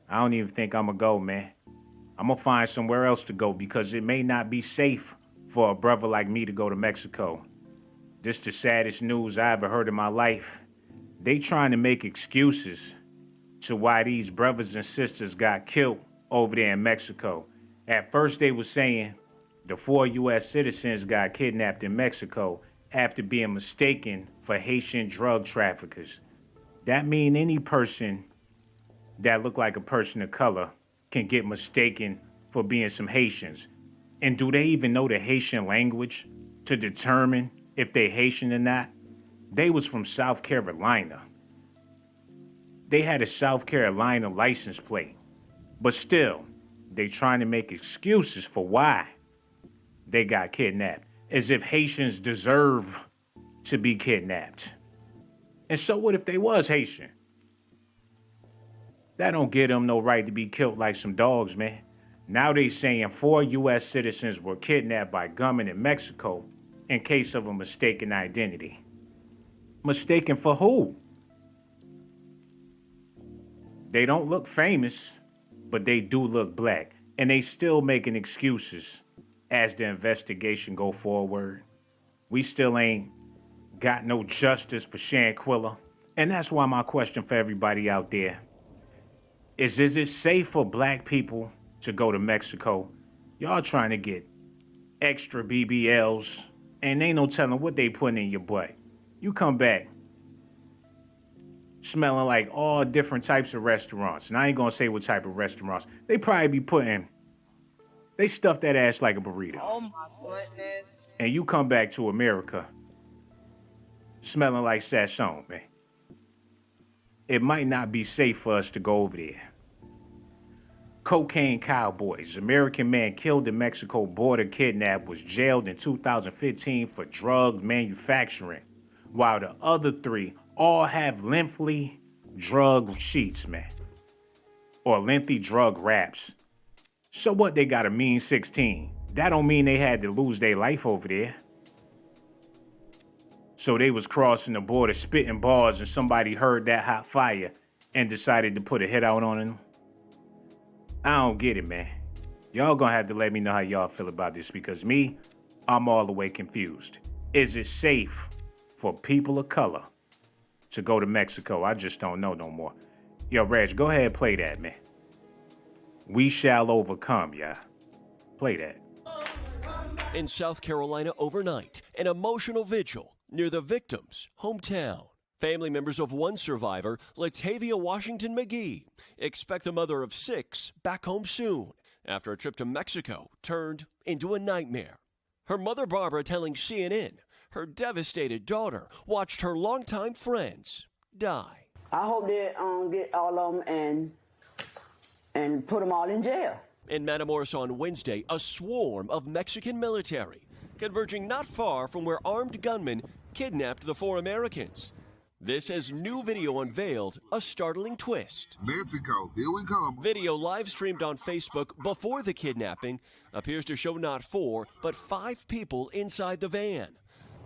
I don't even think I'm gonna go, man. I'm gonna find somewhere else to go because it may not be safe for a brother like me to go to Mexico. This the saddest news I ever heard in my life. They trying to make excuses to why these brothers and sisters got killed over there in Mexico. At first they were saying the 4 U.S. citizens got kidnapped in Mexico after being mistaken for Haitian drug traffickers. That mean any person that look like a person of color can get mistaken for being some Haitians. And do they even know the Haitian language to determine if they Haitian or not? They was from South Carolina. They had a South Carolina license plate. But still, they trying to make excuses for why they got kidnapped, as if Haitians deserve to be kidnapped. And so what if they was Haitian? That don't give them no right to be killed like some dogs, man. Now they saying 4 U.S. citizens were kidnapped by gunmen in Mexico in case of a mistaken identity. Mistaken for who? They don't look famous, but they do look black. And they still making excuses as the investigation go forward. We still ain't got no justice for Shanquilla. And that's why my question for everybody out there is it safe for black people to go to Mexico? Y'all trying to get extra BBLs, and ain't no telling what they putting in your butt. You come back smelling like all different types of restaurants. And I ain't gonna say what type of restaurants. They probably be they stuff that ass like a burrito. Oh my goodness. And you come back to America smelling like Shawn, man. It might not be safe for us to go over there. Cocaine cowboys. American man killed in Mexico border kidnapped was jailed in 2015 for drug manufacturing, while the other 3 all have lengthy drug sheets, man. Or lengthy drug raps. So what, they got a mean 16? That don't mean they had to lose their life over there. So they was crossing the border spitting bars and somebody heard that hot fire and decided to put a hit out on them. I don't get it, man. Y'all gonna have to let me know how y'all feel about this because me, I'm all the way confused. Is it safe for people of color to go to Mexico? I just don't know no more. Yo, Reg, go ahead and play that, man. We shall overcome, yeah. Play that. In South Carolina overnight, an emotional vigil near the victim's hometown. Family members of one survivor, Latavia Washington McGee, expect the mother of 6 back home soon after a trip to Mexico turned into a nightmare. Her mother, Barbara, telling CNN her devastated daughter watched her longtime friends die. I hope they get all of them and put them all in jail. In Matamoros on Wednesday, a swarm of Mexican military converging not far from where armed gunmen kidnapped the 4 Americans. This as new video unveiled a startling twist. Mexico, here we come. Video live streamed on Facebook before the kidnapping appears to show not 4, but 5 people inside the van.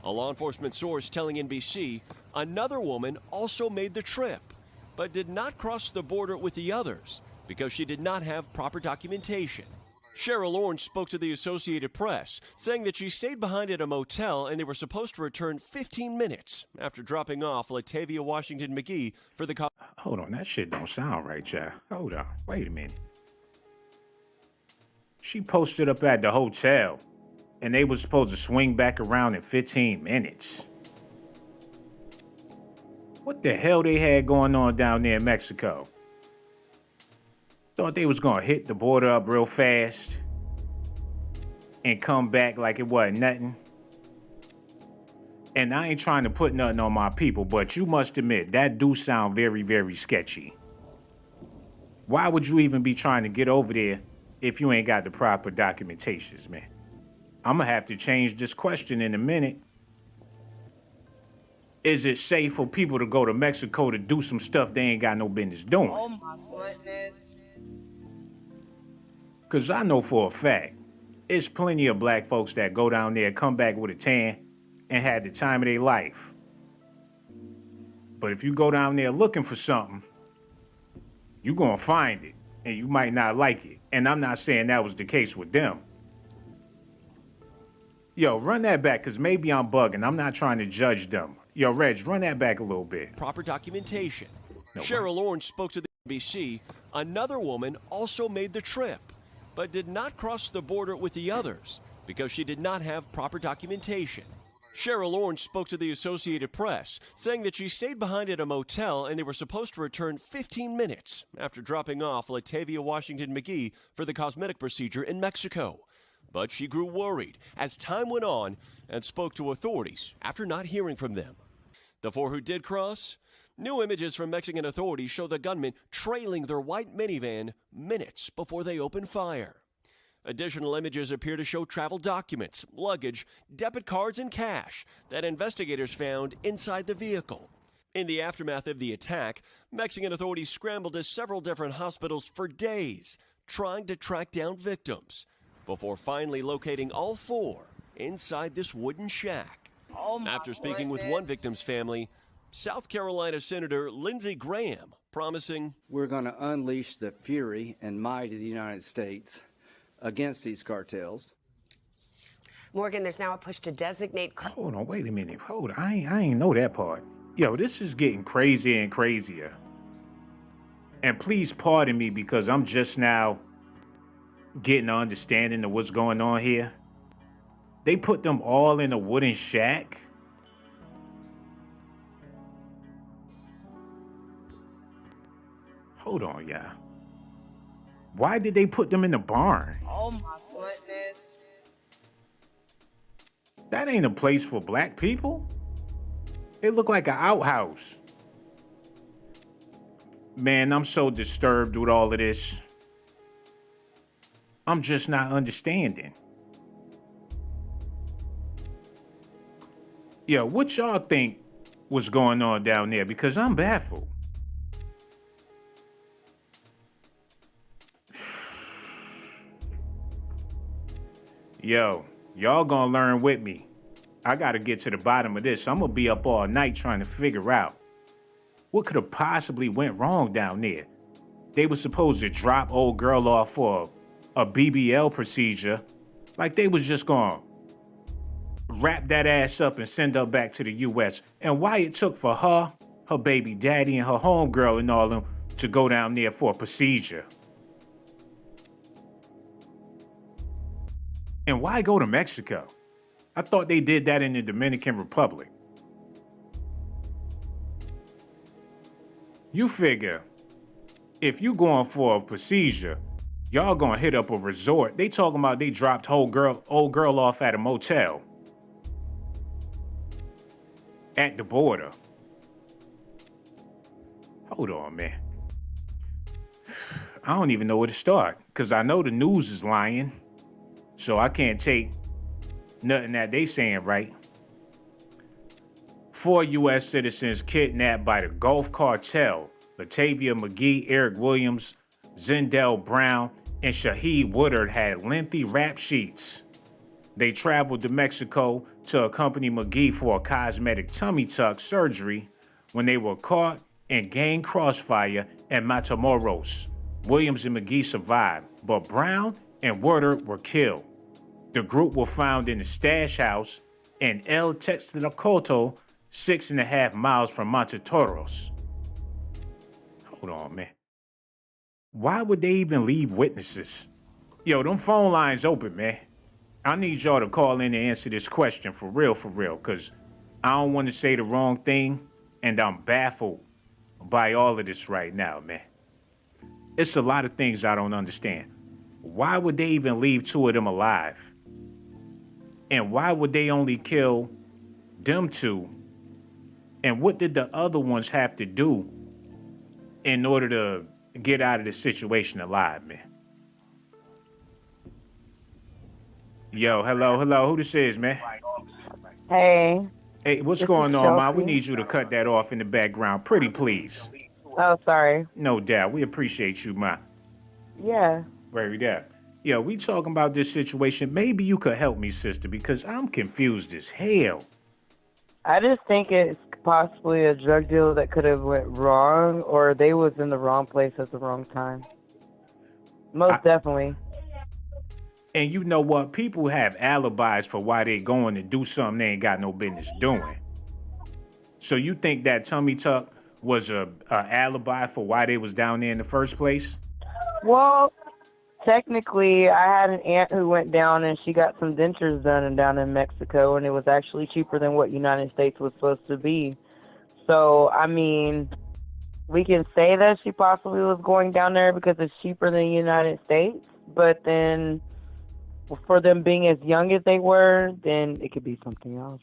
A law enforcement source telling NBC another woman also made the trip, but did not cross the border with the others because she did not have proper documentation. Cheryl Orange spoke to the Associated Press, saying that she stayed behind at a motel and they were supposed to return 15 minutes after dropping off Latavia Washington McGee for the Hold on, that shit don't sound right, y'all. Hold on, wait a minute. She posted up at the hotel, and they was supposed to swing back around in 15 minutes. What the hell they had going on down there in Mexico? Thought they was gonna hit the border up real fast and come back like it wasn't nothing. And I ain't trying to put nothing on my people, but you must admit, that do sound very, very sketchy. Why would you even be trying to get over there if you ain't got the proper documentations, man? I'm gonna have to change this question in a minute. Is it safe for people to go to Mexico to do some stuff they ain't got no business doing? Oh my goodness. Because I know for a fact, it's plenty of black folks that go down there, come back with a tan, and had the time of their life. But if you go down there looking for something, you gonna find it. and you might not like it. And I'm not saying that was the case with them. Yo, run that back, because maybe I'm bugging. I'm not trying to judge them. Yo, Reg, run that back a little bit. Proper documentation. No, Cheryl Orange spoke to the NBC. Another woman also made the trip, but did not cross the border with the others because she did not have proper documentation. Cheryl Orange spoke to the Associated Press, saying that she stayed behind at a motel and they were supposed to return 15 minutes after dropping off Latavia Washington McGee for the cosmetic procedure in Mexico. But she grew worried as time went on and spoke to authorities after not hearing from them. The four who did cross, new images from Mexican authorities show the gunmen trailing their white minivan minutes before they opened fire. Additional images appear to show travel documents, luggage, debit cards, and cash that investigators found inside the vehicle. In the aftermath of the attack, Mexican authorities scrambled to several different hospitals for days, trying to track down victims, before finally locating all four inside this wooden shack. After speaking with one victim's family, South Carolina Senator Lindsey Graham promising, "We're going to unleash the fury and might of the United States against these cartels." Morgan, there's now a push to designate... Hold on, wait a minute. Hold on, I ain't know that part. Yo, this is getting crazier and crazier. And please pardon me because I'm just now getting an understanding of what's going on here. They put them all in a wooden shack? Hold on, y'all. Why did they put them in the barn? Oh my goodness. That ain't a place for black people. It looked like an outhouse. Man, I'm so disturbed with all of this. I'm just not understanding. Yo, what y'all think was going on down there? Because I'm baffled. Yo, y'all gonna learn with me. I gotta get to the bottom of this. I'm gonna be up all night trying to figure out what could have possibly went wrong down there. They were supposed to drop old girl off for a BBL procedure, like they was just gonna wrap that ass up and send her back to the U.S. And why it took for her baby daddy, and her homegirl and all them to go down there for a procedure. And why go to Mexico? I thought they did that in the Dominican Republic. You figure, if you going for a procedure, y'all gonna hit up a resort. They talking about they dropped old girl off at a motel at the border. Hold on, man. I don't even know where to start, because I know the news is lying, so I can't take nothing that they saying right. 4 U.S. citizens kidnapped by the Gulf Cartel. Latavia McGee, Eric Williams, Zindell Brown, and Shaheed Woodard had lengthy rap sheets. They traveled to Mexico to accompany McGee for a cosmetic tummy tuck surgery when they were caught in gang crossfire in Matamoros. Williams and McGee survived, but Brown and Woodard were killed. The group were found in a stash house in El Textlacoto, 6.5 miles from Montetoros. Hold on, man. Why would they even leave witnesses? Yo, them phone lines open, man. I need y'all to call in and answer this question for real, because I don't want to say the wrong thing, and I'm baffled by all of this right now, man. It's a lot of things I don't understand. Why would they even leave 2 of them alive? And why would they only kill them 2? And what did the other ones have to do in order to get out of the situation alive, man? Yo, hello. Who this is, man? Hey. Hey, what's This going is on, Ma? We Chelsea. need you to cut that off in the background. Pretty please. Oh, sorry. No doubt. We appreciate you, Ma. Yeah. Very that. Yo, we talking about this situation. Maybe you could help me, sister, because I'm confused as hell. I just think it's possibly a drug deal that could have went wrong, or they was in the wrong place at the wrong time. Most definitely. And you know what? People have alibis for why they going to do something they ain't got no business doing. So you think that tummy tuck was a alibi for why they was down there in the first place? Well, technically, I had an aunt who went down and she got some dentures done and down in Mexico, and it was actually cheaper than what United States was supposed to be. So, I mean, we can say that she possibly was going down there because it's cheaper than the United States, but then for them being as young as they were, then it could be something else.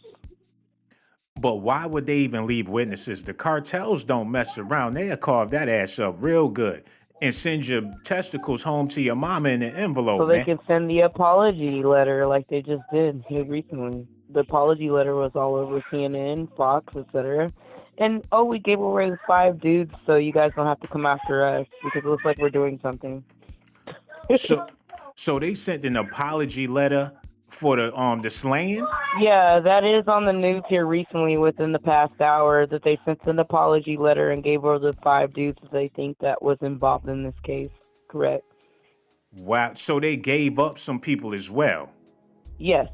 But why would they even leave witnesses? The cartels don't mess around. They'll carve that ass up real good and send your testicles home to your mama in an envelope, So they man. can send the apology letter like they just did here recently. The apology letter was all over CNN, Fox, etc. And, we gave away 5 dudes so you guys don't have to come after us because it looks like we're doing something. So they sent an apology letter for the slaying? Yeah, that is on the news here recently within the past hour that they sent an apology letter and gave over the 5 dudes that they think that was involved in this case. Correct. Wow. So they gave up some people as well. Yes.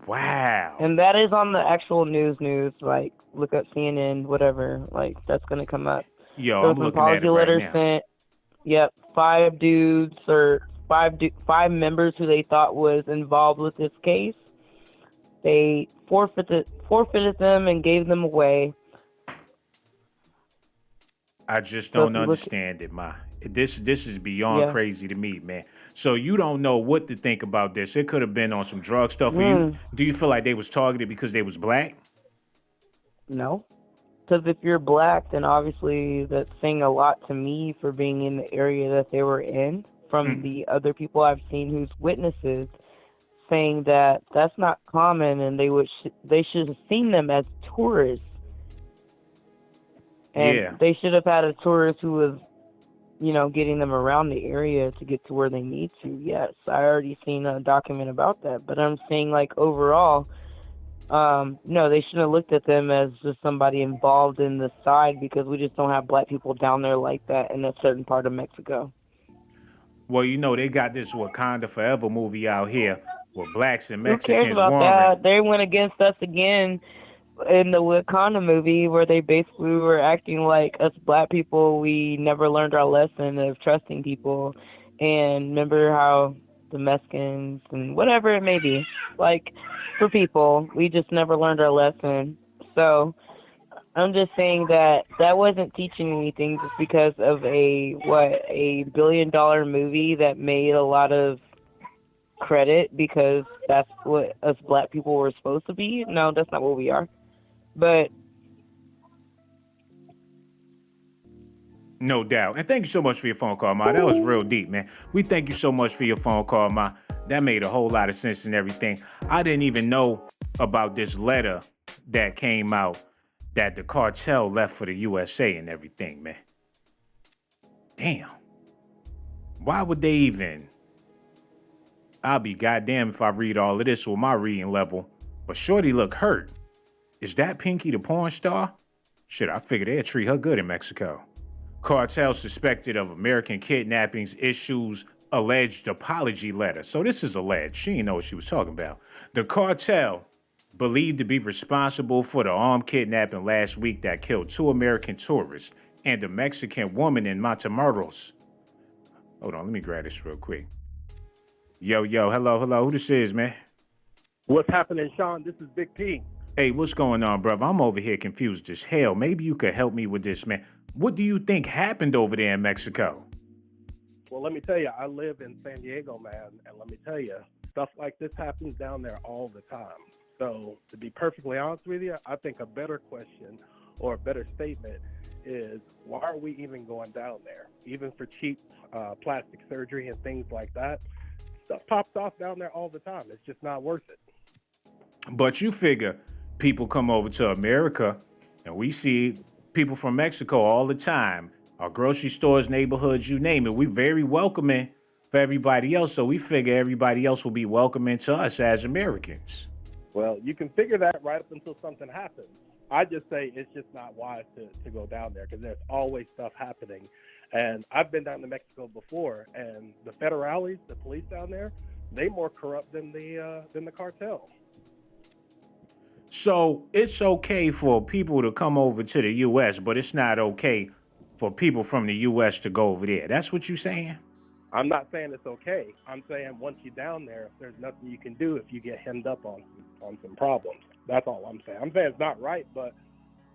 Wow. And that is on the actual news, like look up CNN, whatever, like that's going to come up. Yo, There I'm was an looking at it right now. sent, yep, 5 dudes or 5 members who they thought was involved with this case. They forfeited them and gave them away. I just don't understand it, Ma. This is beyond crazy to me, man. So you don't know what to think about this. It could have been on some drug stuff. Do you feel like they was targeted because they was black? No. Because if you're black, then obviously that's saying a lot to me for being in the area that they were in. From the other people I've seen who's witnesses, saying that that's not common, and they should have seen them as tourists, and they should have had a tourist who was, getting them around the area to get to where they need to. Yes, I already seen a document about that, but I'm saying like overall, no, they shouldn't have looked at them as just somebody involved in the side because we just don't have black people down there like that in a certain part of Mexico. Well, they got this Wakanda Forever movie out here where blacks and Who Mexicans cares about that? They went against us again in the Wakanda movie where they basically were acting like us black people, we never learned our lesson of trusting people. And remember how the Mexicans and whatever it may be, like for people, we just never learned our lesson. So I'm just saying that wasn't teaching anything just because of a $1 billion movie that made a lot of credit because that's what us black people were supposed to be. No, that's not what we are. But no doubt. And thank you so much for your phone call, Ma. That was real deep, man. We thank you so much for your phone call, Ma. That made a whole lot of sense and everything. I didn't even know about this letter that came out that the cartel left for the USA and everything, man. Damn. Why would they even? I'll be goddamn if I read all of this with my reading level. But Shorty look hurt. Is that Pinky the porn star? Shit, I figured they'd treat her good in Mexico. Cartel suspected of American kidnappings issues alleged apology letter. So this is alleged. She didn't know what she was talking about. The cartel believed to be responsible for the armed kidnapping last week that killed 2 American tourists and a Mexican woman in Matamoros. Hold on, let me grab this real quick. Yo, hello, who this is, man? What's happening, Shawn? This is Big P. Hey, what's going on, brother? I'm over here confused as hell. Maybe you could help me with this, man. What do you think happened over there in Mexico? Well, let me tell you, I live in San Diego, man, and let me tell you, stuff like this happens down there all the time. So, to be perfectly honest with you, I think a better question or a better statement is, why are we even going down there? Even for cheap plastic surgery and things like that, stuff pops off down there all the time. It's just not worth it. But you figure people come over to America, and we see people from Mexico all the time. Our grocery stores, neighborhoods, you name it. We're very welcoming for everybody else, so we figure everybody else will be welcoming to us as Americans. Well, you can figure that right up until something happens. I just say it's just not wise to go down there because there's always stuff happening. And I've been down to Mexico before, and the federales, the police down there, they more corrupt than the cartel. So it's okay for people to come over to the U.S., but it's not okay for people from the U.S. to go over there. That's what you're saying? I'm not saying it's okay. I'm saying once you're down there, there's nothing you can do if you get hemmed up on some problems. That's all I'm saying. I'm saying it's not right, but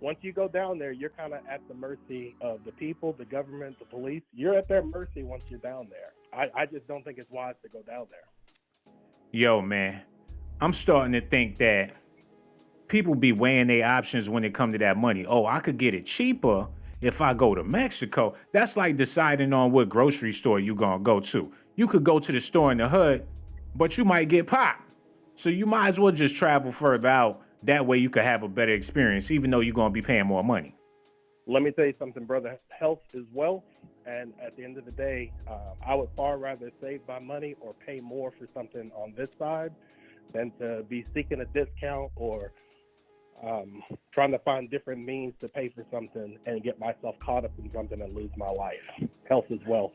once you go down there, you're kind of at the mercy of the people, the government, the police. You're at their mercy once you're down there. I just don't think it's wise to go down there. Yo, man, I'm starting to think that people be weighing their options when it come to that money. Oh, I could get it cheaper if I go to Mexico. That's like deciding on what grocery store you gonna go to. You could go to the store in the hood, but you might get popped. So you might as well just travel further out. That way you could have a better experience, even though you're gonna be paying more money. Let me tell you something, brother. Health is wealth, and at the end of the day, I would far rather save my money or pay more for something on this side than to be seeking a discount or trying to find different means to pay for something and get myself caught up in something and lose my life. Health is wealth.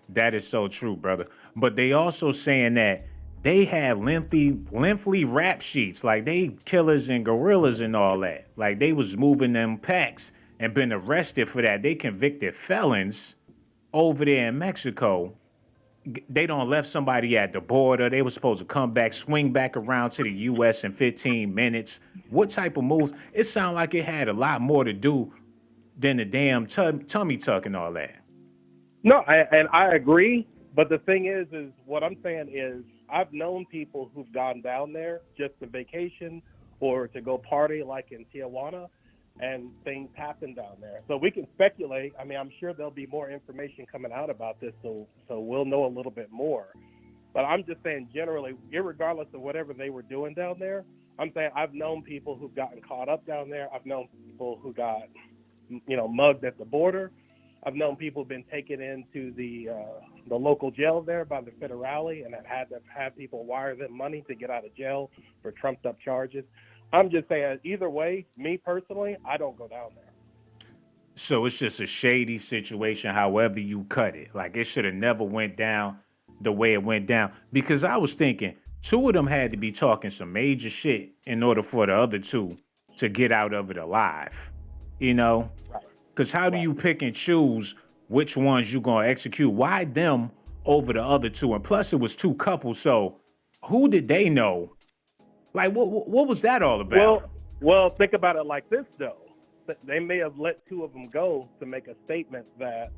That is so true, brother. But they also saying that they have lengthy rap sheets, like they killers and gorillas and all that. Like they was moving them packs and been arrested for that. They convicted felons over there in Mexico. They don't left somebody at the border. They were supposed to come back, swing back around to the U.S. in 15 minutes. What type of moves? It sounded like it had a lot more to do than the damn tummy tuck and all that. No, and I agree. But the thing is what I'm saying is I've known people who've gone down there just to vacation or to go party like in Tijuana, and things happen down there. So we can speculate. I mean, I'm sure there'll be more information coming out about this, so we'll know a little bit more. But I'm just saying generally, irregardless of whatever they were doing down there, I'm saying I've known people who've gotten caught up down there. I've known people who got, mugged at the border. I've known people who've been taken into the local jail there by the federale and have had to have people wire them money to get out of jail for trumped up charges. I'm just saying, either way, me personally, I don't go down there. So it's just a shady situation, however you cut it. Like it should have never went down the way it went down. Because I was thinking, two of them had to be talking some major shit in order for the other two to get out of it alive. Right. Because how do you pick and choose which ones you gonna execute? Why them over the other two? And plus, it was two couples, so who did they know? Like, what was that all about? Well, think about it like this, though. They may have let two of them go to make a statement that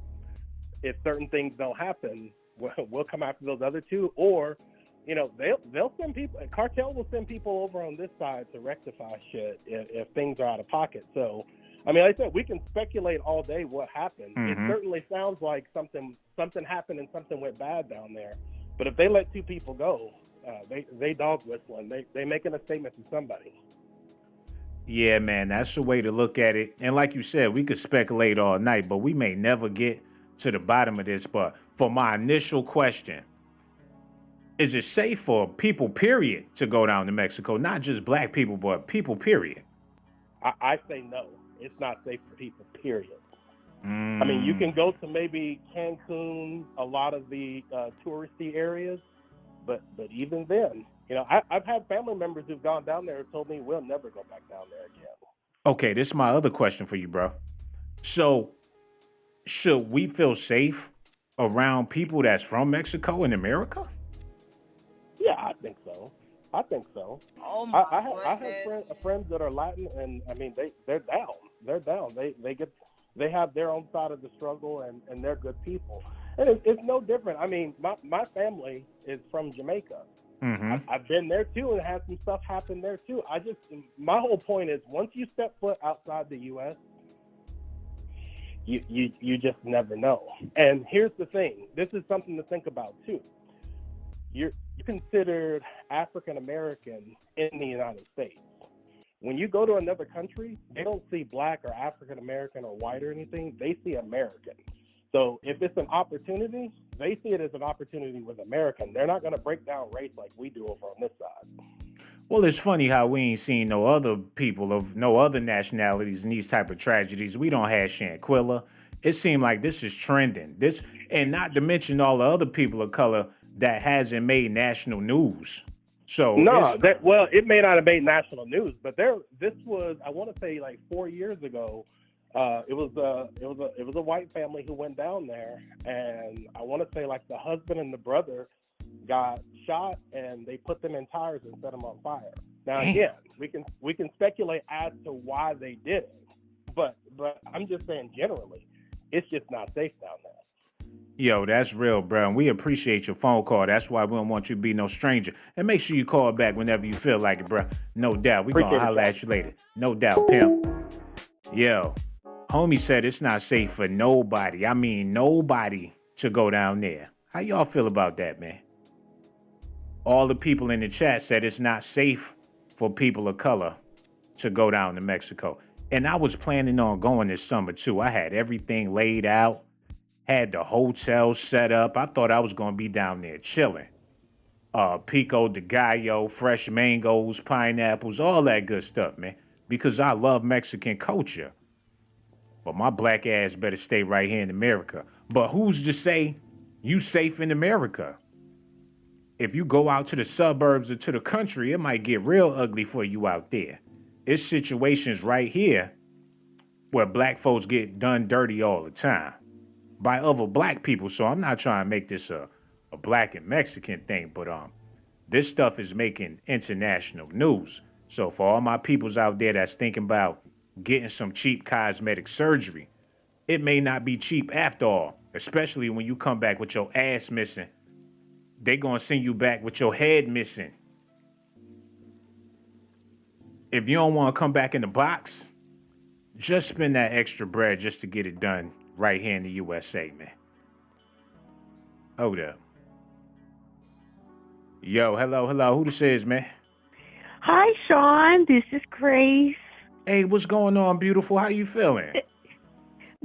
if certain things don't happen, we'll come after those other two, or they'll send people. Cartel will send people over on this side to rectify shit if things are out of pocket. So. I mean, like I said, we can speculate all day what happened. Mm-hmm. It certainly sounds like something happened and something went bad down there. But if they let two people go, they dog whistling. They making a statement to somebody. Yeah, man, that's the way to look at it. And like you said, we could speculate all night, but we may never get to the bottom of this. But for my initial question, is it safe for people, period, to go down to Mexico? Not just black people, but people, period. I say no. It's not safe for people, period. I mean, you can go to maybe Cancun, a lot of the touristy areas, but even then, I've had family members who've gone down there and told me we'll never go back down there again. Okay, this is my other question for you, bro. So, should we feel safe around people that's from Mexico in America? Yeah, I think so. Oh my I have friends that are Latin, and I mean they're down. They're down. They have their own side of the struggle, and they're good people. And it's no different. I mean, my family is from Jamaica. Mm-hmm. I've been there too, and had some stuff happen there too. My whole point is, once you step foot outside the U.S., you just never know. And here's the thing: this is something to think about too. You're considered African American in the United States. When you go to another country, they don't see black or African American or white or anything. They see American. So if it's an opportunity, they see it as an opportunity with American. They're not going to break down race like we do over on this side. Well, it's funny how we ain't seen no other people of no other nationalities in these type of tragedies. We don't have Shanquilla It seemed like this is trending. This, and not to mention all the other people of color that hasn't made national news. So No, well, it may not have made national news, but this was, I want to say, like 4 years ago. It was a white family who went down there, and I want to say like the husband and the brother got shot, and they put them in tires and set them on fire. Now again, we can speculate as to why they did it, but I'm just saying generally, it's just not safe down there. Yo, that's real, bro. And we appreciate your phone call. That's why we don't want you to be no stranger. And make sure you call back whenever you feel like it, bro. No doubt. We gonna holler at you later. No doubt, pimp. Yo, homie said it's not safe for nobody. I mean, nobody to go down there. How y'all feel about that, man? All the people in the chat said it's not safe for people of color to go down to Mexico. And I was planning on going this summer, too. I had everything laid out. Had the hotel set up. I thought I was going to be down there chilling. Pico de gallo, fresh mangoes, pineapples, all that good stuff, man. Because I love Mexican culture. But my black ass better stay right here in America. But who's to say you safe in America? If you go out to the suburbs or to the country, it might get real ugly for you out there. It's situations right here where black folks get done dirty all the time by other black people. So I'm not trying to make this a black and Mexican thing, but this stuff is making international news. So for all my peoples out there that's thinking about getting some cheap cosmetic surgery, it may not be cheap after all, especially when you come back with your ass missing. They gonna send you back with your head missing. If you don't want to come back in the box, just spend that extra bread just to get it done right here in the USA, man. Hold up. Yo, hello. Who this is, man? Hi, Shawn. This is Grace. Hey, what's going on, beautiful? How you feeling?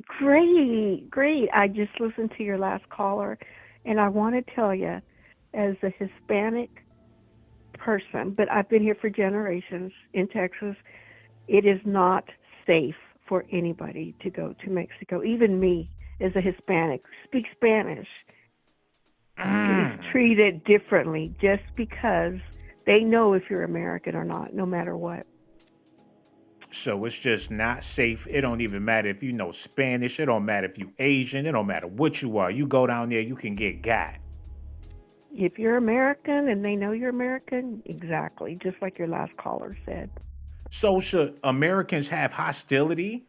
Great. I just listened to your last caller, and I want to tell you, as a Hispanic person, but I've been here for generations in Texas, it is not safe for anybody to go to Mexico. Even me, as a Hispanic, speak Spanish, is treated differently just because they know if you're American or not, no matter what. So it's just not safe. It don't even matter if you know Spanish. It don't matter if you Asian. It don't matter what you are. You go down there, you can get got. If you're American and they know you're American, exactly, just like your last caller said. So should Americans have hostility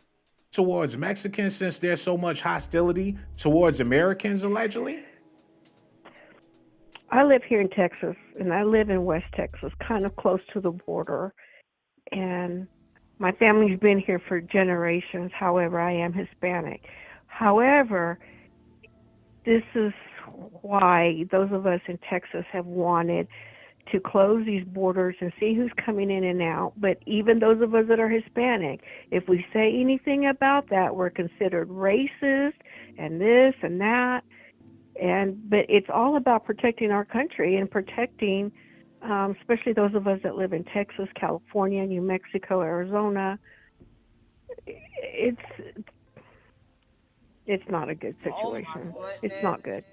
towards Mexicans since there's so much hostility towards Americans, allegedly? I live here in Texas, and I live in West Texas, kind of close to the border. And my family's been here for generations. However, I am Hispanic. However, this is why those of us in Texas have wanted to close these borders and see who's coming in and out. But even those of us that are Hispanic, if we say anything about that, we're considered racist and this and that. But it's all about protecting our country and protecting, especially those of us that live in Texas, California, New Mexico, Arizona. It's not a good situation. It's not good.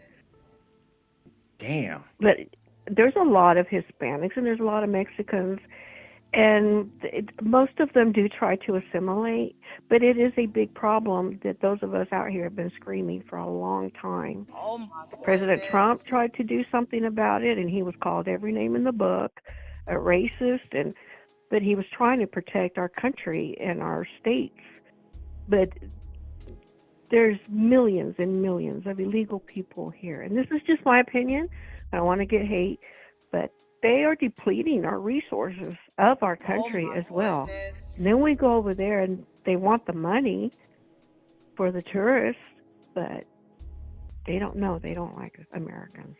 Damn. But there's a lot of Hispanics and there's a lot of Mexicans, and most of them do try to assimilate, but it is a big problem that those of us out here have been screaming for a long time. President Trump tried to do something about it, and he was called every name in the book, a racist, but he was trying to protect our country and our states. But there's millions and millions of illegal people here. And this is just my opinion. I don't want to get hate, but they are depleting our resources of our country as well. And then we go over there and they want the money for the tourists, but they don't know. They don't like Americans.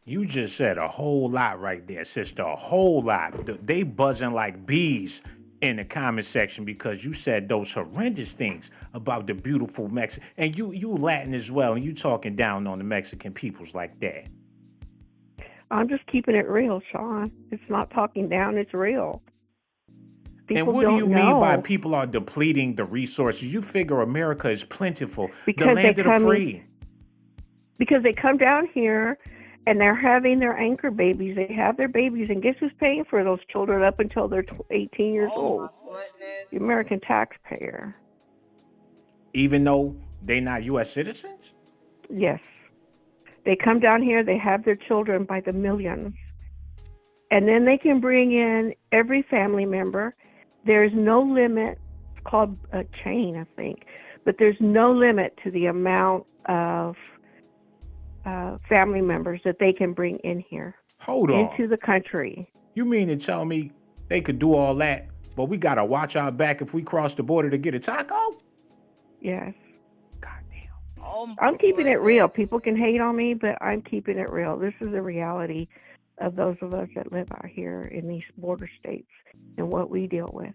You just said a whole lot right there, sister. A whole lot. They buzzing like bees in the comment section because you said those horrendous things about the beautiful Mexican. And you Latin as well, and you talking down on the Mexican peoples like that. I'm just keeping it real, Shawn. It's not talking down, it's real. People And what do you don't mean by know. people are depleting the resources? You figure America is plentiful, the Because land of the free. Because they come down here and they're having their anchor babies. They have their babies, and guess who's paying for those children up until they're 18 years old? The American taxpayer. Even though they're not U.S. citizens? Yes. They come down here, they have their children by the millions. And then they can bring in every family member. There's no limit. It's called a chain, I think. But there's no limit to the amount of family members that they can bring in here. Hold on. Into the country. You mean to tell me they could do all that, but we got to watch our back if we cross the border to get a taco? Yes. Goddamn. I'm keeping it real. People can hate on me, but I'm keeping it real. This is the reality of those of us that live out here in these border states and what we deal with.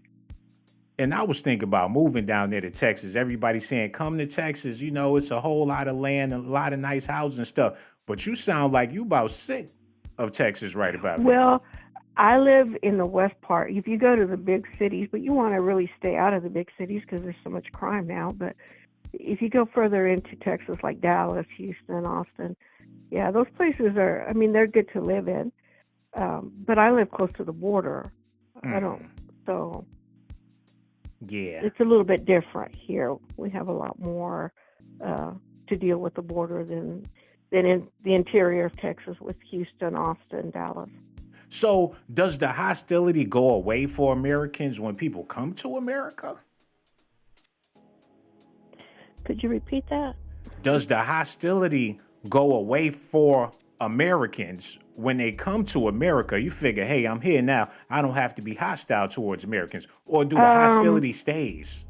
And I was thinking about moving down there to Texas. Everybody's saying, come to Texas. You know, it's a whole lot of land, a lot of nice houses and stuff. But you sound like you about sick of Texas right about now. Well, I live in the west part. If you go to the big cities, but you want to really stay out of the big cities because there's so much crime now. But if you go further into Texas, like Dallas, Houston, Austin, yeah, those places are, I mean, they're good to live in. But I live close to the border. I don't, so... Yeah. It's a little bit different here. We have a lot more to deal with the border than in the interior of Texas with Houston, Austin, Dallas. So does the hostility go away for Americans when people come to America? Could you repeat that? Does the hostility go away for Americans when they come to America? You figure, hey, I'm here now. I don't have to be hostile towards Americans. Or do the hostility stays?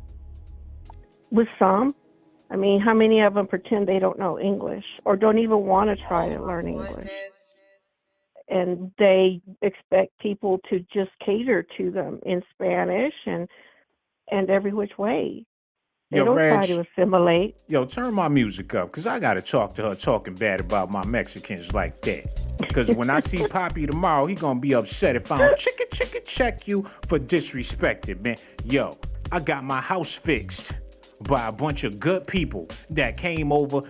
With some. I mean, how many of them pretend they don't know English or don't even want to try to learn English? And they expect people to just cater to them in Spanish and every which way. They don't try to assimilate. Yo, turn my music up, because I got to talk to her talking bad about my Mexicans like that. Because when I see Poppy tomorrow, he going to be upset if I don't check you for disrespecting, man. Yo, I got my house fixed by a bunch of good people that came over,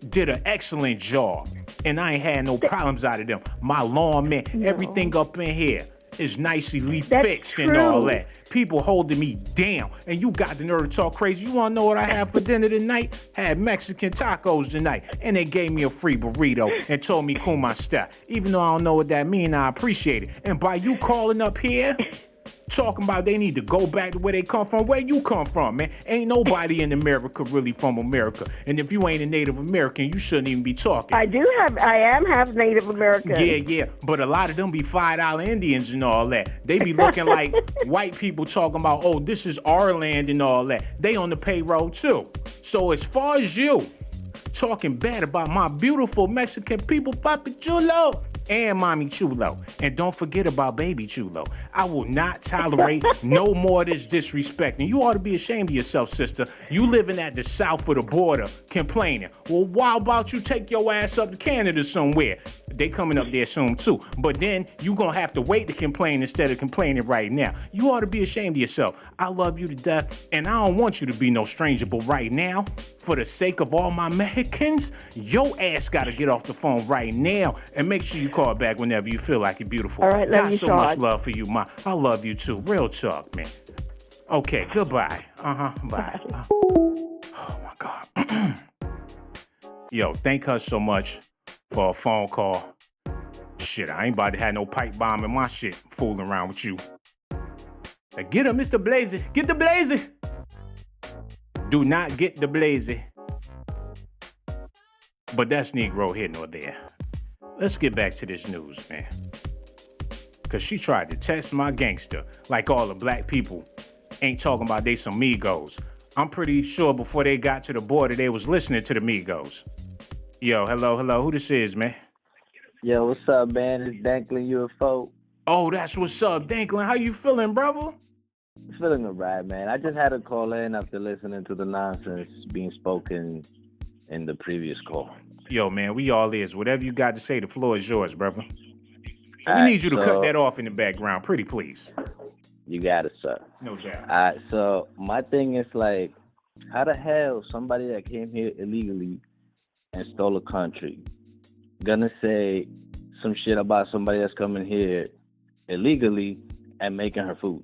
did an excellent job, and I ain't had no problems out of them. My lawn, man, everything up in here is nicely fixed and all that. People holding me down, and you got the nerve to talk crazy. You want to know what I had for dinner tonight? Had Mexican tacos tonight, and they gave me a free burrito and told me "Kuma está." Even though I don't know what that means, I appreciate it. And by you calling up here, talking about they need to go back to where they come from, where you come from, man. Ain't nobody in America really from America. And if you ain't a Native American, you shouldn't even be talking. I am half Native American. Yeah. But a lot of them be $5 Indians and all that. They be looking like white people talking about, oh, this is our land and all that. They on the payroll too. So as far as you talking bad about my beautiful Mexican people, Papi Chulo and Mommy Chulo, and don't forget about Baby Chulo, I will not tolerate no more of this disrespect. And you ought to be ashamed of yourself, sister. You living at the south of the border complaining. Well, why about you take your ass up to Canada somewhere? They coming up there soon too. But then you gonna have to wait to complain instead of complaining right now. You ought to be ashamed of yourself. I love you to death, and I don't want you to be no stranger. But right now, for the sake of all my Mexicans, your ass gotta get off the phone right now and make sure you call back whenever you feel like you're beautiful. All right, love Got you, so Shawn. much love for you, Ma. I love you too. Real talk, man. Okay, goodbye. Bye. Oh my God. Yo, thank her so much for a phone call. Shit, I ain't about to have no pipe bomb in my shit fooling around with you. Now get her, Mr. Blazy. Get the Blazy. Do not get the Blazy. But that's Negro here nor there. Let's get back to this news, man. Because she tried to test my gangster like all the black people ain't talking about they some Migos. I'm pretty sure before they got to the border, they was listening to the Migos. Yo, hello. Who this is, man? Yo, what's up, man? It's Danklin UFO. Oh, that's what's up, Danklin. How you feeling, brother? Feeling alright, man. I just had to call in after listening to the nonsense being spoken in the previous call. Yo, man, we all is. Whatever you got to say, the floor is yours, brother. We need you to cut that off in the background, pretty please. You got it, sir. No doubt. So my thing is like, how the hell somebody that came here illegally and stole a country gonna say some shit about somebody that's coming here illegally and making her food?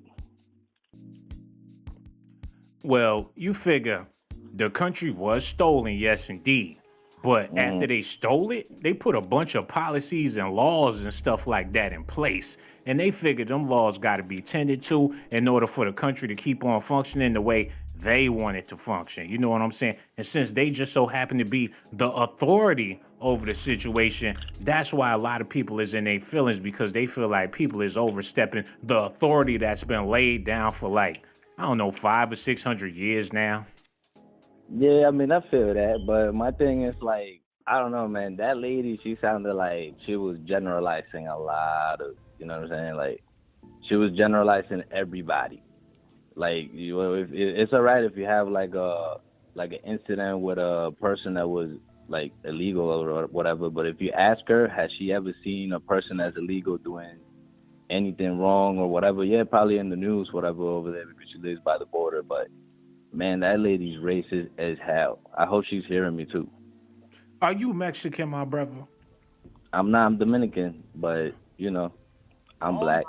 Well, you figure the country was stolen, yes, indeed. But after they stole it, they put a bunch of policies and laws and stuff like that in place. And they figured them laws got to be tended to in order for the country to keep on functioning the way they want it to function. You know what I'm saying? And since they just so happen to be the authority over the situation, that's why a lot of people is in their feelings, because they feel like people is overstepping the authority that's been laid down for like, I don't know, 500 or 600 years now. Yeah, I mean, I feel that, but my thing is like, I don't know, man. That lady, she sounded like she was generalizing a lot of, you know what I'm saying? Like, she was generalizing everybody. Like, it's all right if you have like an incident with a person that was like illegal or whatever, but if you ask her, has she ever seen a person that's illegal doing anything wrong or whatever? Yeah, probably in the news, whatever, over there because she lives by the border, but man, that lady's racist as hell. I hope she's hearing me too. Are you Mexican, my brother? I'm not. I'm Dominican, but you know, I'm black.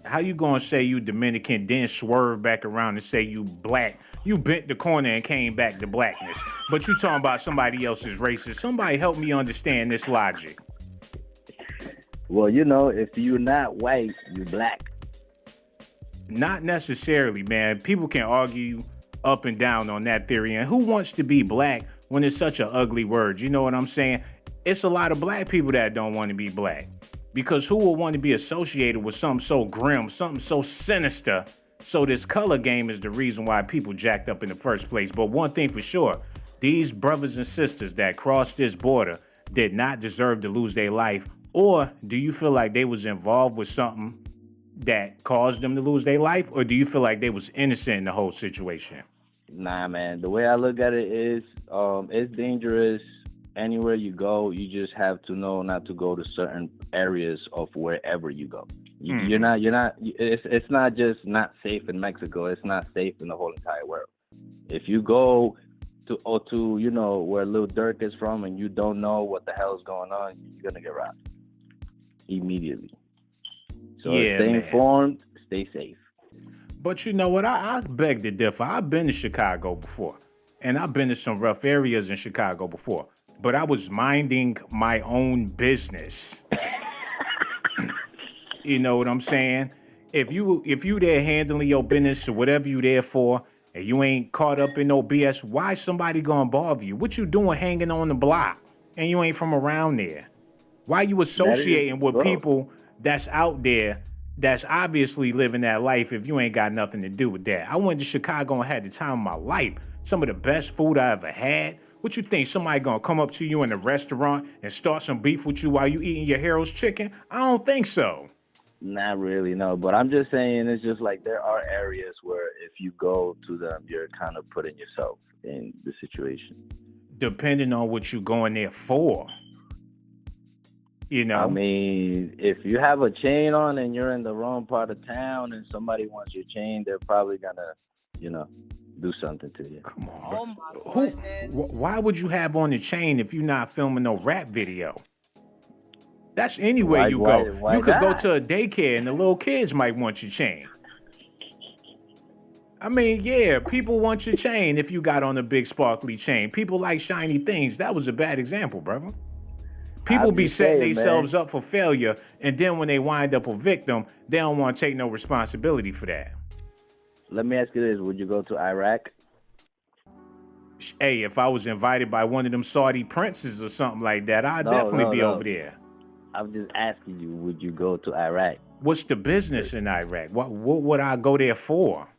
How you gonna say you Dominican, then swerve back around and say you black? You bent the corner and came back to blackness. But you talking about somebody else's racist. Somebody help me understand this logic. Well, you know, if you're not white, you're black. Not necessarily, man. People can argue up and down on that theory. And who wants to be black when it's such an ugly word? You know what I'm saying? It's a lot of black people that don't want to be black. Because who will want to be associated with something so grim, something so sinister? So this color game is the reason why people jacked up in the first place. But one thing for sure, these brothers and sisters that crossed this border did not deserve to lose their life. Or do you feel like they was involved with something that caused them to lose their life? Or do you feel like they was innocent in the whole situation? Nah, man. The way I look at it is, it's dangerous anywhere you go. You just have to know not to go to certain areas of wherever you go. You're not. It's not just not safe in Mexico. It's not safe in the whole entire world. If you go to you know where Lil Durk is from and you don't know what the hell is going on, you're gonna get robbed immediately. So stay informed, stay safe. But you know what? I beg to differ. I've been to Chicago before, and I've been to some rough areas in Chicago before. But I was minding my own business. You know what I'm saying? If you there handling your business or whatever you there for, and you ain't caught up in no BS, why somebody gonna bother you? What you doing hanging on the block and you ain't from around there? Why you associating with people that's out there that's obviously living that life if you ain't got nothing to do with that? I went to Chicago and had the time of my life. Some of the best food I ever had. What you think, somebody gonna come up to you in a restaurant and start some beef with you while you eating your Harold's chicken? I don't think so. Not really, no. But I'm just saying, it's just like there are areas where if you go to them, you're kind of putting yourself in the situation. Depending on what you're going there for. You know? I mean, if you have a chain on and you're in the wrong part of town and somebody wants your chain, they're probably gonna, you know, do something to you. Come on, bro. Why would you have on the chain if you're not filming no rap video? That's anywhere you go. Why you could not? go to a daycare and the little kids might want your chain. I mean, yeah, people want your chain if you got on a big sparkly chain. People like shiny things. That was a bad example, brother. People be setting themselves up for failure, and then when they wind up a victim, they don't want to take no responsibility for that. Let me ask you this. Would you go to Iraq? Hey, if I was invited by one of them Saudi princes or something like that, I'd definitely be over there. I'm just asking you, would you go to Iraq? What's the business in Iraq? What would I go there for?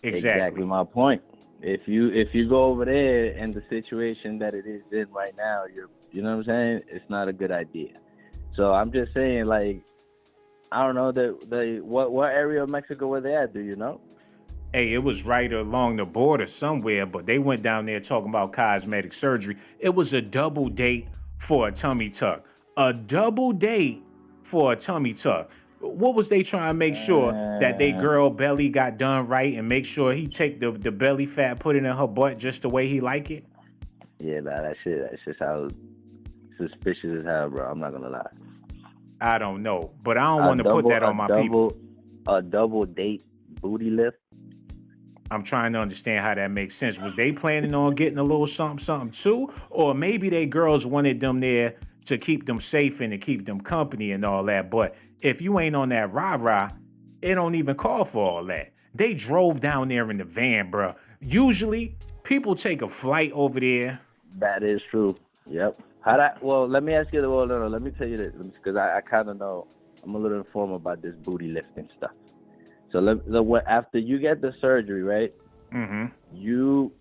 Exactly my point. If you go over there and the situation that it is in right now, you know what I'm saying? It's not a good idea. So I'm just saying, like, I don't know what area of Mexico were they at? Do you know? Hey, it was right along the border somewhere, but they went down there talking about cosmetic surgery. It was a double date for a tummy tuck. A double date for a tummy tuck. What was they trying to make sure that they girl belly got done right and make sure he take the belly fat, put it in her butt just the way he like it? Yeah, nah, that shit sounds suspicious as hell, bro. I'm not gonna lie. I don't know, but I don't want to put that on my people. A double date booty lift. I'm trying to understand how that makes sense. Was they planning on getting a little something too? Or maybe they girls wanted them there to keep them safe and to keep them company and all that. But if you ain't on that rah-rah, it don't even call for all that. They drove down there in the van, bro. Usually, people take a flight over there. That is true. Yep. Well, let me ask you, no, let me tell you this, because I kind of know, I'm a little informed about this booty lifting stuff. So after you get the surgery, right? Mm-hmm. You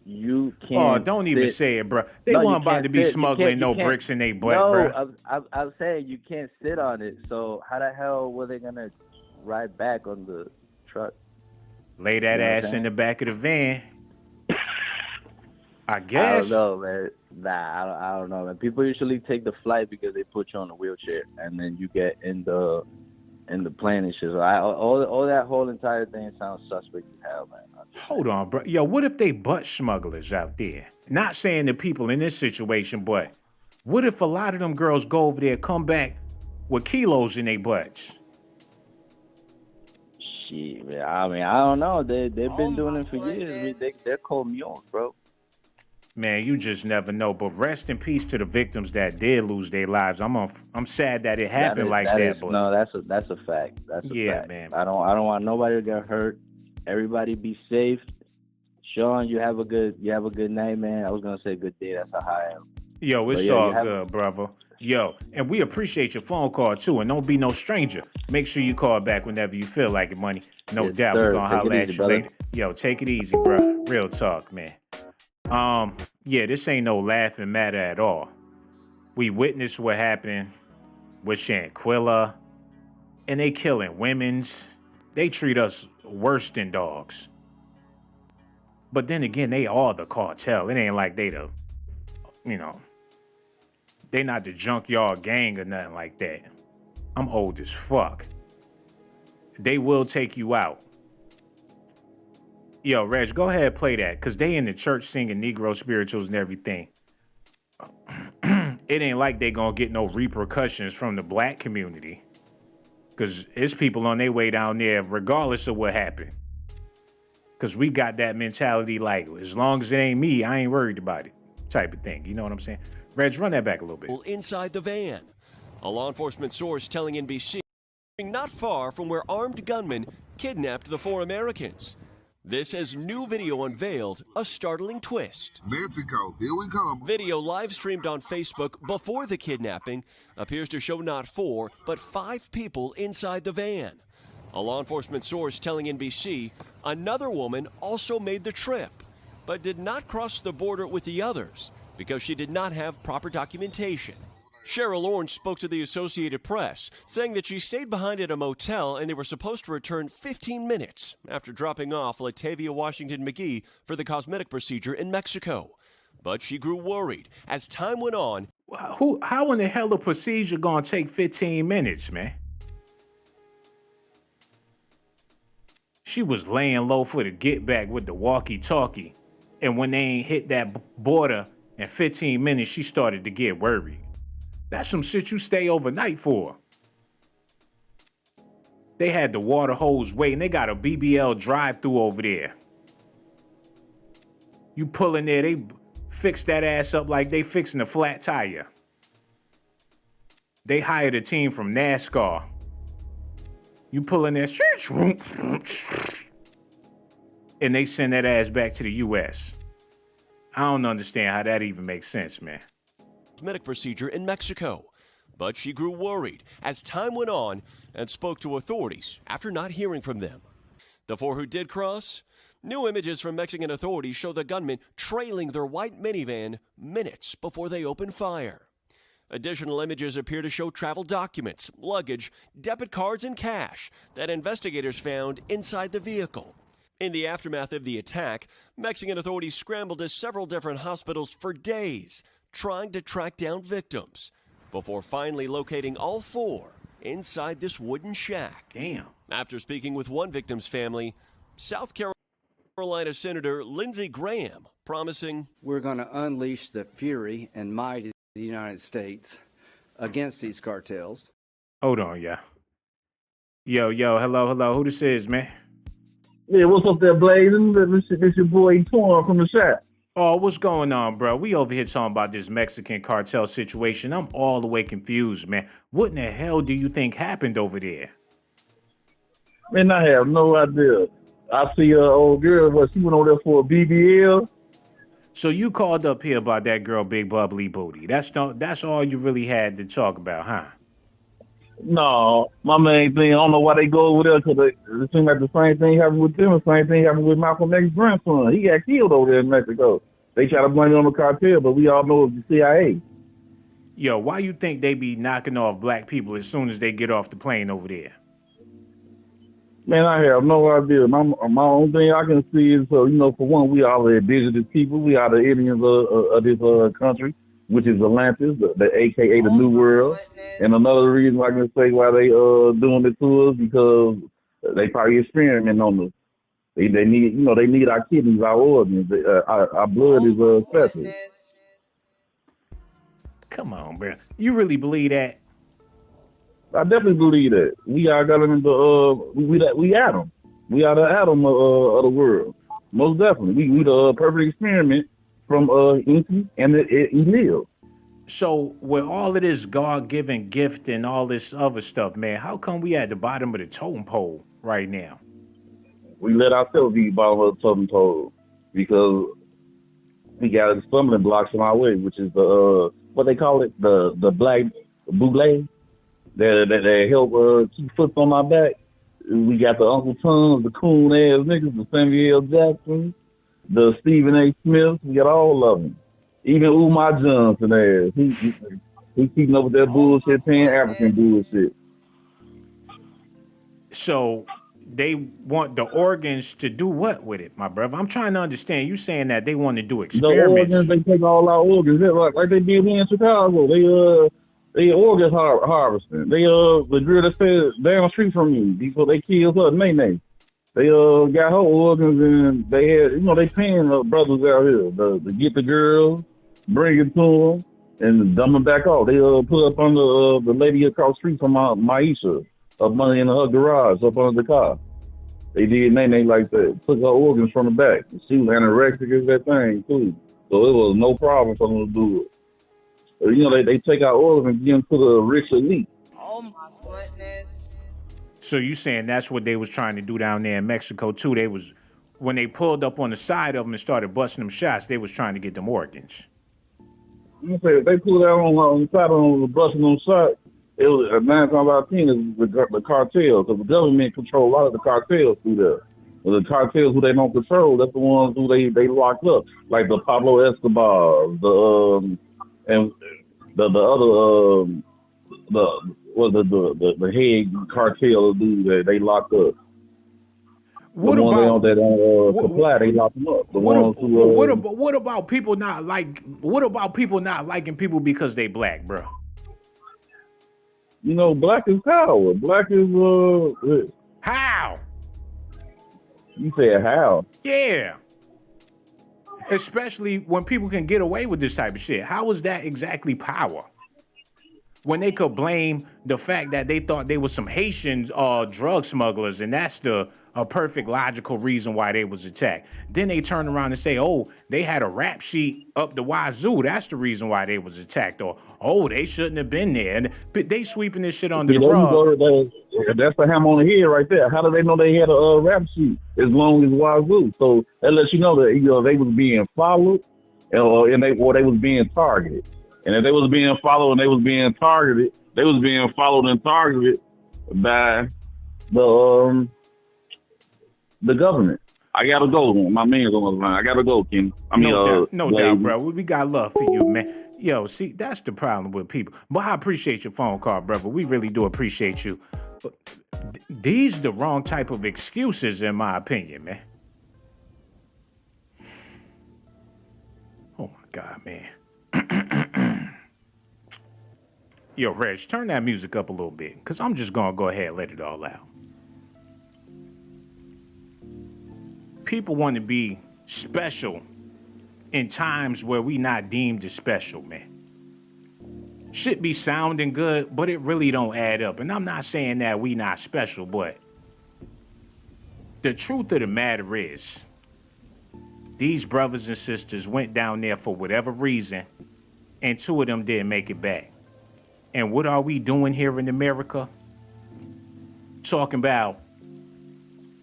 can't. Oh, don't even say it, bro. They weren't about to be smuggling no bricks in their butt, bro. No, I'm saying you can't sit on it. So how the hell were they gonna ride back on the truck? Lay that ass in the back of the van. I guess. I don't know, man. Nah, I don't know, man. People usually take the flight because they put you on a wheelchair, and then you get in the plane and shit. So all that whole entire thing sounds suspect as hell, man. Hold on, bro. Yo, what if they butt smugglers out there? Not saying the people in this situation, but what if a lot of them girls go over there, come back with kilos in their butts? Shit, man. I mean, I don't know. They've been doing it for years. They're cold mules, bro. Man, you just never know. But rest in peace to the victims that did lose their lives. I'm sad that it happened like that. But no, that's a fact. That's a fact. Man. I don't want nobody to get hurt. Everybody be safe. Shawn, you have a good night, man. I was gonna say good day. That's how I am. Yo, it's all good, brother. Yo, and we appreciate your phone call too. And don't be no stranger. Make sure you call back whenever you feel like it, money. No doubt, we're gonna holler at you later. Yo, take it easy, bro. Real talk, man. Yeah, this ain't no laughing matter at all. We witnessed what happened with Shanquilla, and they killing women's. They treat us worse than dogs. But then again, they are the cartel. It ain't like they they not the junkyard gang or nothing like that. I'm old as fuck. They will take you out. Yo, Reg, go ahead and play that, because they in the church singing Negro spirituals and everything. It ain't like they gonna get no repercussions from the black community, because it's people on their way down there regardless of what happened. Because we got that mentality like, as long as it ain't me, I ain't worried about it type of thing. You know what I'm saying? Reg, run that back a little bit. Inside the van. A law enforcement source telling NBC not far from where armed gunmen kidnapped the 4 Americans. This as new video unveiled a startling twist. Mexico, here we come. Video live streamed on Facebook before the kidnapping appears to show not 4, but 5 people inside the van. A law enforcement source telling NBC another woman also made the trip, but did not cross the border with the others because she did not have proper documentation. Cheryl Orange spoke to the Associated Press, saying that she stayed behind at a motel and they were supposed to return 15 minutes after dropping off Latavia Washington McGee for the cosmetic procedure in Mexico. But she grew worried as time went on. How in the hell a procedure gonna take 15 minutes, man? She was laying low for the get back with the walkie-talkie. And when they ain't hit that border in 15 minutes, she started to get worried. That's some shit you stay overnight for. They had the water hose waiting. They got a BBL drive-through over there. You pull in there, they fix that ass up like they fixing a flat tire. They hired a team from NASCAR. You pull in there, and they send that ass back to the U.S. I don't understand how that even makes sense, man. Cosmetic procedure in Mexico. But she grew worried as time went on and spoke to authorities after not hearing from them. The 4 who did cross, new images from Mexican authorities show the gunmen trailing their white minivan minutes before they opened fire. Additional images appear to show travel documents, luggage, debit cards, and cash that investigators found inside the vehicle. In the aftermath of the attack, Mexican authorities scrambled to several different hospitals for days, trying to track down victims, before finally locating all 4 inside this wooden shack. Damn. After speaking with one victim's family, South Carolina Senator Lindsey Graham promising, "We're going to unleash the fury and might of the United States against these cartels." Hold on, yeah. Yo, hello. Who this is, man? Yeah, what's up there, Blazing? This your boy Torn from the shack. Oh, what's going on, bro? We over here talking about this Mexican cartel situation. I'm all the way confused, man. What in the hell do you think happened over there? Man, I have no idea. I see an old girl, but she went over there for a BBL. So you called up here about that girl, Big Bubbly Booty. That's all you really had to talk about, huh? No, my main thing, I don't know why they go over there, because it seems like the same thing happened with them, the same thing happened with Malcolm X's grandson. He got killed over there in Mexico. They try to blame it on the cartel, but we all know it's the CIA. Yo, why you think they be knocking off black people as soon as they get off the plane over there? Man, I have no idea. My only thing I can see is, for one, we are the indigenous people. We are the Indians of this country, which is Atlantis, the AKA the New World. And another reason I can say why they doing it to us, because they probably experimenting on us. They need, they need our kidneys, our organs. Our blood is special. Come on, bro. You really believe that? I definitely believe that. We are government. We atom. We are the atom of the world. Most definitely. We the perfect experiment from Inky and Emil. So with all of this God-given gift and all this other stuff, man, how come we at the bottom of the totem pole right now? We let ourselves be bottom of the totem pole because we got the stumbling blocks in our way, which is the what they call it, the black boule that help keep foot on our back. We got the Uncle Tons, the coon ass niggas, the Samuel Jackson, the Stephen A. Smith. We got all of them. Even Umar Johnson ass. He keeping up with that bullshit, paying African bullshit. So they want the organs to do what with it, my brother? I'm trying to understand. You saying that they want to do experiments? The organs, they take all our organs. Like they did here in Chicago. They organ harvesting. The girl that stayed down the street from me before they killed her, Nene. They got her organs, and they had, they paying the brothers out here to get the girls, bring it to them, and dump them back off. They put up under the lady across the street from Maisha, up under in her garage, up under the car. They did Nene like that. Took her organs from the back. She was anorexic as that thing too, so it was no problem for them to do it. They take our organs and give them to the rich elite. Oh my goodness. So you saying that's what they was trying to do down there in Mexico too? They was, when they pulled up on the side of them and started busting them shots, they was trying to get them organs. You say if they pulled out on the side of them, busting them shots, it was 9 times out of 10 is the cartel, because the government control a lot of the cartels through there. But the cartels who they don't control, that's the ones who they locked up, like the Pablo Escobar, and the other the head cartel dude they locked up. What the about ones that supply? They locked them up. What about people not like? What about people not liking people because they black, bro? Black is power. Black is how? You said how? Yeah. Especially when people can get away with this type of shit. How is that exactly power? When they could blame the fact that they thought they were some Haitians drug smugglers, and that's a perfect logical reason why they was attacked. Then they turn around and say, oh, they had a rap sheet up the wazoo. That's the reason why they was attacked. Or, oh, they shouldn't have been there. And they sweeping this shit under the rug. That's the hammer on the head right there. How do they know they had a rap sheet as long as wazoo? So that lets you know that they was being followed, and they was being targeted. And if they was being followed and they was being targeted, they was being followed and targeted by the government. I gotta go. My man's on the line. I gotta go, Ken. No doubt, bro. We got love for you, man. Yo, see, that's the problem with people. But I appreciate your phone call, brother. We really do appreciate you. But these the wrong type of excuses, in my opinion, man. Oh my God, man. Yo, Reg, turn that music up a little bit, because I'm just going to go ahead and let it all out. People want to be special in times where we not deemed as special, man. Shit be sounding good, but it really don't add up. And I'm not saying that we not special, but the truth of the matter is, these brothers and sisters went down there for whatever reason, and 2 of them didn't make it back. And what are we doing here in America? Talking about,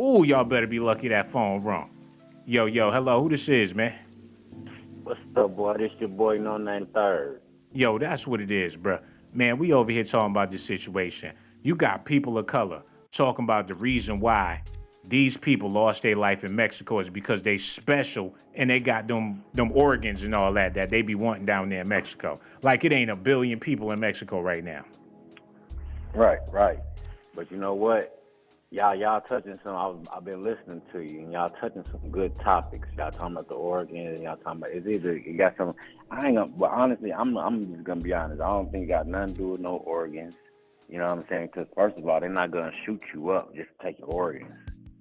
ooh, y'all better be lucky that phone rung. Yo, hello, who this is, man? What's up, boy? This your boy, No Name Third. Yo, that's what it is, bruh. Man, we over here talking about this situation. You got people of color talking about the reason why these people lost their life in Mexico is because they special and they got them organs and all that they be wanting down there in Mexico. Like it ain't a billion people in Mexico right now. Right. But you know what? Y'all touching some. I've been listening to you, and y'all touching some good topics. Y'all talking about the organs, and y'all talking about it's either you got some. I ain't gonna. But honestly, I'm just gonna be honest. I don't think it got nothing to do with no organs. You know what I'm saying? Because first of all, they're not gonna shoot you up just to take your organs.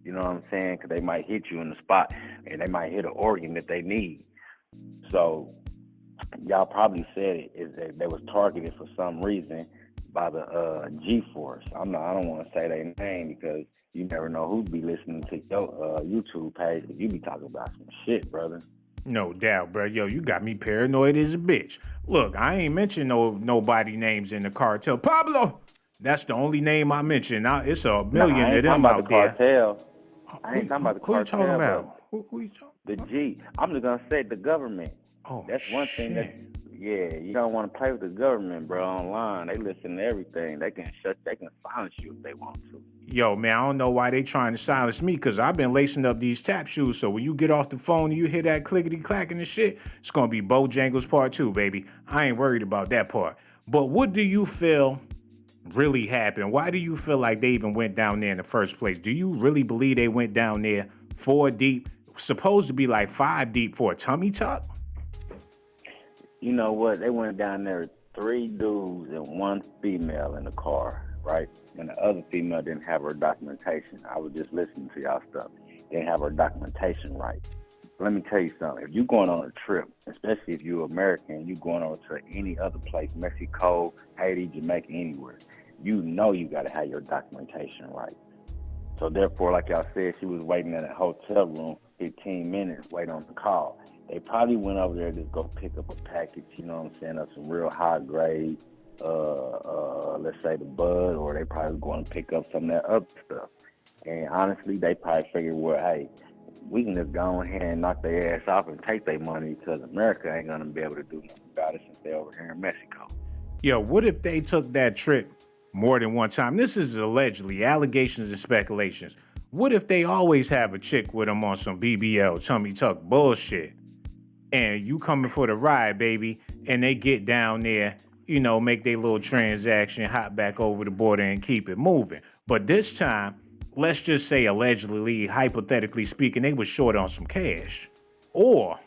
You know what I'm saying? Because they might hit you in the spot, and they might hit an organ that they need. So y'all probably said it is that they was targeted for some reason by the G-Force. I don't want to say their name because you never know who'd be listening to your YouTube page, but you be talking about some shit, brother. No doubt, bro. Yo, you got me paranoid as a bitch. Look, I ain't mentioned nobody names in the cartel. Pablo! That's the only name I mentioned. Now, it's a million of them out there. I ain't talking about the cartel. Who you talking about? Who you talking about? The G. I'm just going to say the government. Oh, that's one thing that... Yeah, you don't want to play with the government, bro, online. They listen to everything. They can silence you if they want to. Yo, man, I don't know why they trying to silence me, because I've been lacing up these tap shoes, so when you get off the phone and you hear that clickety-clacking and shit, it's going to be Bojangles Part 2, baby. I ain't worried about that part. But what do you feel really happened? Why do you feel like they even went down there in the first place? Do you really believe they went down there 4 deep, supposed to be like 5 deep for a tummy tuck? You know what? They went down there, 3 dudes and 1 female in the car, right? And the other female didn't have her documentation. I was just listening to y'all stuff. Didn't have her documentation right. Let me tell you something. If you're going on a trip, especially if you're American, you're going over to any other place, Mexico, Haiti, Jamaica, anywhere, you know you got to have your documentation right. So therefore, like y'all said, she was waiting in a hotel room 15 minutes, waiting on the call. They probably went over there to go pick up a package, you know what I'm saying, of some real high grade, let's say the bud, or they probably going to pick up some of that other stuff. And honestly, they probably figured, well, hey, we can just go ahead and knock their ass off and take their money because America ain't going to be able to do nothing about it since they're over here in Mexico. Yo, what if they took that trip more than one time? This is allegedly allegations and speculations. What if they always have a chick with them on some BBL, tummy tuck bullshit? And you coming for the ride, baby, and they get down there, you know, make their little transaction, hop back over the border and keep it moving. But this time, let's just say allegedly, hypothetically speaking, they was short on some cash. Or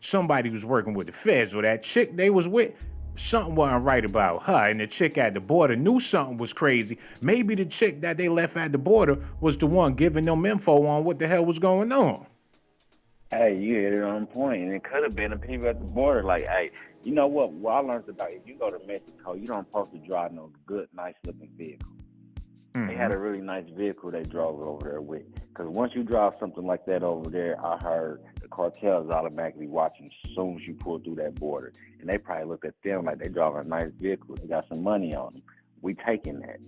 somebody was working with the feds, or that chick they was with, something wasn't right about her, and the chick at the border knew something was crazy. Maybe the chick that they left at the border was the one giving them info on what the hell was going on. Hey, you hit it on point, and it could have been the people at the border. Like, hey, you know what? What I learned about, if you go to Mexico, you don't supposed to drive no good, nice-looking vehicle. Mm-hmm. They had a really nice vehicle they drove over there with. Because once you drive something like that over there, I heard the cartel is automatically watching as soon as you pull through that border. And they probably looked at them like they driving a nice vehicle. They got some money on them. We taking that.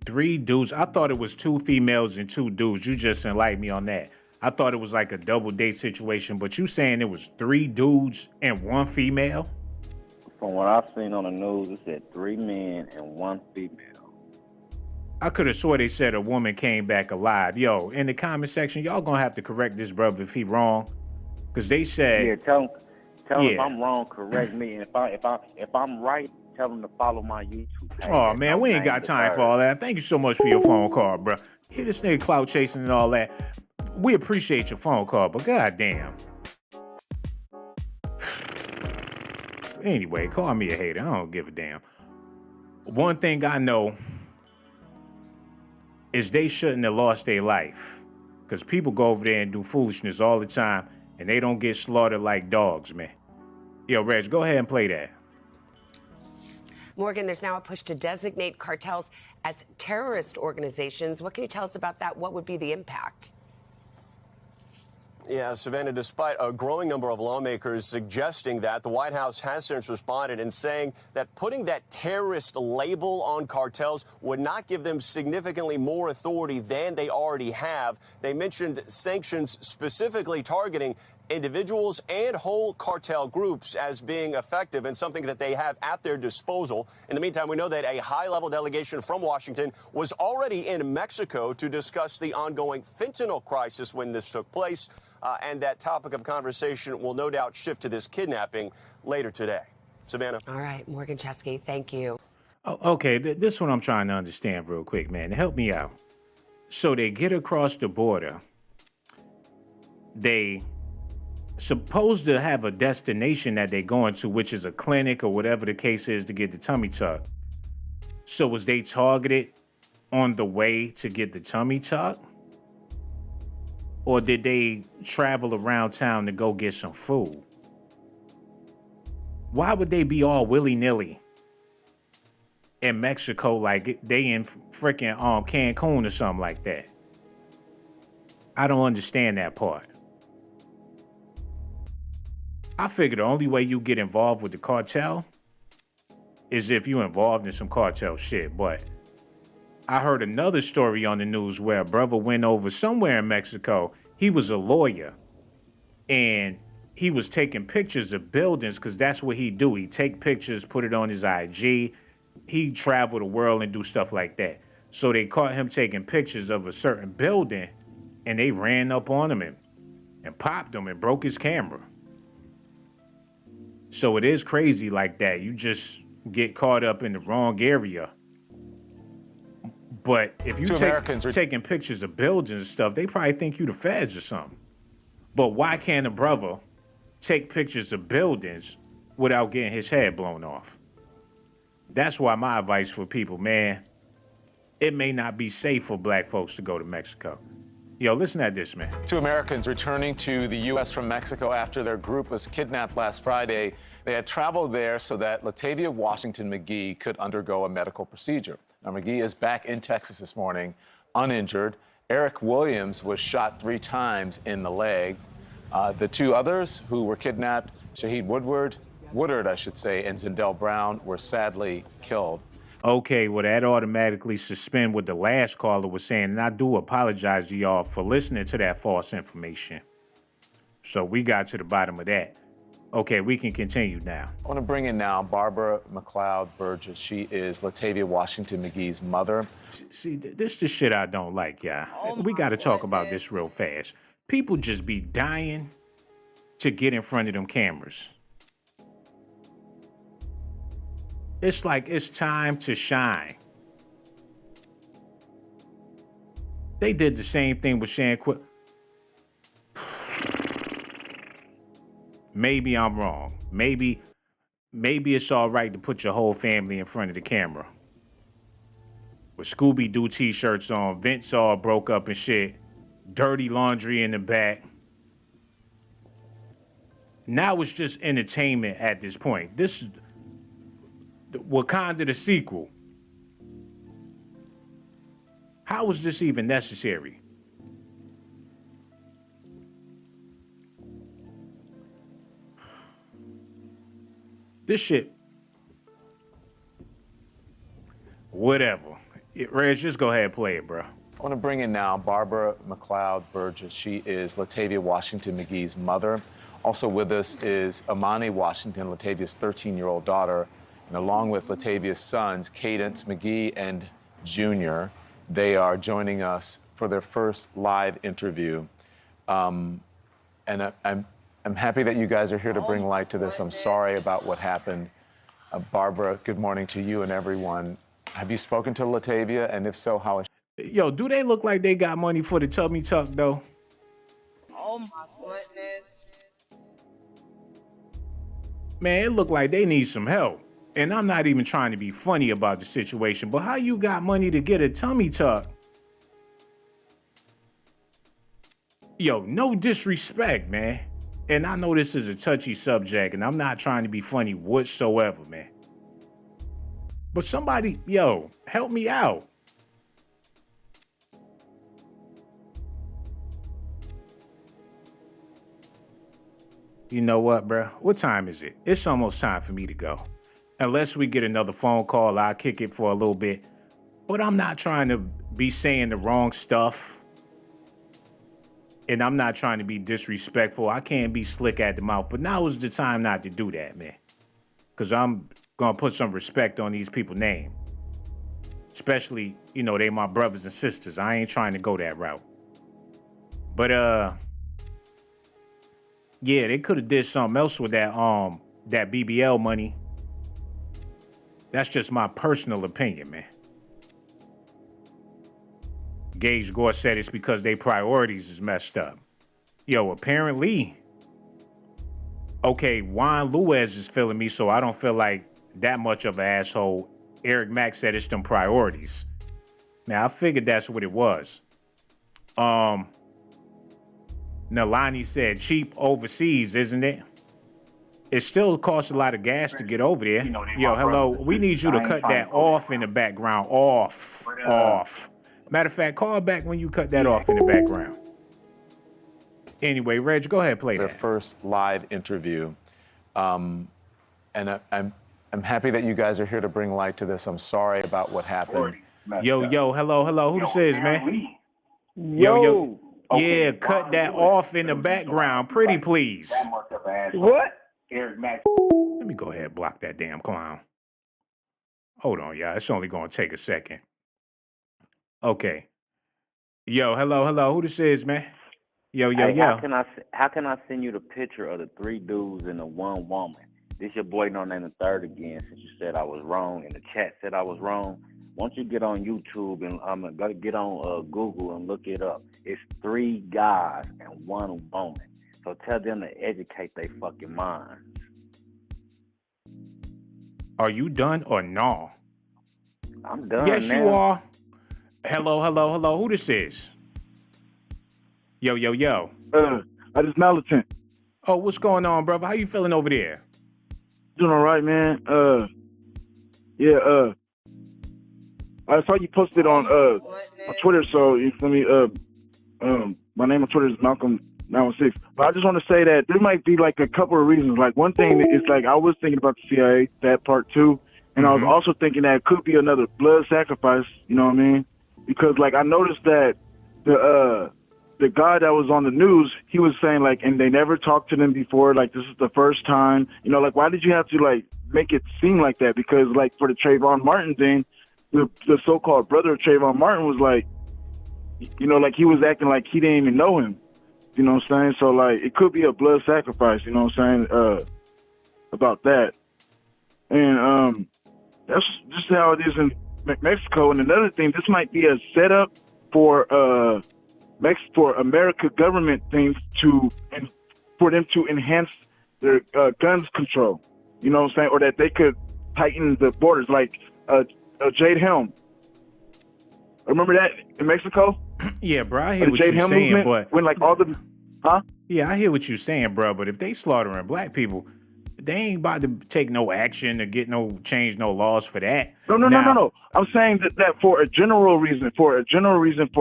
3 dudes. I thought it was 2 females and 2 dudes. You just enlightened me on that. I thought it was like a double date situation, but you saying it was 3 dudes and 1 female? From what I've seen on the news, it said 3 men and 1 female. I could have swore they said a woman came back alive. Yo, in the comment section, y'all gonna have to correct this brother if he wrong, because they said. Yeah, tell him if I'm wrong, correct me, and if I'm right, tell him to follow my YouTube page. Oh man, we ain't got time for all that. Thank you so much for your phone call, bro. Hear this nigga clout chasing and all that. We appreciate your phone call, but goddamn. Anyway, call me a hater. I don't give a damn. One thing I know is they shouldn't have lost their life. Because people go over there and do foolishness all the time, and they don't get slaughtered like dogs, man. Yo, Reg, go ahead and play that. Morgan, there's now a push to designate cartels as terrorist organizations. What can you tell us about that? What would be the impact? Yeah, Savannah, despite a growing number of lawmakers suggesting that, the White House has since responded and saying that putting that terrorist label on cartels would not give them significantly more authority than they already have. They mentioned sanctions specifically targeting individuals and whole cartel groups as being effective and something that they have at their disposal. In the meantime, we know that a high-level delegation from Washington was already in Mexico to discuss the ongoing fentanyl crisis when this took place. And that topic of conversation will no doubt shift to this kidnapping later today. Savannah. All right, Morgan Chesky, thank you. Oh, okay, this one I'm trying to understand real quick, man. Help me out. So they get across the border. They supposed to have a destination that they're going to, which is a clinic or whatever the case is, to get the tummy tuck. So was they targeted on the way to get the tummy tuck? Or did they travel around town to go get some food? Why would they be all willy-nilly in Mexico like they in freaking Cancun or something like that? I don't understand that part. I figure the only way you get involved with the cartel is if you're involved in some cartel shit, but I heard another story on the news where a brother went over somewhere in Mexico. He was a lawyer, and he was taking pictures of buildings because that's what he do. He take pictures, put it on his IG. He travel the world and do stuff like that. So they caught him taking pictures of a certain building, and they ran up on him and popped him and broke his camera. So it is crazy like that. You just get caught up in the wrong area. But if you taking pictures of buildings and stuff, they probably think you the feds or something. But why can't a brother take pictures of buildings without getting his head blown off? That's why my advice for people, man, it may not be safe for black folks to go to Mexico. Yo, listen at this, man. 2 Americans returning to the U.S. from Mexico after their group was kidnapped last Friday. They had traveled there so that Latavia Washington McGee could undergo a medical procedure. Now, McGee is back in Texas this morning, uninjured. Eric Williams was shot 3 times in the leg. The 2 others who were kidnapped, Shahid Woodard, and Zindell Brown, were sadly killed. Okay, well, that automatically suspend what the last caller was saying, and I do apologize to y'all for listening to that false information. So we got to the bottom of that. Okay, we can continue now. I want to bring in now Barbara McLeod Burgess. She is Latavia Washington McGee's mother. See, this the shit I don't like, y'all. We got to talk about this real fast. People just be dying to get in front of them cameras. It's like it's time to shine. They did the same thing with Shan Quill. Maybe I'm wrong. Maybe it's all right to put your whole family in front of the camera. With Scooby-Doo t-shirts on, Vince all broke up and shit, dirty laundry in the back. Now it's just entertainment at this point. This is Wakanda the sequel. How was this even necessary? This shit. Whatever. Reg, just go ahead and play it, bro. I want to bring in now Barbara McLeod Burgess. She is Latavia Washington McGee's mother. Also with us is Amani Washington, Latavia's 13-year-old daughter, and along with Latavia's sons, Cadence McGee and Junior. They are joining us for their first live interview. And I'm happy that you guys are here to bring light to this. I'm sorry about what happened. Barbara, good morning to you and everyone. Have you spoken to Latavia? And if so, how is she? Yo, do they look like they got money for the tummy tuck, though? Oh, my goodness. Man, it look like they need some help. And I'm not even trying to be funny about the situation, but how you got money to get a tummy tuck? Yo, no disrespect, man. And I know this is a touchy subject, and I'm not trying to be funny whatsoever, man. But somebody, yo, help me out. You know what, bro? What time is it? It's almost time for me to go. Unless we get another phone call, I'll kick it for a little bit. But I'm not trying to be saying the wrong stuff. And I'm not trying to be disrespectful. I can't be slick at the mouth. But now is the time not to do that, man. Because I'm going to put some respect on these people's name. Especially, you know, they my brothers and sisters. I ain't trying to go that route. But, yeah, they could have did something else with that BBL money. That's just my personal opinion, man. Gage Gore said it's because their priorities is messed up. Yo, apparently, okay, Juan Lewis is feeling me, so I don't feel like that much of an asshole. Eric Mack said it's them priorities. Now, I figured that's what it was. Nalani said cheap overseas, isn't it? It still costs a lot of gas to get over there. Yo, hello, we need you to cut that off in the background. Off. Matter of fact, call back when you cut that off in the background. Anyway, Reg, go ahead, play Their that. first live interview. And I'm happy that you guys are here to bring light to this. I'm sorry about what happened. Yo, hello. Who this is, man? Yo. Yeah, cut that off in the background, pretty please. What? Let me go ahead and block that damn clown. Hold on, y'all. It's only going to take a second. Okay. Yo, hello. Who this is, man? Yo. How can I send you the picture of the 3 dudes and the 1 woman? This your boy no name the third again, since you said I was wrong and the chat said I was wrong. Once you get on YouTube and I'm gonna get on Google and look it up, it's 3 guys and 1 woman. So tell them to educate their fucking minds. Are you done or no? I'm done. Yes, now. you are. Hello. Who this is? Yo. I just militant. Oh, what's going on, brother? How you feeling over there? Doing all right, man. I saw you posted on Twitter, so you feel me? My name on Twitter is Malcolm916. But I just want to say that there might be like a couple of reasons. Like one thing is like I was thinking about the CIA, that part too, and I was also thinking that it could be another blood sacrifice. You know what I mean? Because like I noticed that the guy that was on the news, he was saying like, and they never talked to them before. Like this is the first time. You know, like why did you have to like make it seem like that? Because like for the Trayvon Martin thing, the so-called brother of Trayvon Martin was like, you know, like he was acting like he didn't even know him. You know what I'm saying? So like it could be a blood sacrifice. You know what I'm saying? About that, and that's just how it is in Mexico. And another thing, this might be a setup for America government things and for them to enhance their guns control. You know what I'm saying? Or that they could tighten the borders, like Jade Helm. Remember that in Mexico? Yeah, bro, I hear what you're saying, but when like all the, Yeah, I hear what you're saying, bro. But if they slaughtering black people, they ain't about to take no action to get change no laws for that. No. I'm saying that for a general reason for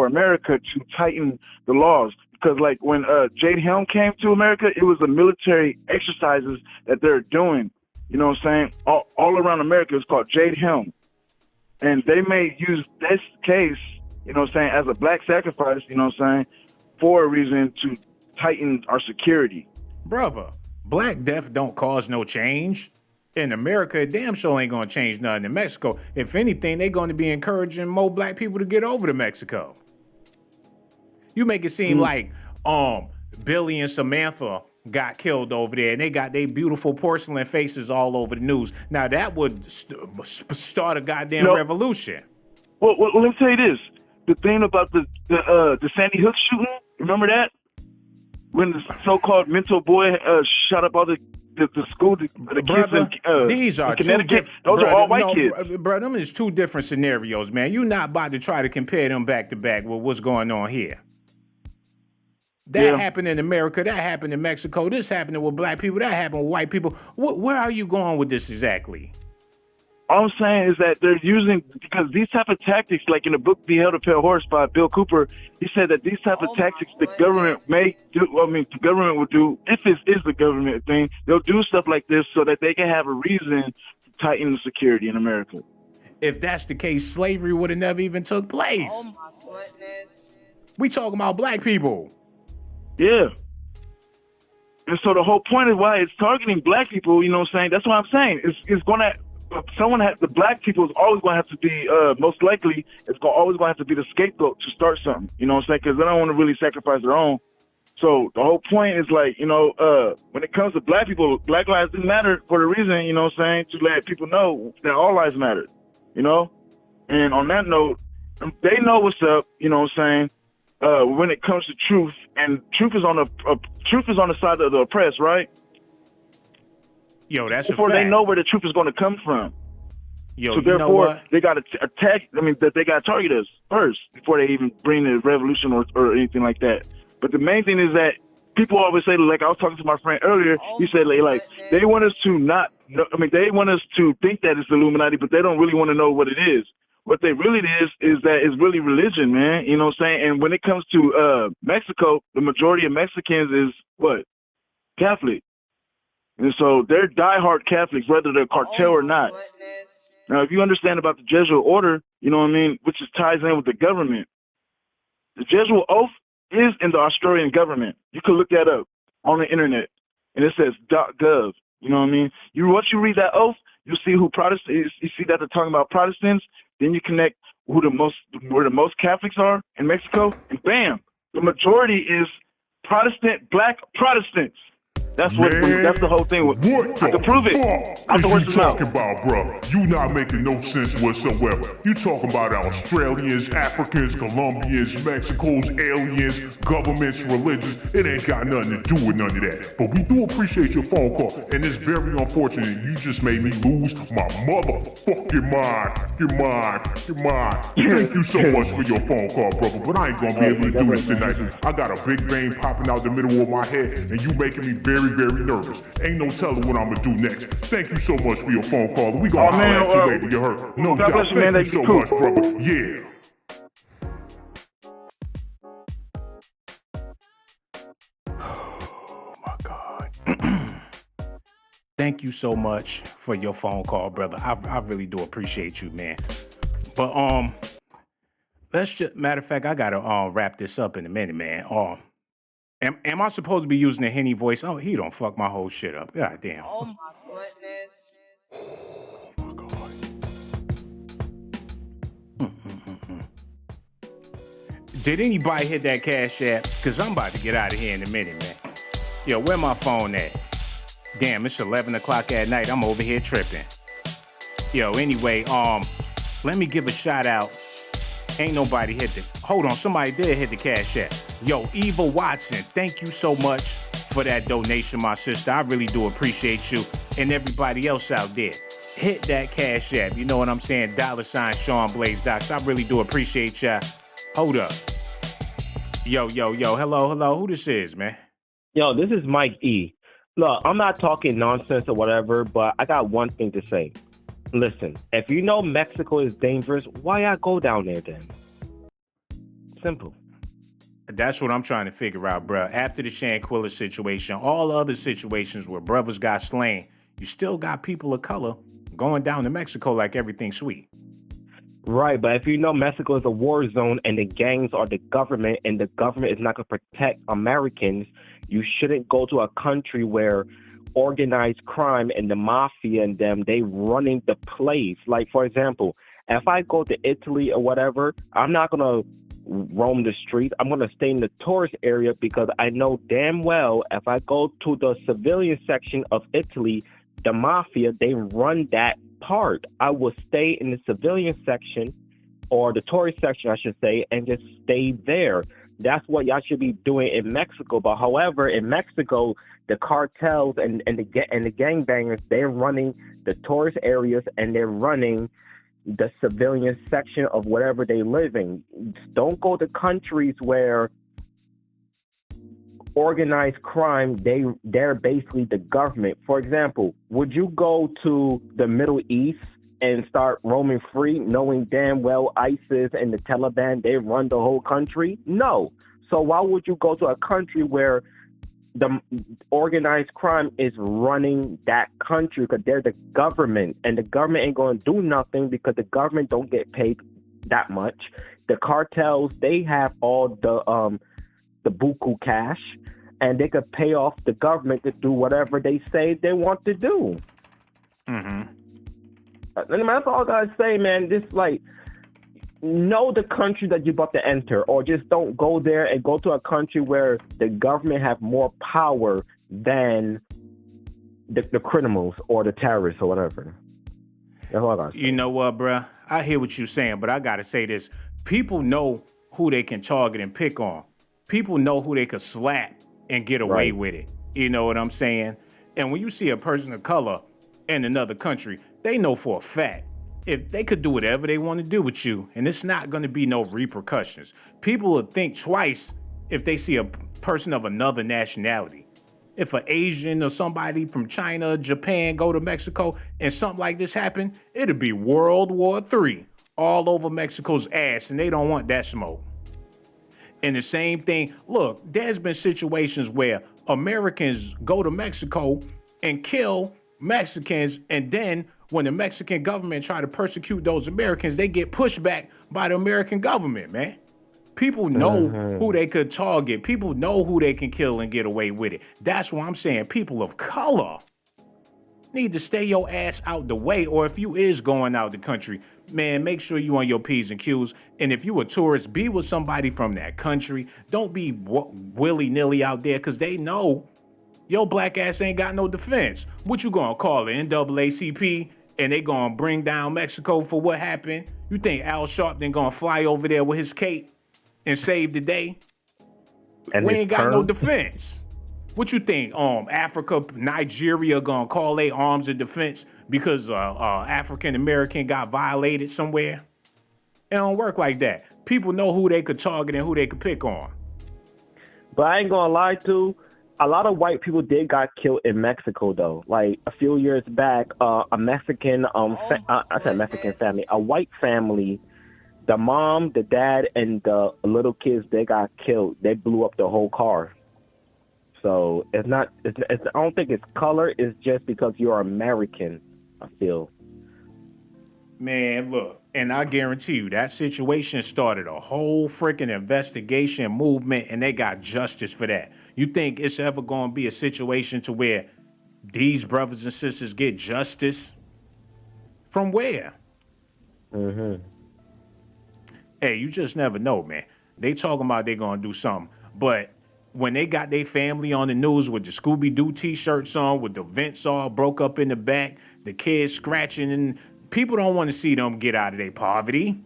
America to tighten the laws. Because like when Jade Helm came to America, it was the military exercises that they're doing. You know what I'm saying? All around America, it's called Jade Helm. And they may use this case, you know what I'm saying, as a black sacrifice, you know what I'm saying, for a reason to tighten our security. Brother, Black Death don't cause no change. In America, it damn sure ain't gonna change nothing in Mexico. If anything, they're gonna be encouraging more black people to get over to Mexico. You make it seem like Billy and Samantha got killed over there and they got their beautiful porcelain faces all over the news. Now that would start a goddamn revolution. Well, let me tell you this. The thing about the Sandy Hook shooting, remember that? When the so-called mental boy shot up all the the school, the Brother, kids in these are two Connecticut, different. those are all white kids. Bro, them is two different scenarios, man. You're not about to try to compare them back to back with what's going on here. That happened in America. That happened in Mexico. This happened with black people. That happened with white people. Where are you going with this exactly? All I'm saying is that they're using, because these type of tactics, like in the book Be Held a Pale Horse by Bill Cooper, he said that these type of tactics the government may do, the government will do, if it is the government thing, they'll do stuff like this so that they can have a reason to tighten the security in America. If that's the case, slavery would have never even took place. Oh my goodness. We talking about black people. Yeah. And so the whole point of why it's targeting black people, you know what I'm saying? That's what I'm saying. It's going to, the black people is always going to have to be, most likely, always going to have to be the scapegoat to start something. You know what I'm saying? Because they don't want to really sacrifice their own. So the whole point is like, you know, when it comes to black people, black lives didn't matter for the reason, you know what I'm saying, to let people know that all lives matter, you know? And on that note, they know what's up, you know what I'm saying, when it comes to truth, and truth is on the side of the oppressed, right? Yo, that's Before a fact. they know where the truth is going to come from. Yo, so you know therefore, what? they got to attack. I mean, that they got to target us first before they even bring the revolution or anything like that. But the main thing is that people always say, like I was talking to my friend earlier, he said like they want us to not. I mean, they want us to think that it's the Illuminati, but they don't really want to know what it is. What they really is that it's really religion, man. You know what I'm saying? And when it comes to Mexico, the majority of Mexicans is what? Catholic. And so they're diehard Catholics, whether they're cartel or not. Now, if you understand about the Jesuit order, you know what I mean, which ties in with the government. The Jesuit oath is in the Australian government. You can look that up on the internet, and it says .gov. You know what I mean? Once you read that oath, you see who Protestant is. You see that they're talking about Protestants. Then you connect where the most Catholics are in Mexico, and bam, the majority is Protestant, black Protestants. That's that's the whole thing. I can prove it. What are you talking about, bro? You not making no sense whatsoever. You talking about Australians, Africans, Colombians, Mexicans, aliens, governments, religions. It ain't got nothing to do with none of that. But we do appreciate your phone call, and it's very unfortunate you just made me lose my motherfucking mind. Your mind. Thank you so much for your phone call, brother, but I ain't gonna be able to do this tonight. I got a big vein popping out the middle of my head, and you making me very, very nervous. Ain't no telling what I'm gonna do next. Thank you so much for your phone call. We gonna holler at you later, you heard? No doubt. Thank you so much, brother. Yeah. Oh my God. Thank you so much for your phone call, brother. I really do appreciate you, man. But let's just, matter of fact, I gotta wrap this up in a minute, man. Am I supposed to be using a Henny voice? Oh, he don't fuck my whole shit up. God damn. Oh my goodness. Oh my God. Did anybody hit that Cash App? Because I'm about to get out of here in a minute, man. Yo, where my phone at? Damn, it's 11 o'clock at night. I'm over here tripping. Yo, anyway, let me give a shout out. Ain't nobody hit the... Hold on, somebody did hit the Cash App. Yo, Eva Watson, thank you so much for that donation, my sister. I really do appreciate you and everybody else out there. Hit that Cash App. You know what I'm saying? $ ShawnBlazeDocs. I really do appreciate y'all. Hold up. Yo. Hello. Who this is, man? Yo, this is Mike E. Look, I'm not talking nonsense or whatever, but I got one thing to say. Listen, if you know Mexico is dangerous, why I go down there then? Simple. That's what I'm trying to figure out, bro. After the Shanquilla situation, all other situations where brothers got slain, you still got people of color going down to Mexico like everything's sweet. Right, but if you know Mexico is a war zone and the gangs are the government and the government is not going to protect Americans, you shouldn't go to a country where organized crime and the mafia and them, they running the place. Like, for example, if I go to Italy or whatever, I'm not going to roam the streets. I'm going to stay in the tourist area because I know damn well if I go to the civilian section of Italy, the mafia, they run that part. I will stay in the civilian section, or the tourist section, I should say, and just stay there. That's what y'all should be doing in Mexico. But however, in Mexico, the cartels and the gangbangers, they're running the tourist areas and they're running the civilian section of whatever they live in. Don't go to countries where organized crime, they're basically the government. For example, would you go to the Middle East and start roaming free, knowing damn well ISIS and the Taliban, they run the whole country? No. So why would you go to a country where the organized crime is running that country? Because they're the government, and the government ain't going to do nothing because the government don't get paid that much. The cartels, they have all the buku cash, and they could pay off the government to do whatever they say they want to do. Mm-hmm. And that's all I gotta say, man. Just like, know the country that you're about to enter, or just don't go there and go to a country where the government have more power than the criminals or the terrorists or whatever. That's all I gotta say. You know what, bruh? I hear what you're saying, but I gotta say this. People know who they can target and pick on. People know who they could slap and get away with it. You know what I'm saying? And when you see a person of color in another country, they know for a fact if they could do whatever they want to do with you, and it's not going to be no repercussions. People will think twice if they see a person of another nationality. If an Asian or somebody from China, Japan go to Mexico and something like this happen, it'll be World War III all over Mexico's ass, and they don't want that smoke. And the same thing, look, there's been situations where Americans go to Mexico and kill Mexicans, and then when the Mexican government try to persecute those Americans, they get pushed back by the American government, man. People know who they could target. People know who they can kill and get away with it. That's why I'm saying people of color need to stay your ass out the way, or if you is going out the country, man, make sure you on your P's and Q's. And if you a tourist, be with somebody from that country. Don't be willy-nilly out there, because they know your black ass ain't got no defense. What you gonna call the NAACP and they gonna bring down Mexico for what happened? You think Al Sharpton gonna fly over there with his cape and save the day? And we ain't got no defense. What you think? Africa, Nigeria gonna call their arms of defense because African American got violated somewhere? It don't work like that. People know who they could target and who they could pick on. But I ain't gonna lie to, a lot of white people did got killed in Mexico though. Like a few years back, a Mexican I said Mexican family, a white family, the mom, the dad, and the little kids, they got killed. They blew up the whole car. So it's not. I don't think it's color. It's just because you're American, I feel. Man, look, and I guarantee you that situation started a whole freaking investigation movement, and they got justice for that. You think it's ever going to be a situation to where these brothers and sisters get justice? From where? Mm-hmm. Hey, you just never know, man. They talking about they going to do something, but when they got their family on the news with the Scooby-Doo t-shirts on, with the vents all broke up in the back, the kids scratching, and people don't want to see them get out of their poverty.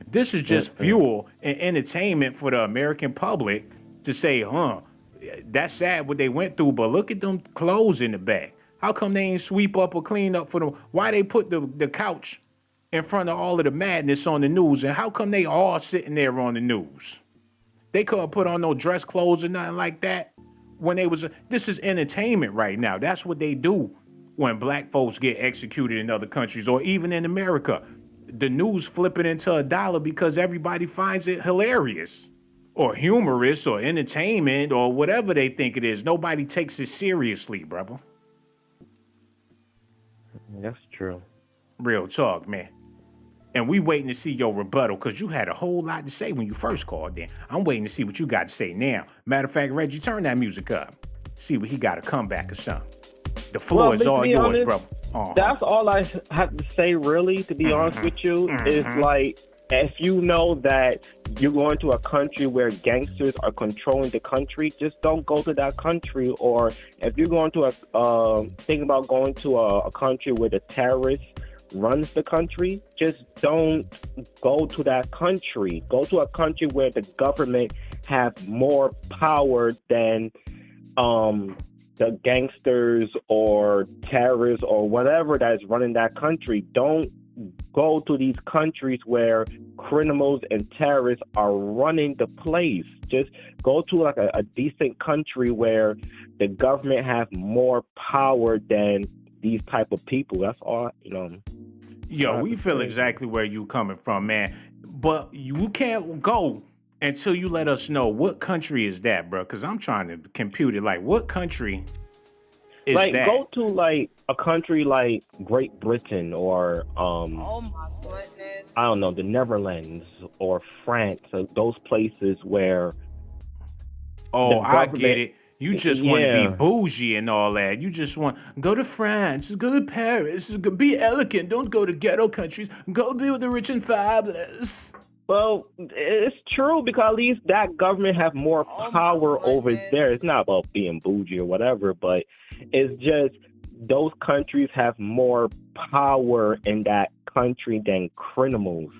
This is just fuel and entertainment for the American public to say, that's sad what they went through, but look at them clothes in the back. How come they ain't sweep up or clean up for them? Why they put the couch in front of all of the madness on the news, and how come they all sitting there on the news? They couldn't put on no dress clothes or nothing like that when they was. This is entertainment right now. That's what they do when black folks get executed in other countries or even in America. The news flip it into $1 because everybody finds it hilarious or humorous or entertainment or whatever they think it is. Nobody takes it seriously, brother. That's true. Real talk, man. And we waiting to see your rebuttal because you had a whole lot to say when you first called in. I'm waiting to see what you got to say now. Matter of fact, Reggie, turn that music up. See what he got a comeback or something. The floor is all yours, bro. That's all I have to say, really, to be honest with you, is like, if you know that you're going to a country where gangsters are controlling the country, just don't go to that country. Or if you're going to think about going to a country where the terrorists runs the country, just don't go to that country. Go to a country where the government have more power than the gangsters or terrorists or whatever that is running that country. Don't go to these countries where criminals and terrorists are running the place. Just go to like a decent country where the government have more power than these type of people. That's all, Yo, we feel exactly where you coming from, man. But you can't go until you let us know what country is that, bro. Because I'm trying to compute it. Like, what country is like, that? go to like a country like Great Britain or Oh my goodness. I don't know, the Netherlands or France, or those places where. Oh, I get it. You just want to be bougie and all that. You just want go to France, go to Paris, be elegant. Don't go to ghetto countries. Go be with the rich and fabulous. Well, it's true because at least that government have more power over there. It's not about being bougie or whatever, but it's just those countries have more power in that country than criminals.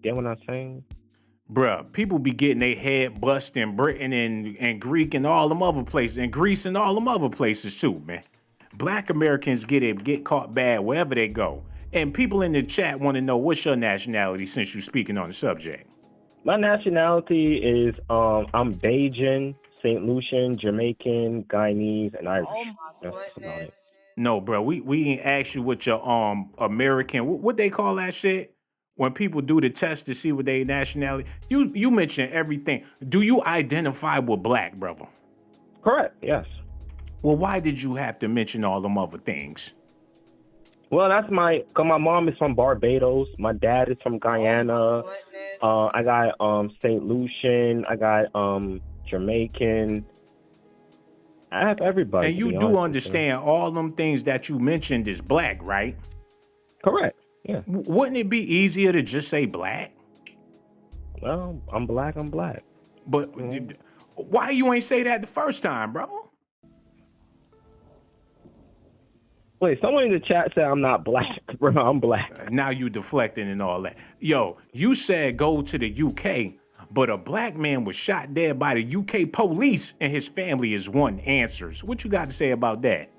Get what I'm saying? Bruh, people be getting their head bust in Britain and Greek and all them other places, and Greece and all them other places too, man. Black Americans get caught bad wherever they go. And people in the chat want to know, what's your nationality since you're speaking on the subject? My nationality is I'm Bajan, St. Lucian, Jamaican, Guyanese, and Irish. Oh my goodness. No, bro, we ain't asked you what your American, what they call that shit? When people do the test to see what their nationality, you mention everything. Do you identify with black, brother? Correct, yes. Well, why did you have to mention all them other things? Well, that's cause my mom is from Barbados. My dad is from Guyana. I got St. Lucian. I got Jamaican. I have everybody. And you do understand all them things that you mentioned is black, right? Correct. Yeah. Wouldn't it be easier to just say black? Well, I'm black. But why you ain't say that the first time, brother? Wait, someone in the chat said I'm not black, bro. I'm black. Now you deflecting and all that. Yo, you said go to the UK, but a black man was shot dead by the UK police and his family is wanting answers. What you got to say about that?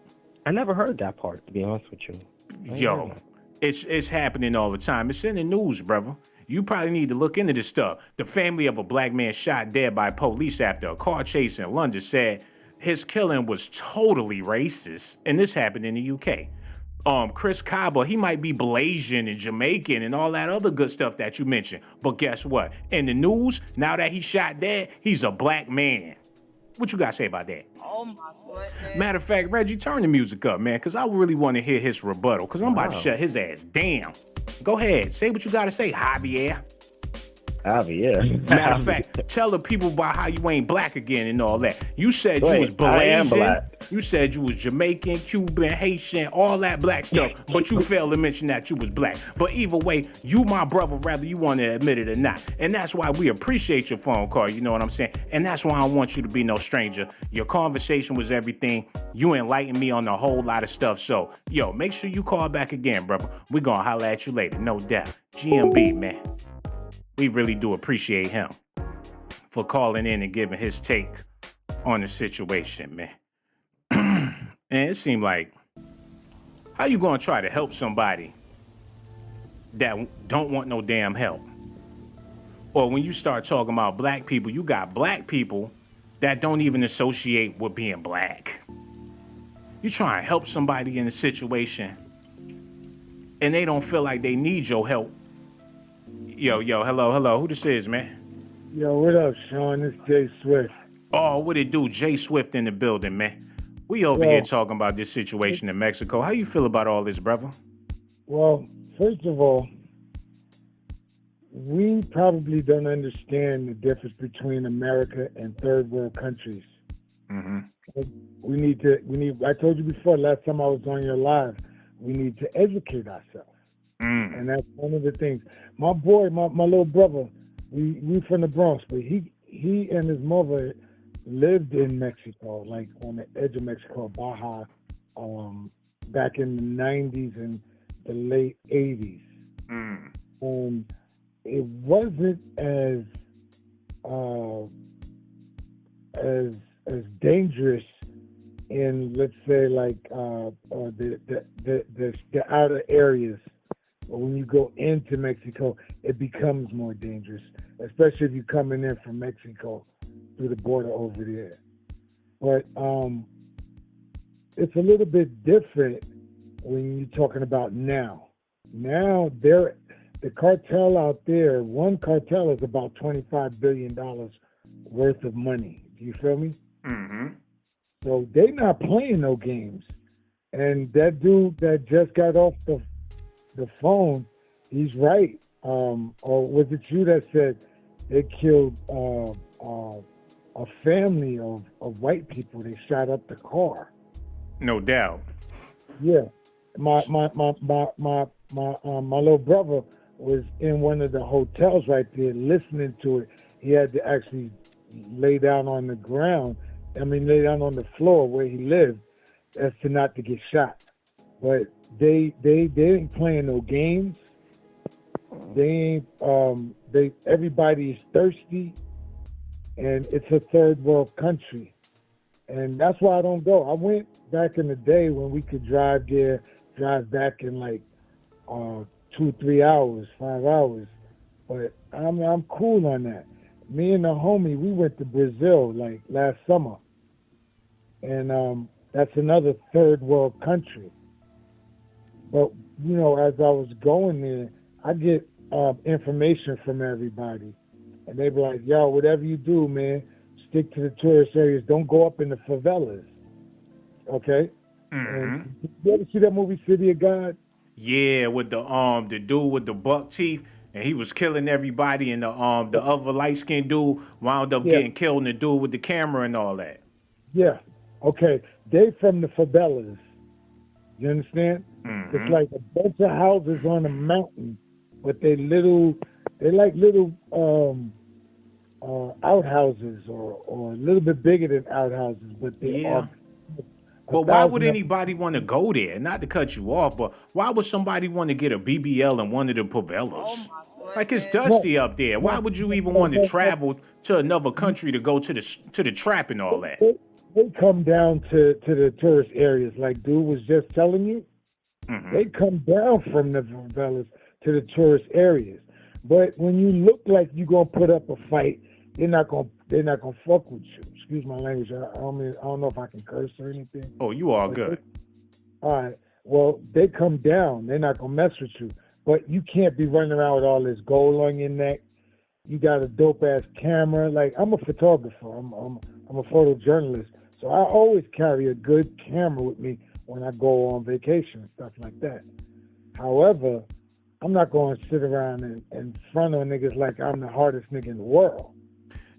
I never heard that part, to be honest with you. Yo, it's happening all the time. It's in the news, brother. You probably need to look into this stuff. The family of a black man shot dead by police after a car chase in London said his killing was totally racist. And this happened in the UK. Chris Kaba, he might be Blasian and Jamaican and all that other good stuff that you mentioned. But guess what? In the news, now that he shot dead, he's a black man. What you got to say about that? Oh my goodness. Matter of fact, Reggie, turn the music up, man, because I really want to hear his rebuttal, because I'm about to shut his ass down. Go ahead. Say what you got to say, Javier. Matter of fact, tell the people about how you ain't black again and all that. You said you was Blazington. You said you was Jamaican, Cuban, Haitian, all that black stuff, but you failed to mention that you was black. But either way, you my brother, whether you want to admit it or not. And that's why we appreciate your phone call, you know what I'm saying? And that's why I don't want you to be no stranger. Your conversation was everything. You enlightened me on a whole lot of stuff. So, yo, make sure you call back again, brother. We gonna holler at you later, no doubt. GMB, man. We really do appreciate him for calling in and giving his take on the situation, man. And it seemed like, how you gonna try to help somebody that don't want no damn help? Or when you start talking about black people, you got black people that don't even associate with being black. You try and help somebody in a situation and they don't feel like they need your help. Yo, hello. Who this is, man? Yo, what up, Shawn? It's Jay Swift. Oh, what it do? Jay Swift in the building, man. We over here talking about this situation in Mexico. How you feel about all this, brother? Well, first of all, we probably don't understand the difference between America and third world countries. Mm-hmm. I told you before, last time I was on your live, we need to educate ourselves. And that's one of the things. My boy, my little brother, we from the Bronx, but he and his mother lived in Mexico, like on the edge of Mexico, Baja, back in the 90s, and the late 80s. And it wasn't as dangerous in, let's say, like the outer areas. But when you go into Mexico, it becomes more dangerous, especially if you're coming in from Mexico through the border over there. But it's a little bit different when you're talking about now. Now, the cartel out there, one cartel is about $25 billion worth of money. Do you feel me? So they not playing no games. And that dude that just got off the phone, he's right. Or was it you that said they killed a family of white people? They shot up the car. No doubt. Yeah, my little brother was in one of the hotels right there listening to it. He had to actually lay down on the ground. Lay down on the floor where he lived, as to not to get shot. But they ain't playing no games. They ain't. Everybody is thirsty, and it's a third world country. And that's why I don't go. I went back in the day when we could drive there, drive back in like 2-3 hours, 5 hours. But I'm cool on that. Me and the homie, we went to Brazil like last summer. And that's another third world country. But, you know, as I was going there, I get information from everybody. And they be like, yo, whatever you do, man, stick to the tourist areas. Don't go up in the favelas. Okay? And you ever see that movie City of God? Yeah, with the dude with the buck teeth, and he was killing everybody, and the other light skinned dude wound up getting killed, and the dude with the camera and all that. Yeah. Okay. They from the favelas. You understand? It's like a bunch of houses on a mountain, but they're like little outhouses or a little bit bigger than outhouses, but they are. But why would anybody want to go there? Not to cut you off, but why would somebody want to get a BBL in one of the favelas? Like, it's dusty up there. Why would you even want to travel to another country to go to the trap and all that? They come down to the tourist areas, like dude was just telling you. They come down from the favelas to the tourist areas. But when you look like you're gonna put up a fight, they're not gonna fuck with you. Excuse my language. I don't know if I can curse or anything. Oh, you all good. All right. Well, they come down. They're not gonna mess with you. But you can't be running around with all this gold on your neck. You got a dope ass camera. Like, I'm a photographer. I'm a photojournalist. So I always carry a good camera with me when I go on vacation and stuff like that. However, I'm not going to sit around in front of niggas like I'm the hardest nigga in the world.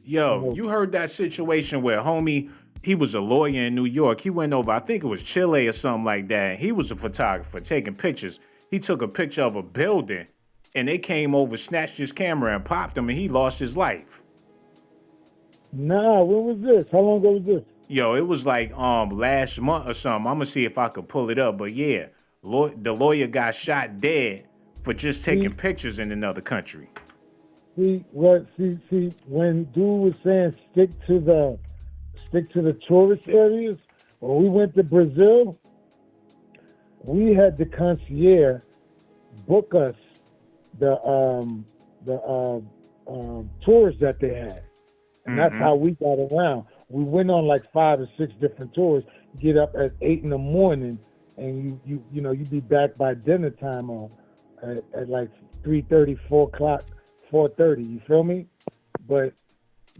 Yo, you heard that situation where homie, he was a lawyer in New York. He went over, I think it was Chile or something like that. He was a photographer taking pictures. He took a picture of a building and they came over, snatched his camera and popped him and he lost his life. Nah, when was this? How long ago was this? Yo, it was like last month or something. I'm gonna see if I could pull it up. But yeah, the lawyer got shot dead for just taking pictures in another country. See, when dude was saying stick to the tourist areas, when we went to Brazil, we had the concierge book us the tours that they had. And that's how we got around. We went on like 5 or 6 different tours. Get up at 8 in the morning, and you be back by dinner time at like 3:30, 4 o'clock, 4:30. You feel me? But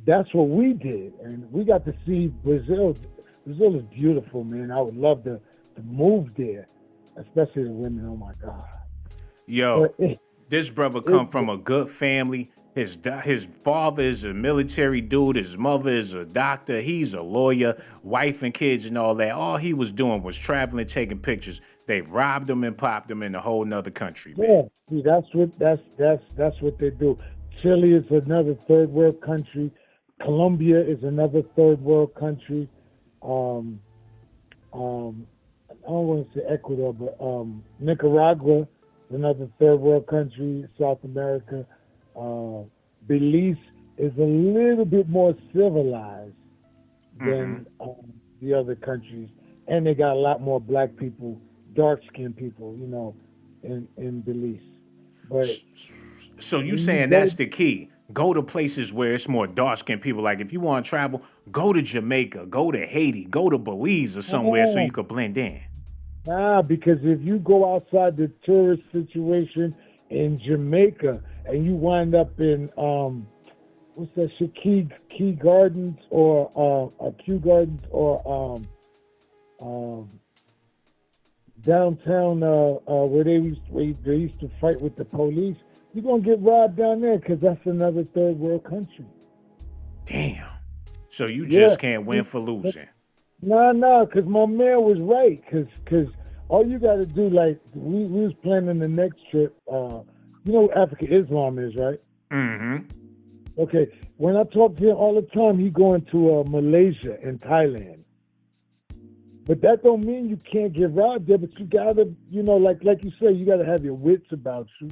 that's what we did, and we got to see Brazil. Brazil is beautiful, man. I would love to move there, especially the women. Oh my God. Yo, this brother come from a good family. His father is a military dude. His mother is a doctor. He's a lawyer, wife and kids and all that. All he was doing was traveling, taking pictures. They robbed him and popped him in a whole nother country, man. Yeah, see, that's what they do. Chile is another third world country. Colombia is another third world country. don't want to say Ecuador, but Nicaragua, another third world country, South America. Belize is a little bit more civilized than the other countries, and they got a lot more black people, dark-skinned people, you know, in Belize. But So you when saying go- that's the key? Go to places where it's more dark-skinned people. Like if you want to travel, go to Jamaica, go to Haiti, go to Belize or somewhere so you could blend in. Nah, because if you go outside the tourist situation in Jamaica and you wind up in what's that shit, Key Gardens or Kew Gardens or downtown where they used to fight with the police, you're gonna get robbed down there because that's another third world country. Damn. So you just can't win for losing. No, because my man was right. Because all you got to do, like, we was planning the next trip. You know what African Islam is, right? Mm-hmm. Okay. When I talk to him all the time, he going to Malaysia and Thailand. But that don't mean you can't get robbed there. But you got to, you know, like you say, you got to have your wits about you.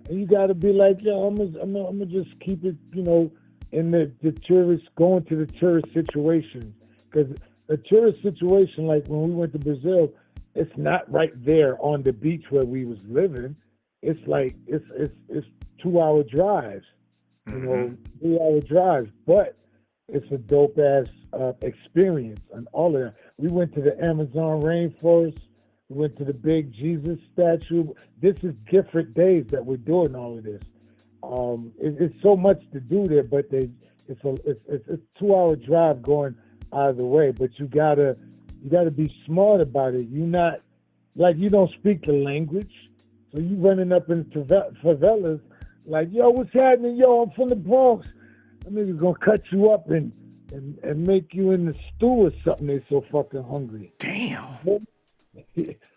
And you got to be like, yo, I'm gonna just keep it, you know, in the tourist, going to the tourist situation. Because a tourist situation, like when we went to Brazil, it's not right there on the beach where we was living. It's like it's 2-hour drives, you know, 3-hour drives. But it's a dope ass experience and all of that. We went to the Amazon rainforest. We went to the big Jesus statue. This is different days that we're doing all of this. It's so much to do there, but it's a 2-hour drive going either way. But you gotta be smart about it. You not like you don't speak the language, so you running up into favelas like, yo, what's happening? Yo, I'm from the Bronx. That nigga's gonna cut you up and make you in the stew or something. They so fucking hungry. Damn.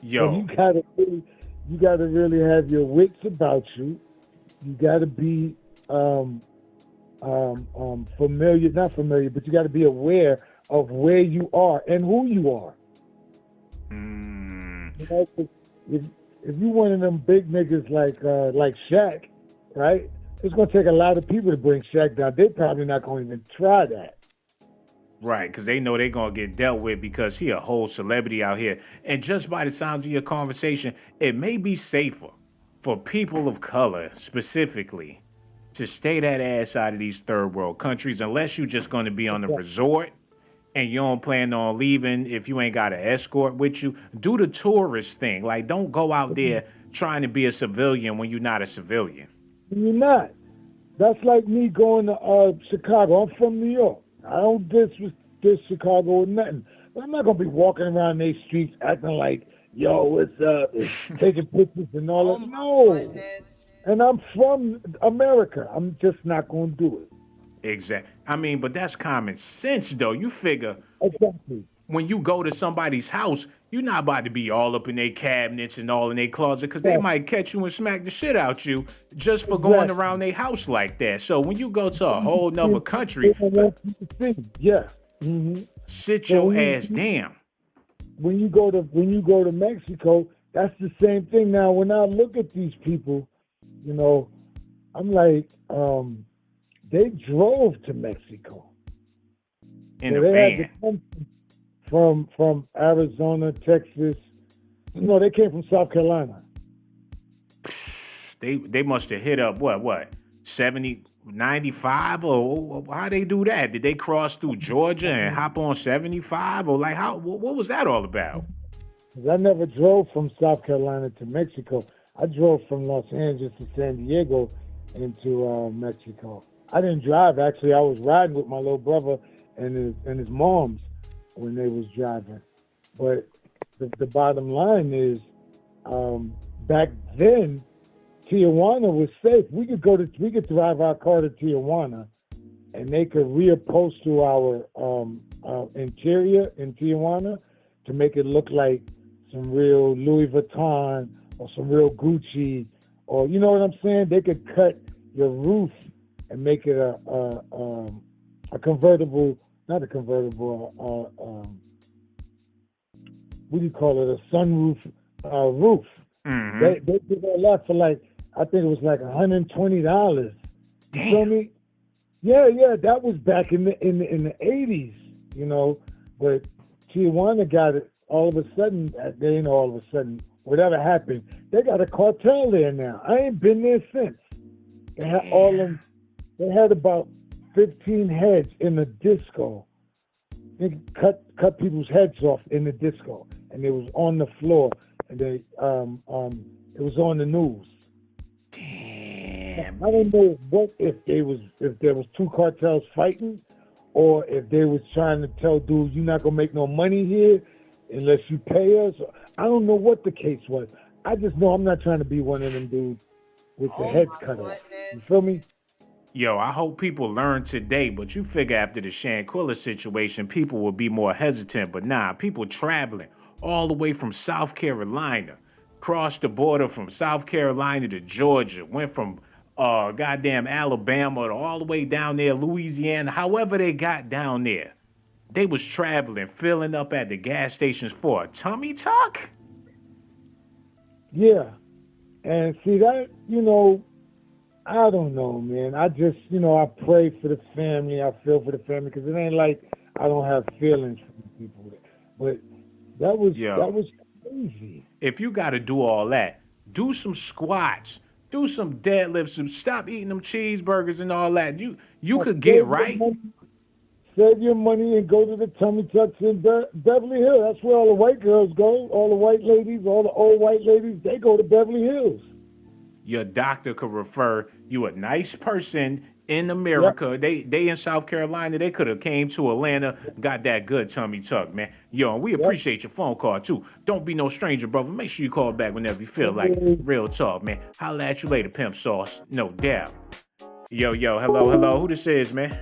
Yo, so you gotta really have your wits about you. You gotta be familiar, not familiar, but you gotta be aware of where you are and who you are. You know, if you one of them big niggas like Shaq, right? It's gonna take a lot of people to bring Shaq down. They're probably not gonna even try that. Right, because they know they're going to get dealt with because he a whole celebrity out here. And just by the sounds of your conversation, it may be safer for people of color specifically to stay that ass out of these third world countries unless you're just going to be on the resort and you don't plan on leaving if you ain't got an escort with you. Do the tourist thing. Like, don't go out there trying to be a civilian when you're not a civilian. You're not. That's like me going to Chicago. I'm from New York. I don't diss Chicago or nothing. But I'm not going to be walking around these streets acting like, yo, what's up? Taking pictures and all that. No. Goodness. And I'm from America. I'm just not going to do it. Exactly. I mean, but that's common sense, though. You figure exactly when you go to somebody's house, you're not about to be all up in their cabinets and all in their closet because they might catch you and smack the shit out you just for going around their house like that. So when you go to a whole nother country, sit your ass down. When you go to Mexico, that's the same thing. Now, when I look at these people, you know, I'm like, they drove to Mexico in a van. Had to come from Arizona, Texas. No, they came from South Carolina. They must have hit up what 70, 95 or how they do that? Did they cross through Georgia and hop on 75 or like how? What was that all about? I never drove from South Carolina to Mexico. I drove from Los Angeles to San Diego into Mexico. I didn't drive actually. I was riding with my little brother and his mom's when they was driving. But the bottom line is, back then, Tijuana was safe. We could drive our car to Tijuana, and they could reupholster our interior in Tijuana to make it look like some real Louis Vuitton or some real Gucci, or you know what I'm saying? They could cut your roof and make it a convertible, not a convertible, what do you call it, a sunroof roof. Mm-hmm. They did all that for like, I think it was like $120. You feel me? Yeah, that was back in the 80s, you know. But Tijuana got it all of a sudden. They ain't all of a sudden. Whatever happened, they got a cartel there now. I ain't been there since. They had all them. They had about 15 heads in the disco. They cut people's heads off in the disco, and it was on the floor, and they it was on the news. Damn. I don't know if there was two cartels fighting, or if they was trying to tell dudes, you're not gonna make no money here unless you pay us. I don't know what the case was. I just know I'm not trying to be one of them dudes with the head cut off. You feel me? Yo, I hope people learn today, but you figure after the Shanquilla situation, people will be more hesitant. But nah, people traveling all the way from South Carolina, crossed the border from South Carolina to Georgia, went from goddamn Alabama to all the way down there, Louisiana, however they got down there. They was traveling, filling up at the gas stations for a tummy tuck? Yeah. And see that, you know, I don't know, man. I just, you know, I pray for the family. I feel for the family because it ain't like I don't have feelings for people. But that was crazy. If you got to do all that, do some squats, do some deadlifts, stop eating them cheeseburgers and all that. You could get right. Save your money and go to the tummy tucks in Beverly Hills. That's where all the white girls go. All the white ladies, all the old white ladies, they go to Beverly Hills. Your doctor could refer you a nice person in America. Yep. They in South Carolina. They could have came to Atlanta, got that good tummy tuck, man. Yo, and we appreciate your phone call, too. Don't be no stranger, brother. Make sure you call back whenever you feel like real talk, man. Holla at you later, Pimp Sauce. No doubt. Yo, hello. Who this is, man?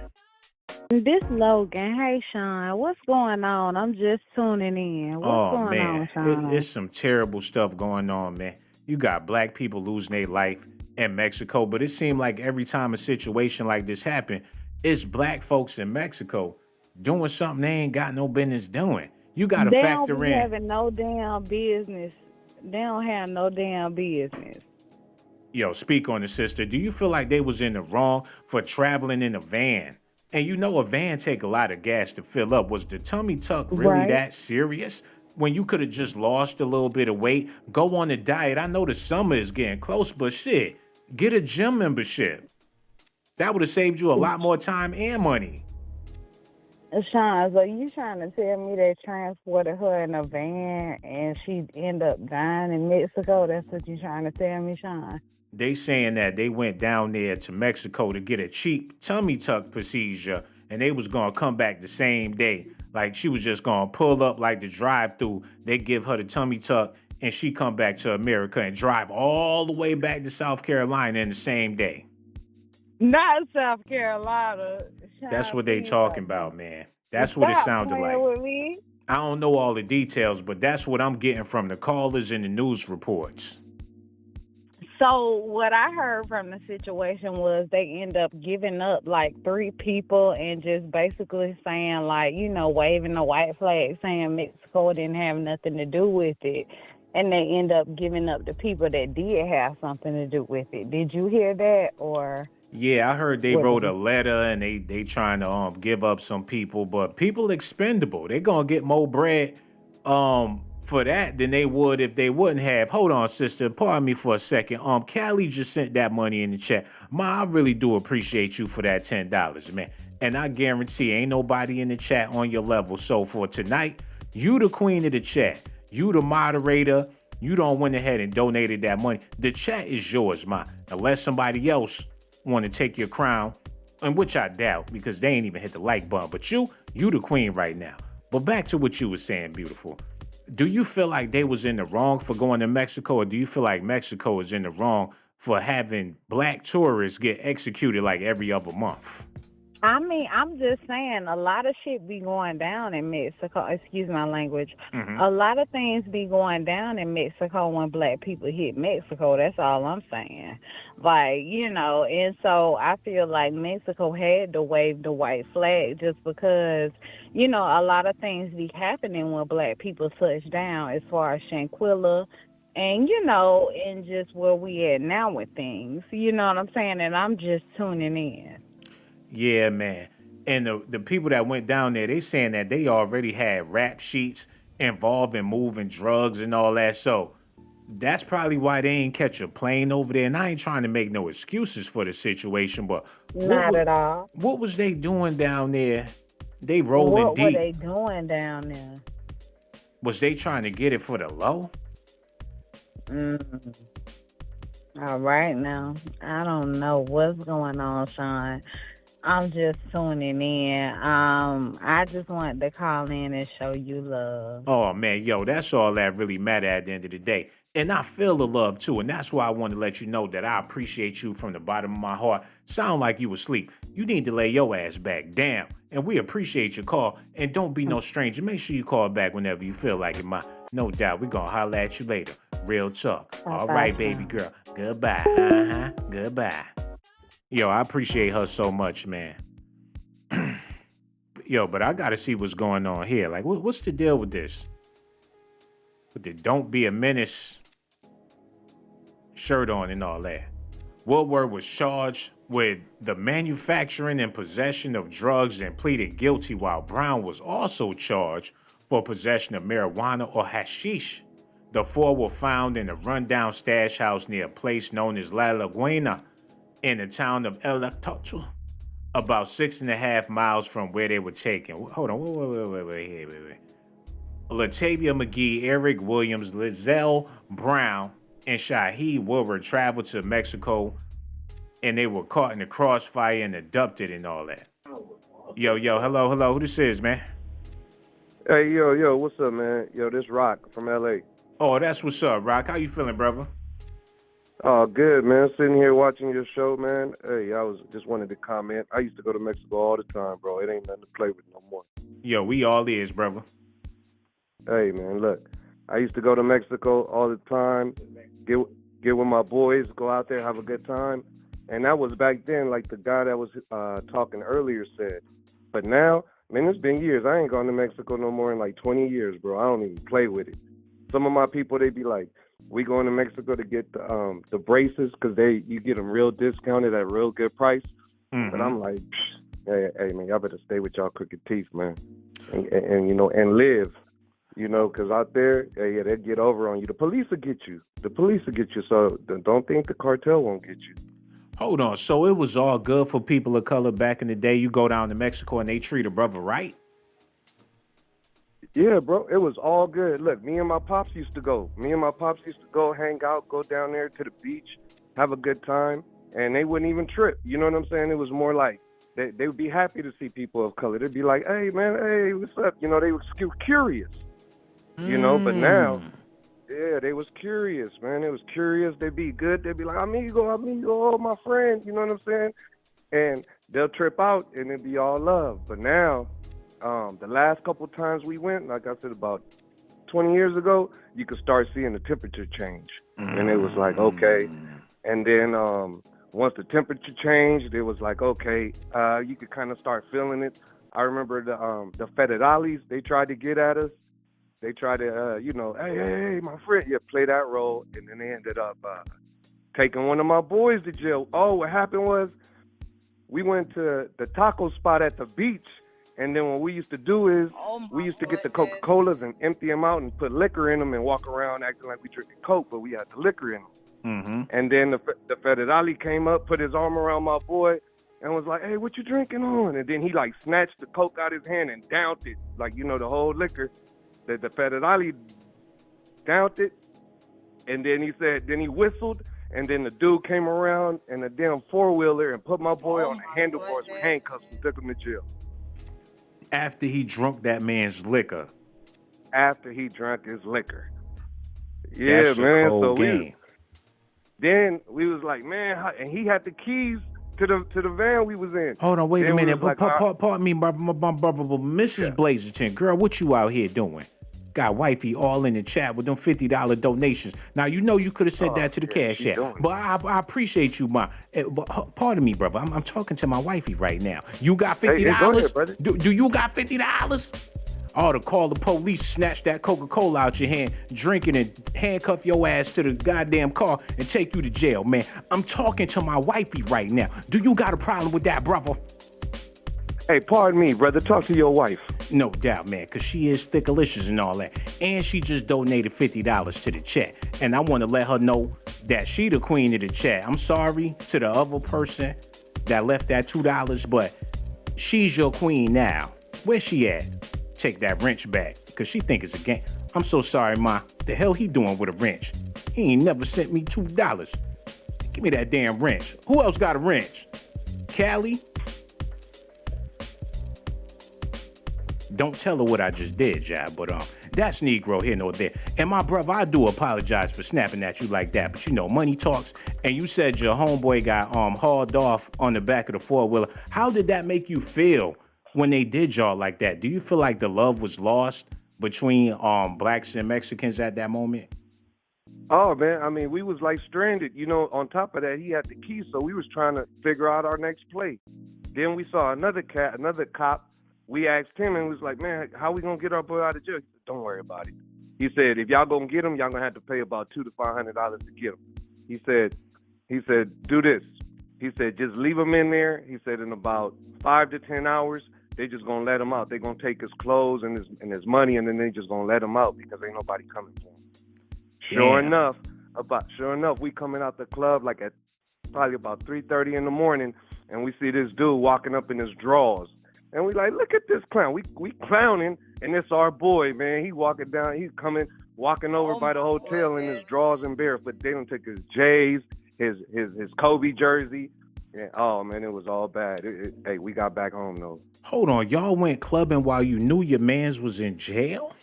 This Logan. Hey, Shawn. What's going on? I'm just tuning in. What's going on, Shawn? It's some terrible stuff going on, man. You got black people losing their life in Mexico, but it seemed like every time a situation like this happened, it's black folks in Mexico doing something they ain't got no business doing. You got to factor in. They don't having no damn business. They don't have no damn business. Yo, speak on it, sister. Do you feel like they was in the wrong for traveling in a van? And you know a van take a lot of gas to fill up. Was the tummy tuck really that serious? When you could have just lost a little bit of weight, go on a diet. I know the summer is getting close, but shit, get a gym membership. That would have saved you a lot more time and money. Shawn, so you trying to tell me they transported her in a van and she ended up dying in Mexico? That's what you trying to tell me, Shawn? They saying that they went down there to Mexico to get a cheap tummy tuck procedure, and they was going to come back the same day. Like, she was just going to pull up like the drive-through. They give her the tummy tuck, and she come back to America and drive all the way back to South Carolina in the same day. Not South Carolina. That's what they talking about, man. That's what it sounded like. With me. I don't know all the details, but that's what I'm getting from the callers and the news reports. So what I heard from the situation was they end up giving up like 3 people and just basically saying like, you know, waving the white flag, saying Mexico didn't have nothing to do with it. And they end up giving up the people that did have something to do with it. Did you hear that or? Yeah, I heard they wrote a letter and they trying to give up some people, but people expendable. They gonna get more bread for that than they would if they wouldn't have. Hold on, sister. Pardon me for a second. Callie just sent that money in the chat. Ma, I really do appreciate you for that $10, man. And I guarantee ain't nobody in the chat on your level. So for tonight, you the queen of the chat. You the moderator. You don't went ahead and donated that money. The chat is yours, ma. Unless somebody else want to take your crown, and which I doubt because they ain't even hit the like button. But you the queen right now. But back to what you were saying, beautiful. Do you feel like they was in the wrong for going to Mexico, or do you feel like Mexico is in the wrong for having black tourists get executed like every other month? I mean, I'm just saying, a lot of shit be going down in Mexico. Excuse my language. A lot of things be going down in Mexico when black people hit Mexico. That's all I'm saying. Like, and so I feel like Mexico had to wave the white flag just because, a lot of things be happening when black people touch down as far as Shanquilla and, and just where we at now with things. You know what I'm saying? And I'm just tuning in. Yeah, man. And the people that went down there, they saying that they already had rap sheets involved in moving drugs and all that. So that's probably why they ain't catch a plane over there. And I ain't trying to make no excuses for the situation, but Not at all. What was they doing down there? They rolling What deep. were they doing down there? Was they trying to get it for the low? All right now. I don't know what's going on, Shawn. I'm just tuning in. I just wanted to call in and show you love. Oh, man, yo, that's all that really matter at the end of the day. And I feel the love, too, and that's why I want to let you know that I appreciate you from the bottom of my heart. Sound like you asleep. You need to lay your ass back down. And we appreciate your call. And don't be no stranger. Make sure you call back whenever you feel like it, ma. No doubt, we're going to holler at you later. Real talk. All right, baby girl. Goodbye. Goodbye. Yo, I appreciate her so much, man. Yo, but I gotta see what's going on here. Like, what's the deal with this? With the "Don't Be a Menace" shirt on and all that. Woodward was charged with the manufacturing and possession of drugs and pleaded guilty, while Brown was also charged for possession of marijuana or hashish. The four were found in a rundown stash house near a place known as La Laguna in the town of El Totu, about 6.5 miles from where they were taken. Hold on, wait. Latavia McGee, Eric Williams, Lizelle Brown, and Shaheed Woodward traveled to Mexico, and they were caught in the crossfire and abducted and all that. Yo, hello, who this is, man? Hey, yo, what's up, man? Yo, this Rock from L.A. Oh, that's what's up, Rock. How you feeling, brother? Oh, good, man. Sitting here watching your show, man. Hey, I just wanted to comment. I used to go to Mexico all the time, bro. It ain't nothing to play with no more. Yo, we all is, brother. Hey, man, look. I used to go to Mexico all the time, get with my boys, go out there, have a good time. And that was back then, like the guy that was talking earlier said. But now, man, it's been years. I ain't gone to Mexico no more in like 20 years, bro. I don't even play with it. Some of my people, they be like, we going to Mexico to get the braces because you get them real discounted at a real good price. But I'm like, hey, man, y'all better stay with y'all crooked teeth, man, and live, because out there, they get over on you. The police will get you. So don't think the cartel won't get you. Hold on. So it was all good for people of color back in the day. You go down to Mexico and they treat a brother right? Yeah, bro, it was all good. Look, me and my pops used to go. Hang out, go down there to the beach, have a good time, and they wouldn't even trip. You know what I'm saying? It was more like they would be happy to see people of color. They'd be like, hey, man, hey, what's up? They were curious, but now, yeah, they was curious, man. They was curious. They'd be good. They'd be like, amigo, oh, my friend, you know what I'm saying? And they'll trip out, and it'd be all love. But now, the last couple times we went, like I said, about 20 years ago, you could start seeing the temperature change. And it was like, okay. And then once the temperature changed, it was like, okay, you could kind of start feeling it. I remember the federales, they tried to get at us. They tried to, hey, my friend, play that role. And then they ended up taking one of my boys to jail. Oh, what happened was we went to the taco spot at the beach. And then what we used to do is we used to get the Coca-Colas and empty them out and put liquor in them and walk around acting like we drinking Coke, but we had the liquor in them. And then the federale came up, put his arm around my boy, and was like, hey, what you drinking on? And then he like snatched the Coke out his hand and downed it, like, the whole liquor. The federale downed it, and then he whistled, and then the dude came around in a damn four-wheeler and put my boy on the handlebars with handcuffs and took him to jail. After he drunk that man's liquor. After he drank his liquor. Yeah, that's man. A cold So game. then we was like, man, and he had the keys to the van we was in. Hold on, wait a Then we minute. was like, Pardon me, my brother, but Mrs. Blazington, girl, what you out here doing? Got wifey all in the chat with them $50 donations. Now, you know you could have sent that to the Cash App, but I appreciate you, but pardon me, brother. I'm talking to my wifey right now. You got $50? Hey, go ahead, brother. Do you got $50? Oh, to call the police, snatch that Coca-Cola out your hand, drink it, and handcuff your ass to the goddamn car and take you to jail, man. I'm talking to my wifey right now. Do you got a problem with that, brother? Hey, pardon me, brother. Talk to your wife. No doubt, man, because she is thickalicious and all that. And she just donated $50 to the chat. And I want to let her know that she the queen of the chat. I'm sorry to the other person that left that $2, but she's your queen now. Where's she at? Take that wrench back, because she think it's a game. I'm so sorry, Ma. The hell he doing with a wrench? He ain't never sent me $2. Give me that damn wrench. Who else got a wrench? Callie? Don't tell her what I just did, Jab, but that's Negro here nor there. And my brother, I do apologize for snapping at you like that, but you know, money talks, and you said your homeboy got hauled off on the back of the four-wheeler. How did that make you feel when they did y'all like that? Do you feel like the love was lost between blacks and Mexicans at that moment? Oh, man, I mean, we was like stranded. You know, on top of that, he had the key, so we was trying to figure out our next play. Then we saw another cop. We asked him, and we was like, man, how we gonna get our boy out of jail? He said, don't worry about it. He said, if y'all gonna get him, y'all gonna have to pay about $200 to $500 to get him. He said, do this. He said, just leave him in there. He said, in about 5 to 10 hours, they just gonna let him out. They gonna take his clothes and his money, and then they just gonna let him out because ain't nobody coming for him. Sure enough, we coming out the club like at probably about 3:30 in the morning, and we see this dude walking up in his drawers. And we like, look at this clown. We clowning, and it's our boy, man. He walking down, walking over by the hotel in his drawers and barefoot. They done took his J's, his Kobe jersey. And, oh, man, it was all bad. Hey, we got back home, though. Hold on, y'all went clubbing while you knew your mans was in jail?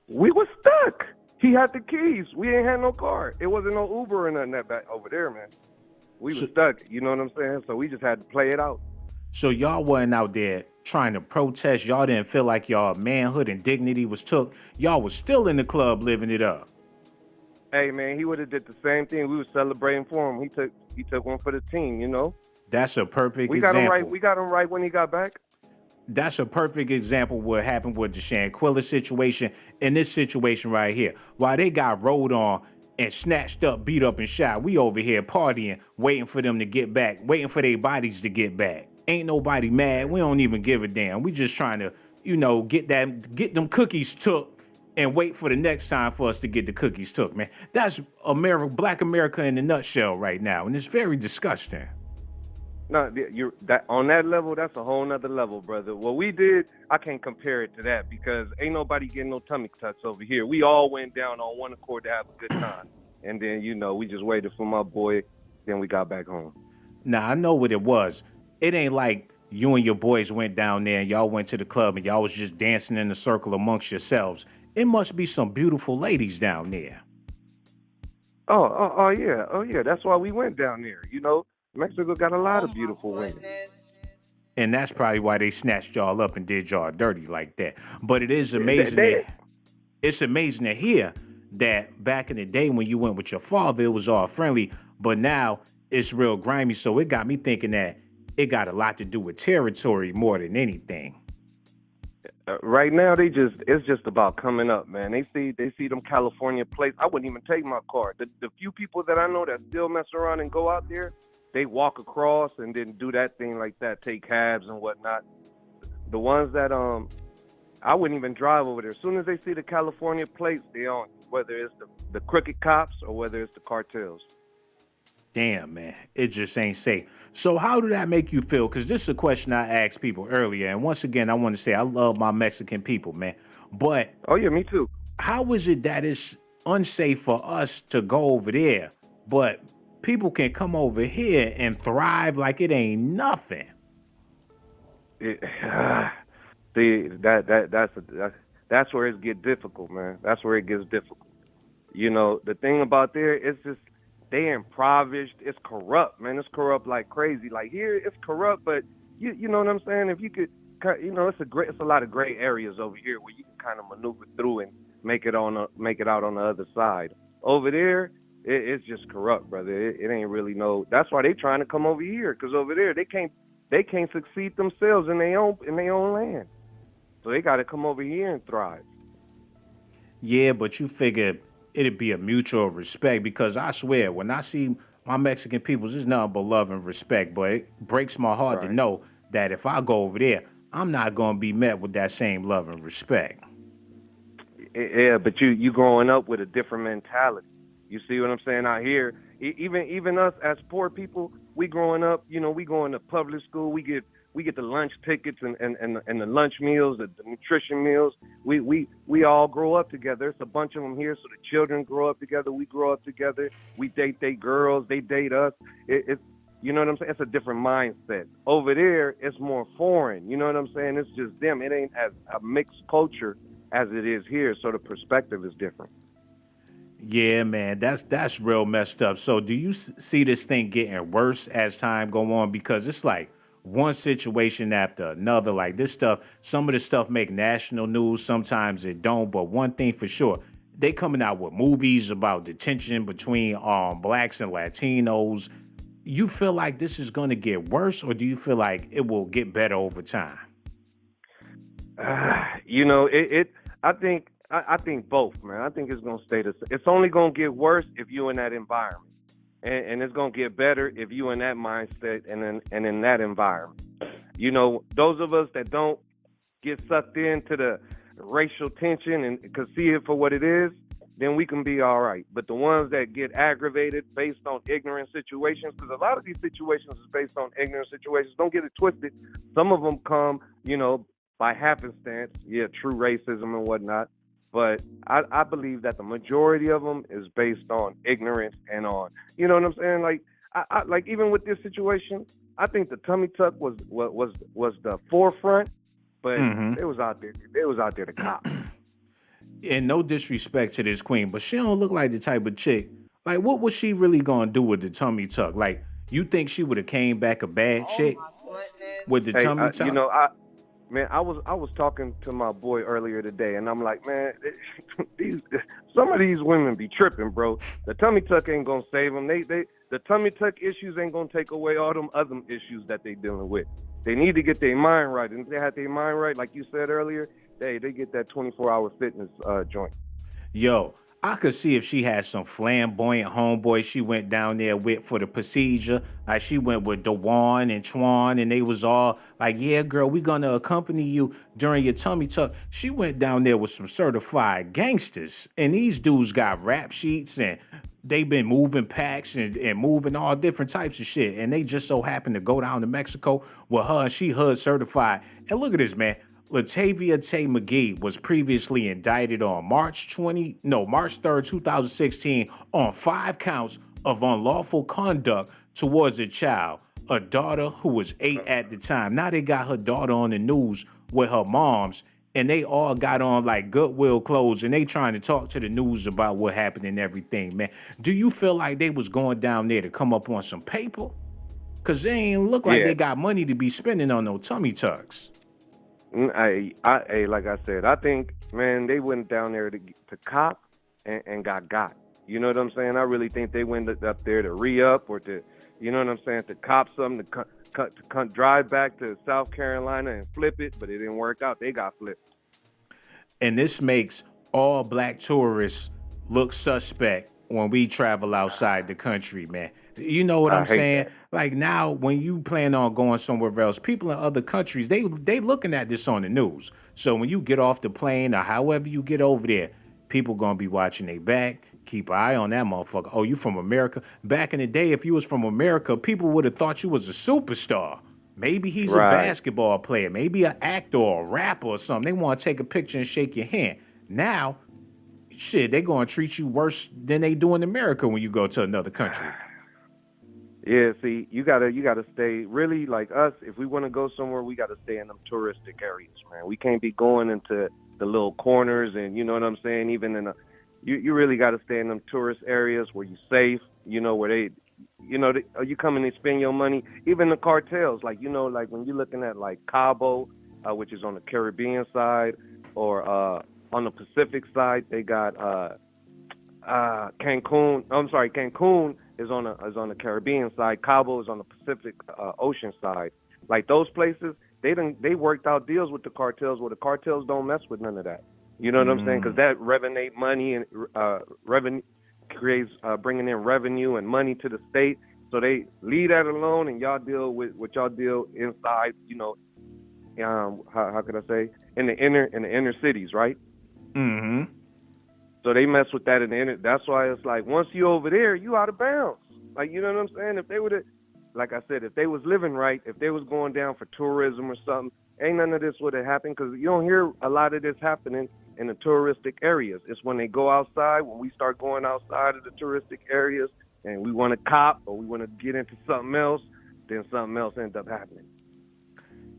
We was stuck. He had the keys. We ain't had no car. It wasn't no Uber or nothing that back over there, man. We was stuck, you know what I'm saying? So we just had to play it out. So y'all wasn't out there trying to protest. Y'all didn't feel like y'all manhood and dignity was took. Y'all was still in the club living it up. Hey, man, he would have did the same thing. We was celebrating for him. He took one for the team, you know? That's a perfect example. We got him right when he got back. That's a perfect example of what happened with the Shanquilla situation and this situation right here. While they got rolled on and snatched up, beat up, and shot, we over here partying, waiting for them to get back, waiting for their bodies to get back. Ain't nobody mad. We don't even give a damn. We just trying to, get them cookies took and wait for the next time for us to get the cookies took, man. That's Black America in a nutshell right now, and it's very disgusting. No, on that level, that's a whole nother level, brother. What we did, I can't compare it to that because ain't nobody getting no tummy tucks over here. We all went down on one accord to have a good time. And then, we just waited for my boy, then we got back home. Now, I know what it was. It ain't like you and your boys went down there and y'all went to the club and y'all was just dancing in a circle amongst yourselves. It must be some beautiful ladies down there. Oh, yeah. That's why we went down there. Mexico got a lot of beautiful women. And that's probably why they snatched y'all up and did y'all dirty like that. But it is amazing. It's amazing to hear that back in the day when you went with your father, it was all friendly. But now it's real grimy. So it got me thinking that it got a lot to do with territory more than anything. Right now, it's just about coming up, man. They see them California plates. I wouldn't even take my car. The few people that I know that still mess around and go out there, they walk across and then do that thing like that, take cabs and whatnot. The ones that I wouldn't even drive over there. As soon as they see the California plates, they on, whether it's the crooked cops or whether it's the cartels. Damn, man, it just ain't safe. So how did that make you feel? Because this is a question I asked people earlier. And once again, I want to say I love my Mexican people, man. But oh, yeah, me too. How is it that it's unsafe for us to go over there, but people can come over here and thrive like it ain't nothing? See, that's where it gets difficult, man. That's where it gets difficult. The thing about there, it's just they impoverished. It's corrupt, man. It's corrupt like crazy. Like here, it's corrupt, but you know what I'm saying? If you could, it's a lot of gray areas over here where you can kind of maneuver through and make it out on the other side. Over there, it's just corrupt, brother. It ain't really That's why they trying to come over here, because over there they can't succeed themselves in their own land. So they got to come over here and thrive. Yeah, but you figure it'd be a mutual respect, because I swear, when I see my Mexican peoples, it's nothing but love and respect. But it breaks my heart to know that if I go over there, I'm not going to be met with that same love and respect. Yeah, but you growing up with a different mentality. You see what I'm saying? Out here, even us as poor people, we growing up, we going to public school, we get the lunch tickets and the lunch meals, the nutrition meals. We all grow up together. It's a bunch of them here, so the children grow up together. We grow up together. We date girls. They date us. It's you know what I'm saying? It's a different mindset. Over there, it's more foreign. You know what I'm saying? It's just them. It ain't as a mixed culture as it is here, so the perspective is different. Yeah, man, that's real messed up. So do you see this thing getting worse as time go on? Because it's like one situation after another. Like this stuff, some of the stuff make national news, sometimes it don't. But one thing for sure, they coming out with movies about detention between blacks and Latinos. You feel like this is going to get worse, or do you feel like it will get better over time? I think both, man. I think it's gonna stay the same. It's only gonna get worse if you in that environment, and it's gonna get better if you in that mindset and in that environment. Those of us that don't get sucked into the racial tension and can see it for what it is, then we can be all right. But the ones that get aggravated based on ignorant situations, because a lot of these situations is based on ignorant situations. Don't get it twisted. Some of them come, by happenstance, true racism and whatnot. But I believe that the majority of them is based on ignorance and on, you know what I'm saying? Like, I like even with this situation, I think the tummy tuck was the forefront, but it was out there. It was out there to cop. And no disrespect to this queen, but she don't look like the type of chick. Like, what was she really gonna do with the tummy tuck? Like, you think she would have came back a bad chick with the tummy tuck? I was talking to my boy earlier today, and I'm like, man, some of these women be tripping, bro. The tummy tuck ain't gonna save them. The tummy tuck issues ain't gonna take away all them other issues that they dealing with. They need to get their mind right, and if they have their mind right, like you said earlier, they get that 24-hour fitness joint. Yo, I could see if she had some flamboyant homeboy she went down there with for the procedure. Like she went with Dewan and Shawn, and they was all like, yeah, girl, we gonna accompany you during your tummy tuck. She went down there with some certified gangsters, and these dudes got rap sheets, and they been moving packs and moving all different types of shit. And they just so happened to go down to Mexico with her, and she HUD certified. And look at this, man. Latavia Tay McGee was previously indicted on March 3rd, 2016 on 5 counts of unlawful conduct towards a child, a daughter who was 8 at the time. Now they got her daughter on the news with her moms, and they all got on like Goodwill clothes, and they trying to talk to the news about what happened and everything, man. Do you feel like they was going down there to come up on some paper? Because they ain't look like they got money to be spending on no tummy tucks. Like I said, I think, man, they went down there to cop and got. You know what I'm saying? I really think they went up there to re-up or to, you know what I'm saying, to cop something, to drive back to South Carolina and flip it, but it didn't work out. They got flipped. And this makes all black tourists look suspect when we travel outside the country, man. You know what I'm saying? That. Like now, when you plan on going somewhere else, people in other countries, they looking at this on the news. So when you get off the plane or however you get over there, people gonna be watching their back. Keep an eye on that motherfucker. Oh, you from America? Back in the day, if you was from America, people would have thought you was a superstar. Maybe he's a basketball player, maybe an actor or a rapper or something. They want to take a picture and shake your hand. Now, shit, they gonna treat you worse than they do in America when you go to another country. Yeah, see, you gotta stay really like us. If we want to go somewhere, we gotta stay in them touristic areas, man. We can't be going into the little corners, and you know what I'm saying. Even in you really gotta stay in them tourist areas where you're safe you know, where they, you know, you come and they spend your money. Even the cartels, like, you know, like when you're looking at like Cabo, which is on the Caribbean side, or on the Pacific side, they got Cancun. I'm sorry, Cancun is on the Caribbean side. Cabo is on the Pacific Ocean side. Like those places, they worked out deals with the cartels where the cartels don't mess with none of that. You know what I'm saying? Because that revenue money and revenue creates bringing in revenue and money to the state. So they leave that alone, and y'all deal with what y'all deal inside. You know, how could I say, in the inner cities, right? Mm-hmm. So they mess with that in the inner. That's why it's like once you over there, you out of bounds. Like, you know what I'm saying? If they would have, like I said, if they was living right, if they was going down for tourism or something, ain't none of this would have happened, because you don't hear a lot of this happening in the touristic areas. It's when they go outside, when we start going outside of the touristic areas and we want to cop or we want to get into something else, then something else ends up happening.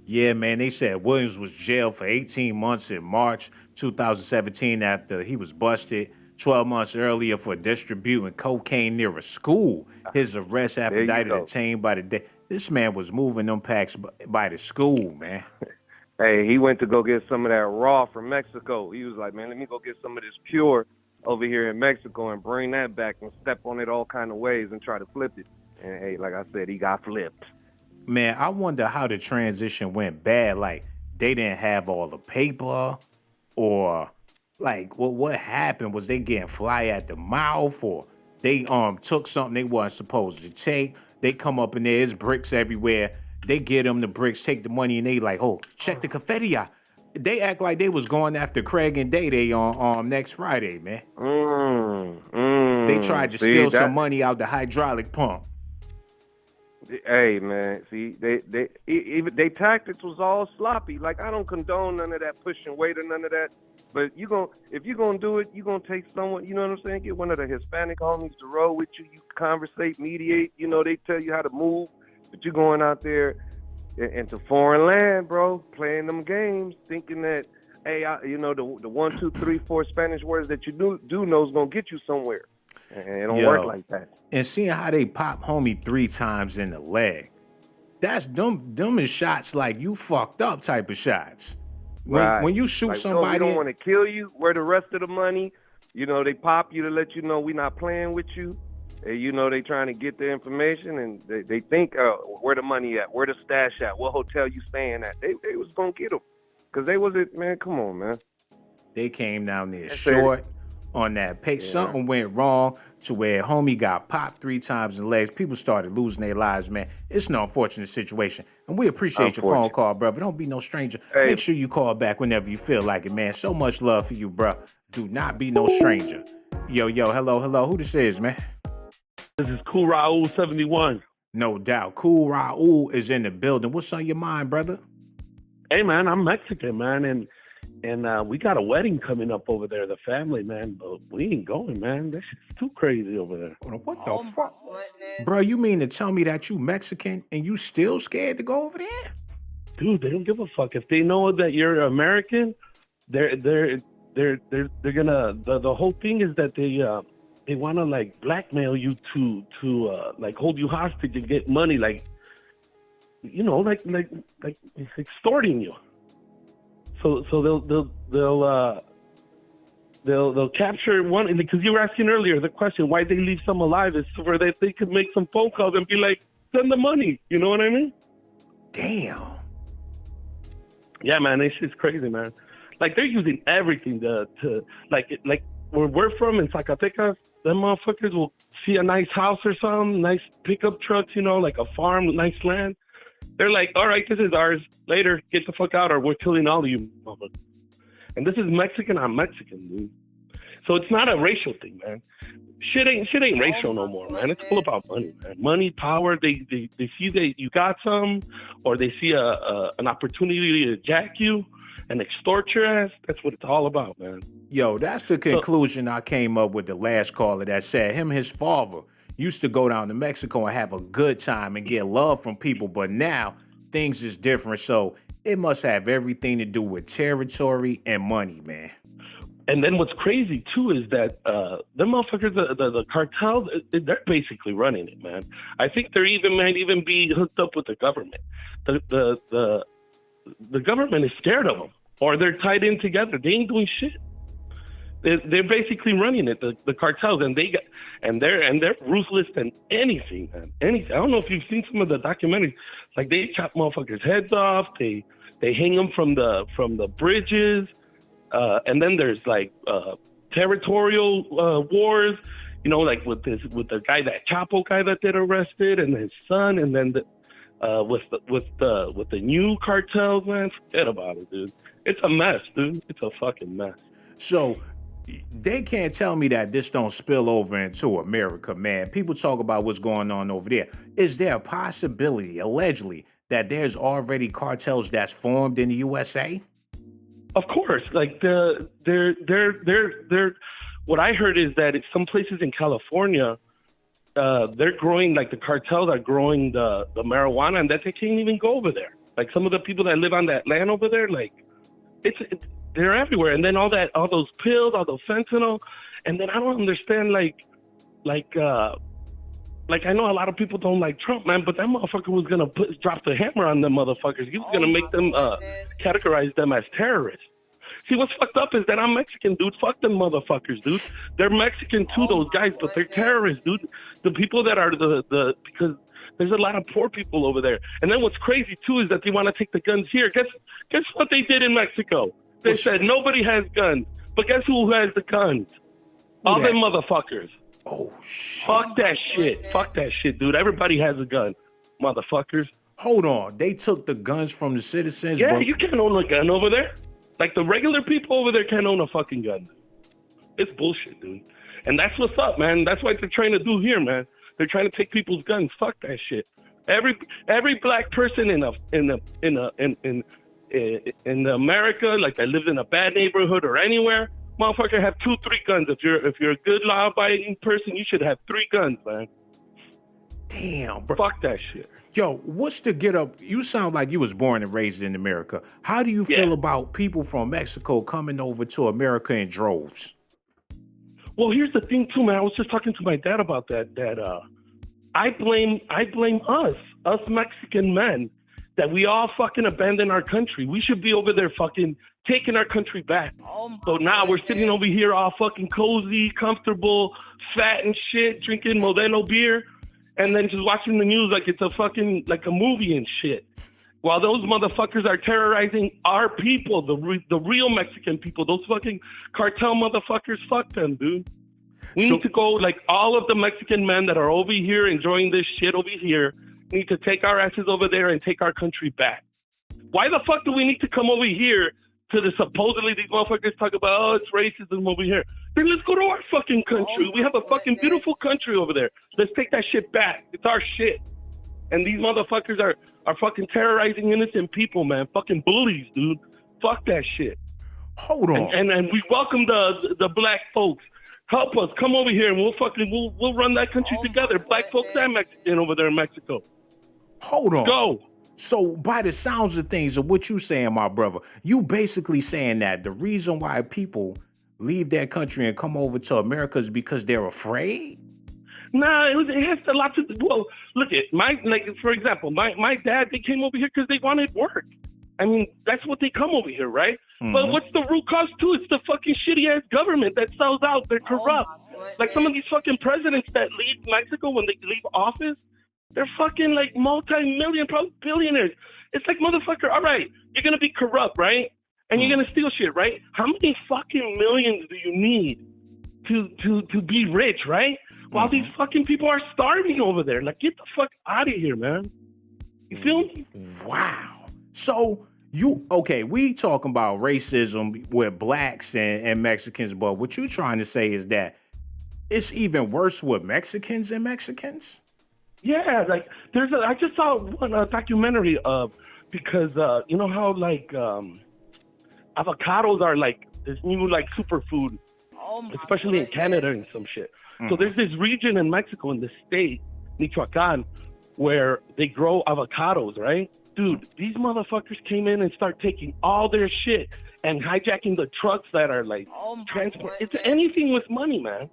Yeah, man, they said Williams was jailed for 18 months in March 2017 after he was busted 12 months earlier for distributing cocaine near a school. His arrest affidavit obtained by the day. This man was moving them packs by the school, man. Hey, he went to go get some of that raw from Mexico. He was like, man, let me go get some of this pure over here in Mexico and bring that back and step on it all kind of ways and try to flip it. And hey, like I said, he got flipped. Man, I wonder how the transition went bad. Like, they didn't have all the paper, or like what happened? Was they getting fly at the mouth, or they took something they wasn't supposed to take? They come up in there, there's bricks everywhere. They get them the bricks, take the money, and they like, oh, check the confetti out. They act like they was going after Craig and Day on next Friday, man. They tried to steal some money out the hydraulic pump. Hey, man, see, they tactics was all sloppy. Like, I don't condone none of that pushing weight or none of that. But if you're gonna do it, you're gonna take someone, you know what I'm saying? Get one of the Hispanic homies to roll with you. You conversate, mediate. You know, they tell you how to move. But you're going out there into foreign land, bro, playing them games, thinking that, hey, you know, the 1, 2, 3, 4 Spanish words that you do know is gonna get you somewhere. And it don't work like that. And seeing how they pop homie 3 times in the leg, that's them is shots like you fucked up type of shots. When you shoot like, somebody, we don't want to kill you. Where the rest of the money? You know, they pop you to let you know we not playing with you. And, you know, they trying to get the information, and they think where the money at, where the stash at, what hotel you staying at. They was gonna get them, cause they wasn't, man. Come on, man. They came down there short on that pace. Yeah. Something went wrong to where homie got popped 3 times in the legs. People started losing their lives, man. It's an unfortunate situation. And we appreciate your phone call, brother. Don't be no stranger. Hey. Make sure you call back whenever you feel like it, man. So much love for you, bro. Do not be no stranger. Yo, hello. Who this is, man? This is Cool Raul 71. No doubt. Cool Raul is in the building. What's on your mind, brother? Hey, man, I'm Mexican, man, and we got a wedding coming up over there, the family, man, but we ain't going, man. This is too crazy over there. What the fuck? Bro, you mean to tell me that you Mexican and you still scared to go over there? Dude, they don't give a fuck. If they know that you're American, they're gonna, the whole thing is that they want to like blackmail you to like hold you hostage and get money, like, you know, like extorting you. So they'll capture one, because you were asking earlier the question why they leave some alive is so where they could make some phone calls and be like, send the money. You know what I mean? Damn. Yeah, man, it's crazy, man. Like they're using everything to like where we're from in Zacatecas, them motherfuckers will see a nice house or something, nice pickup trucks, you know, like a farm, nice land. They're like, all right, this is ours. Later, get the fuck out or we're killing all of you, motherfuckers. And this is Mexican, I'm Mexican, dude. So it's not a racial thing, man. Shit ain't racial no more, man. It's all about money, man. Money, power. They see that you got some, or they see an opportunity to jack you and extort your ass. That's what it's all about, man. Yo, that's the conclusion I came up with the last caller that said him and his father used to go down to Mexico and have a good time and get love from people, but now things is different. So it must have everything to do with territory and money, man. And then what's crazy too is that the motherfuckers, the cartels, they're basically running it, man. I think might even be hooked up with the government. The government is scared of them, or they're tied in together. They ain't doing shit. They're basically running it, the cartels, and they're ruthless than anything, man. Anything. I don't know if you've seen some of the documentaries. Like they chop motherfuckers' heads off. They hang them from the bridges. And then there's like territorial wars, you know, like with the guy, that Chapo guy that they arrested, and his son, and then with the new cartels, man, forget about it, dude. It's a mess, dude. It's a fucking mess. So they can't tell me that this don't spill over into America, man. People talk about what's going on over there. Is there a possibility, allegedly, that there's already cartels that's formed in the USA? Of course, like they're what I heard is that some places in California, they're growing, like the cartels are growing the marijuana, and that they can't even go over there. Like some of the people that live on that land over there, like they're everywhere. And then all those pills, all the fentanyl, and then I don't understand like I know a lot of people don't like Trump, man, but that motherfucker was gonna drop the hammer on them motherfuckers. He was gonna make them categorize them as terrorists. See, what's fucked up is that I'm Mexican, dude. Fuck them motherfuckers, dude. They're Mexican too, those guys, but they're terrorists, dude. The people that are because there's a lot of poor people over there. And then what's crazy too is that they want to take the guns here. Guess what they did in Mexico? They said nobody has guns, but guess who has the guns? All them motherfuckers. Oh, shit. Fuck that shit. Fuck that shit, dude. Everybody has a gun, motherfuckers. Hold on. They took the guns from the citizens? Yeah, you can't own a gun over there. Like, the regular people over there can't own a fucking gun. It's bullshit, dude. And that's what's up, man. That's what they're trying to do here, man. They're trying to take people's guns. Fuck that shit. Every black person in America, like that lives in a bad neighborhood or anywhere, motherfucker, have 2-3 guns. If you're a good law-abiding person, you should have 3 guns, man. Damn, bro. Fuck that shit. Yo, what's the get up? You sound like you was born and raised in America. How do you feel about people from Mexico coming over to America in droves? Well, here's the thing too, man. I was just talking to my dad about that. I blame us Mexican men, that we all fucking abandoned our country. We should be over there fucking taking our country back. So now we're sitting over here all fucking cozy, comfortable, fat and shit, drinking Modelo beer, and then just watching the news like it's a fucking, like a movie and shit. While those motherfuckers are terrorizing our people, the real Mexican people, those fucking cartel motherfuckers, fuck them, dude. We need to go, like, all of the Mexican men that are over here enjoying this shit over here, need to take our asses over there and take our country back. Why the fuck do we need to come over here to the supposedly these motherfuckers talk about, oh, it's racism over here? Then let's go to our fucking country. We have a fucking beautiful country over there. Let's take that shit back. It's our shit. And these motherfuckers are fucking terrorizing innocent people, man. Fucking bullies, dude. Fuck that shit. Hold on. And we welcome the black folks. Help us. Come over here and we'll run that country together. Black folks and Mexican over there in Mexico. Hold on. Go. So by the sounds of things of what you saying, my brother, you basically saying that the reason why people leave their country and come over to America is because they're afraid? Nah, it has a lot to do. Well, look at for example, my dad, they came over here because they wanted work. I mean, that's what they come over here, right? Mm-hmm. But what's the root cause too? It's the fucking shitty ass government that sells out. They're corrupt. Like some of these fucking presidents that leave Mexico when they leave office, they're fucking like multi-million, probably billionaires. It's like, motherfucker, all right, you're going to be corrupt, right? And you're going to steal shit, right? How many fucking millions do you need to be rich, right? While these fucking people are starving over there. Like, get the fuck out of here, man. You feel me? Wow. So we talking about racism with blacks and Mexicans, but what you trying to say is that it's even worse with Mexicans and Mexicans? Yeah, like I just saw one documentary because you know how like avocados are like this new like superfood, especially in Canada and some shit. So there's this region in Mexico, in the state, Michoacan, where they grow avocados, right? dude, these motherfuckers came in and start taking all their shit and hijacking the trucks that are like transport. It's anything with money, man.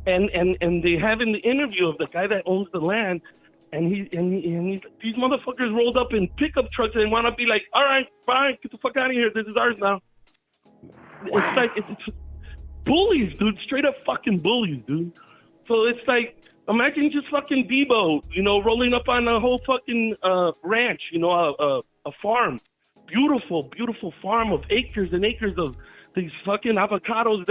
And they have in the interview of the guy that owns the land, and he's these motherfuckers rolled up in pickup trucks and want to be like, all right, fine, get the fuck out of here. This is ours now. It's like it's bullies, dude. Straight up fucking bullies, dude. So it's like, imagine just fucking Debo, rolling up on a whole fucking ranch, a farm. Beautiful, beautiful farm of acres and acres of these fucking avocados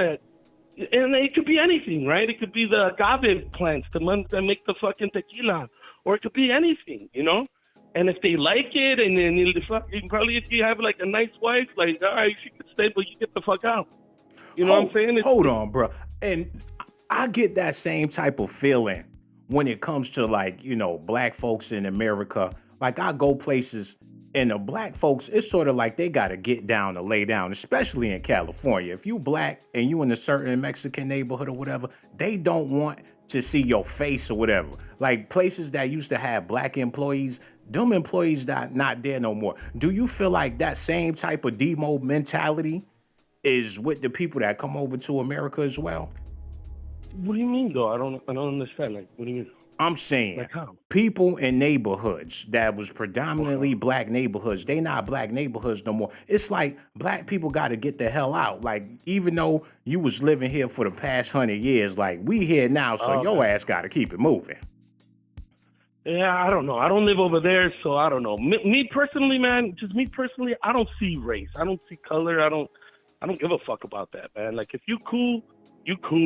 and it could be anything, right? It could be the agave plants, the ones that make the fucking tequila, or it could be anything, And if they like it, and then probably if you have like a nice wife, like, all right, she could stay, but you get the fuck out. You know what I'm saying? Hold on, bro. And I get that same type of feeling when it comes to like, black folks in America. Like I go places and the black folks, it's sort of like they got to get down to lay down, especially in California. If you black and you in a certain Mexican neighborhood or whatever, they don't want to see your face or whatever. Like places that used to have black employees, them employees not there no more. Do you feel like that same type of demo mentality is with the people that come over to America as well? What do you mean, though? I don't understand. Like, what do you mean? I'm saying like how? People in neighborhoods that was predominantly black neighborhoods, they not black neighborhoods no more. It's like black people got to get the hell out. Like, even though you was living here for the past 100 years, like we here now, so your ass got to keep it moving. Yeah, I don't know. I don't live over there, so I don't know. Me personally, man, just me personally, I don't see race. I don't see color. I don't give a fuck about that, man. Like, if you cool,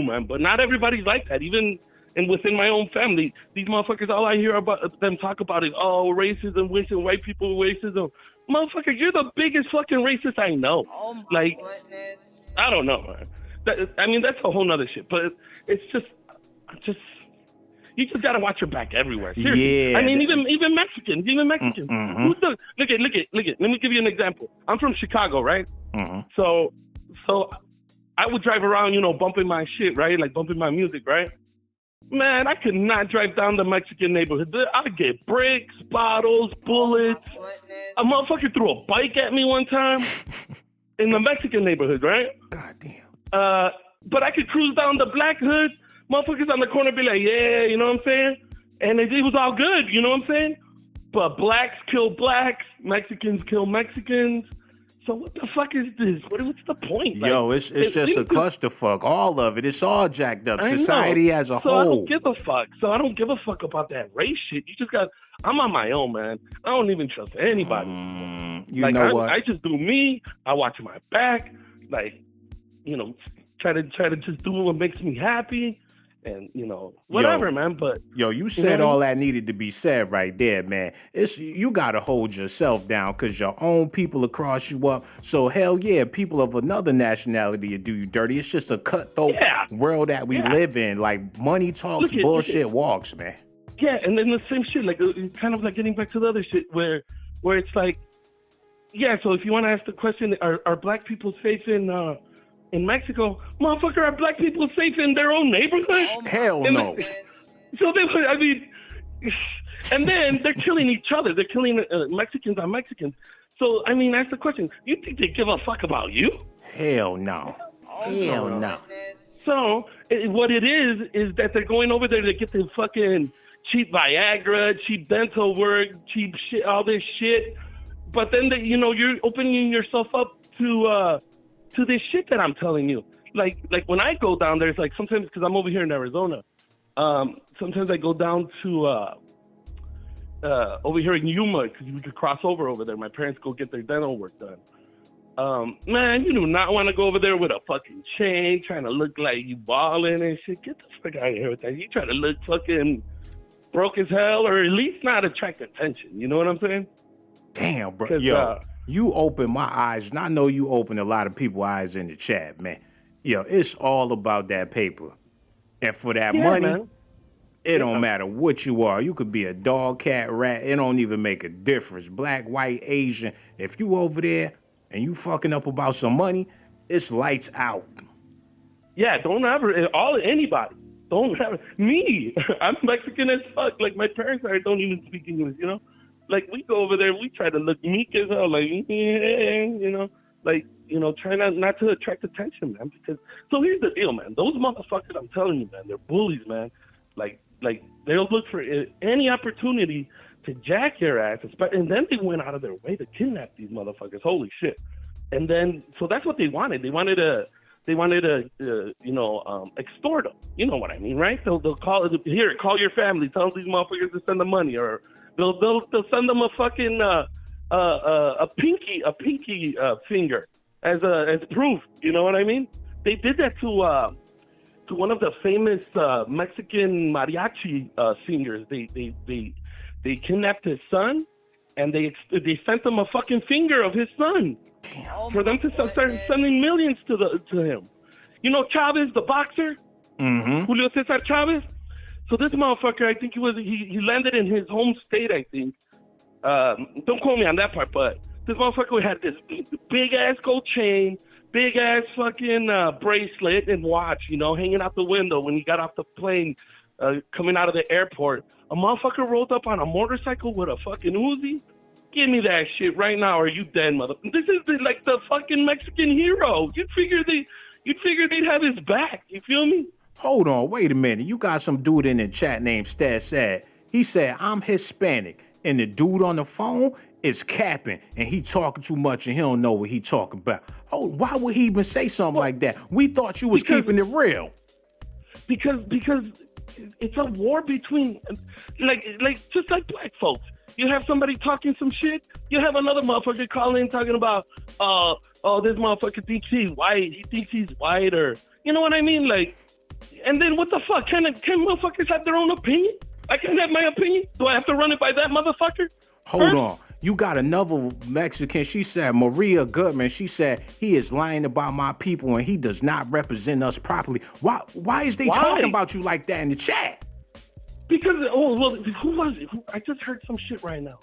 man. But not everybody's like that. Even and within my own family, these motherfuckers, all I hear about them talk about is, racism, wishing white people racism. Motherfucker, you're the biggest fucking racist I know. Oh my like, goodness. I don't know, man. That's a whole nother shit. But it's just, you just gotta watch your back everywhere. Seriously. Yeah. I mean, even Mexicans. Mm-hmm. Look at. Let me give you an example. I'm from Chicago, right? Mm-hmm. So I would drive around, bumping my shit, right? Like bumping my music, right? Man, I could not drive down the Mexican neighborhood. I'd get bricks, bottles, bullets. A motherfucker threw a bike at me one time in the Mexican neighborhood, right? God damn. But I could cruise down the black hood. Motherfuckers on the corner be like, yeah, you know what I'm saying? And it was all good, you know what I'm saying? But blacks kill blacks, Mexicans kill Mexicans. So what the fuck is this? What's the point? Yo, it's just a clusterfuck. All of it. It's all jacked up. Society as a so whole. I don't give a fuck. So I don't give a fuck about that race shit. I'm on my own, man. I don't even trust anybody. You know what? I just do me. I watch my back. Like, try to just do what makes me happy. And, whatever, man. But you said all that needed to be said right there, man. You got to hold yourself down because your own people will cross you up. So, hell yeah, people of another nationality will do you dirty. It's just a cutthroat world that we live in. Like, money talks, bullshit walks, man. Yeah, and then the same shit, like, kind of like getting back to the other shit where it's like, so if you want to ask the question, are black people safe in Mexico? Motherfucker, are black people safe in their own neighborhood? Hell no. So and then they're killing each other. They're killing Mexicans on Mexicans. So, ask the question, you think they give a fuck about you? Hell no. Hell no. So, what it is that they're going over there to get the fucking cheap Viagra, cheap dental work, cheap shit, all this shit. But then, you're opening yourself up to this shit that I'm telling you. Like when I go down there, it's like sometimes, because I'm over here in Arizona, sometimes I go down to over here in Yuma, because we could cross over there. My parents go get their dental work done. Man, you do not want to go over there with a fucking chain, trying to look like you balling and shit. Get the fuck out of here with that. You try to look fucking broke as hell, or at least not attract attention. You know what I'm saying? Damn, bro. Yo, you open my eyes, and I know you open a lot of people's eyes in the chat, man. Yo, it's all about that paper. And for that money, man, it don't matter what you are. You could be a dog, cat, rat. It don't even make a difference. Black, white, Asian. If you over there and you fucking up about some money, it's lights out. Yeah, don't ever, anybody. Don't ever, me. I'm Mexican as fuck. Like, my parents don't even speak English, Like, we go over there, we try to look meek as hell, like, try not to attract attention, man. Because, so here's the deal, man. Those motherfuckers, I'm telling you, man, they're bullies, man. Like they'll look for any opportunity to jack your ass, and then they went out of their way to kidnap these motherfuckers. Holy shit! And then, so that's what they wanted. They wanted to extort them. You know what I mean, right? They'll call your family, tell these motherfuckers to send them money, or they'll send them a fucking a pinky finger as proof. You know what I mean? They did that to one of the famous Mexican mariachi singers. They kidnapped his son, and they sent him a fucking finger of his son for them to start sending millions to him. You know Chavez, the boxer, Julio Cesar Chavez. So this motherfucker, I think he landed in his home state. I think. Don't quote me on that part, but this motherfucker had this big ass gold chain, big ass fucking bracelet and watch, hanging out the window when he got off the plane, coming out of the airport. A motherfucker rolled up on a motorcycle with a fucking Uzi. Give me that shit right now, or you dead, mother. This is like the fucking Mexican hero. You'd figure they'd have his back. You feel me? Hold on, wait a minute. You got some dude in the chat named Sad. He said, I'm Hispanic, and the dude on the phone is capping, and he talking too much, and he don't know what he talking about. Oh, why would he even say something like that? We thought you was keeping it real. Because it's a war between, just like black folks. You have somebody talking some shit, you have another motherfucker calling talking about, this motherfucker thinks he's white, he thinks he's white, or, you know what I mean? Like, and then what the fuck? Can motherfuckers have their own opinion? I can have my opinion? Do I have to run it by that motherfucker? Hold on. You got another Mexican. She said, Maria Goodman. She said, he is lying about my people and he does not represent us properly. Why is they talking about you like that in the chat? Because, who was it? I just heard some shit right now.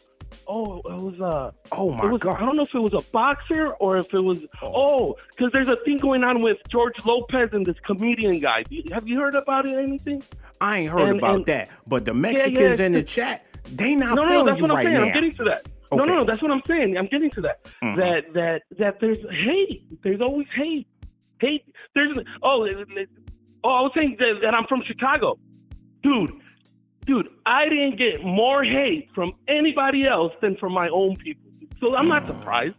Oh, it was God. I don't know if it was a boxer or if it was, because there's a thing going on with George Lopez and this comedian guy. Have you heard about it, anything? I ain't heard about that. But the Mexicans in the chat, they not feeling you right now. I'm getting to that. Okay. No, that's what I'm saying. I'm getting to that. Mm-hmm. That there's hate. There's always hate. There's I was saying that I'm from Chicago. Dude, I didn't get more hate from anybody else than from my own people. So I'm not surprised.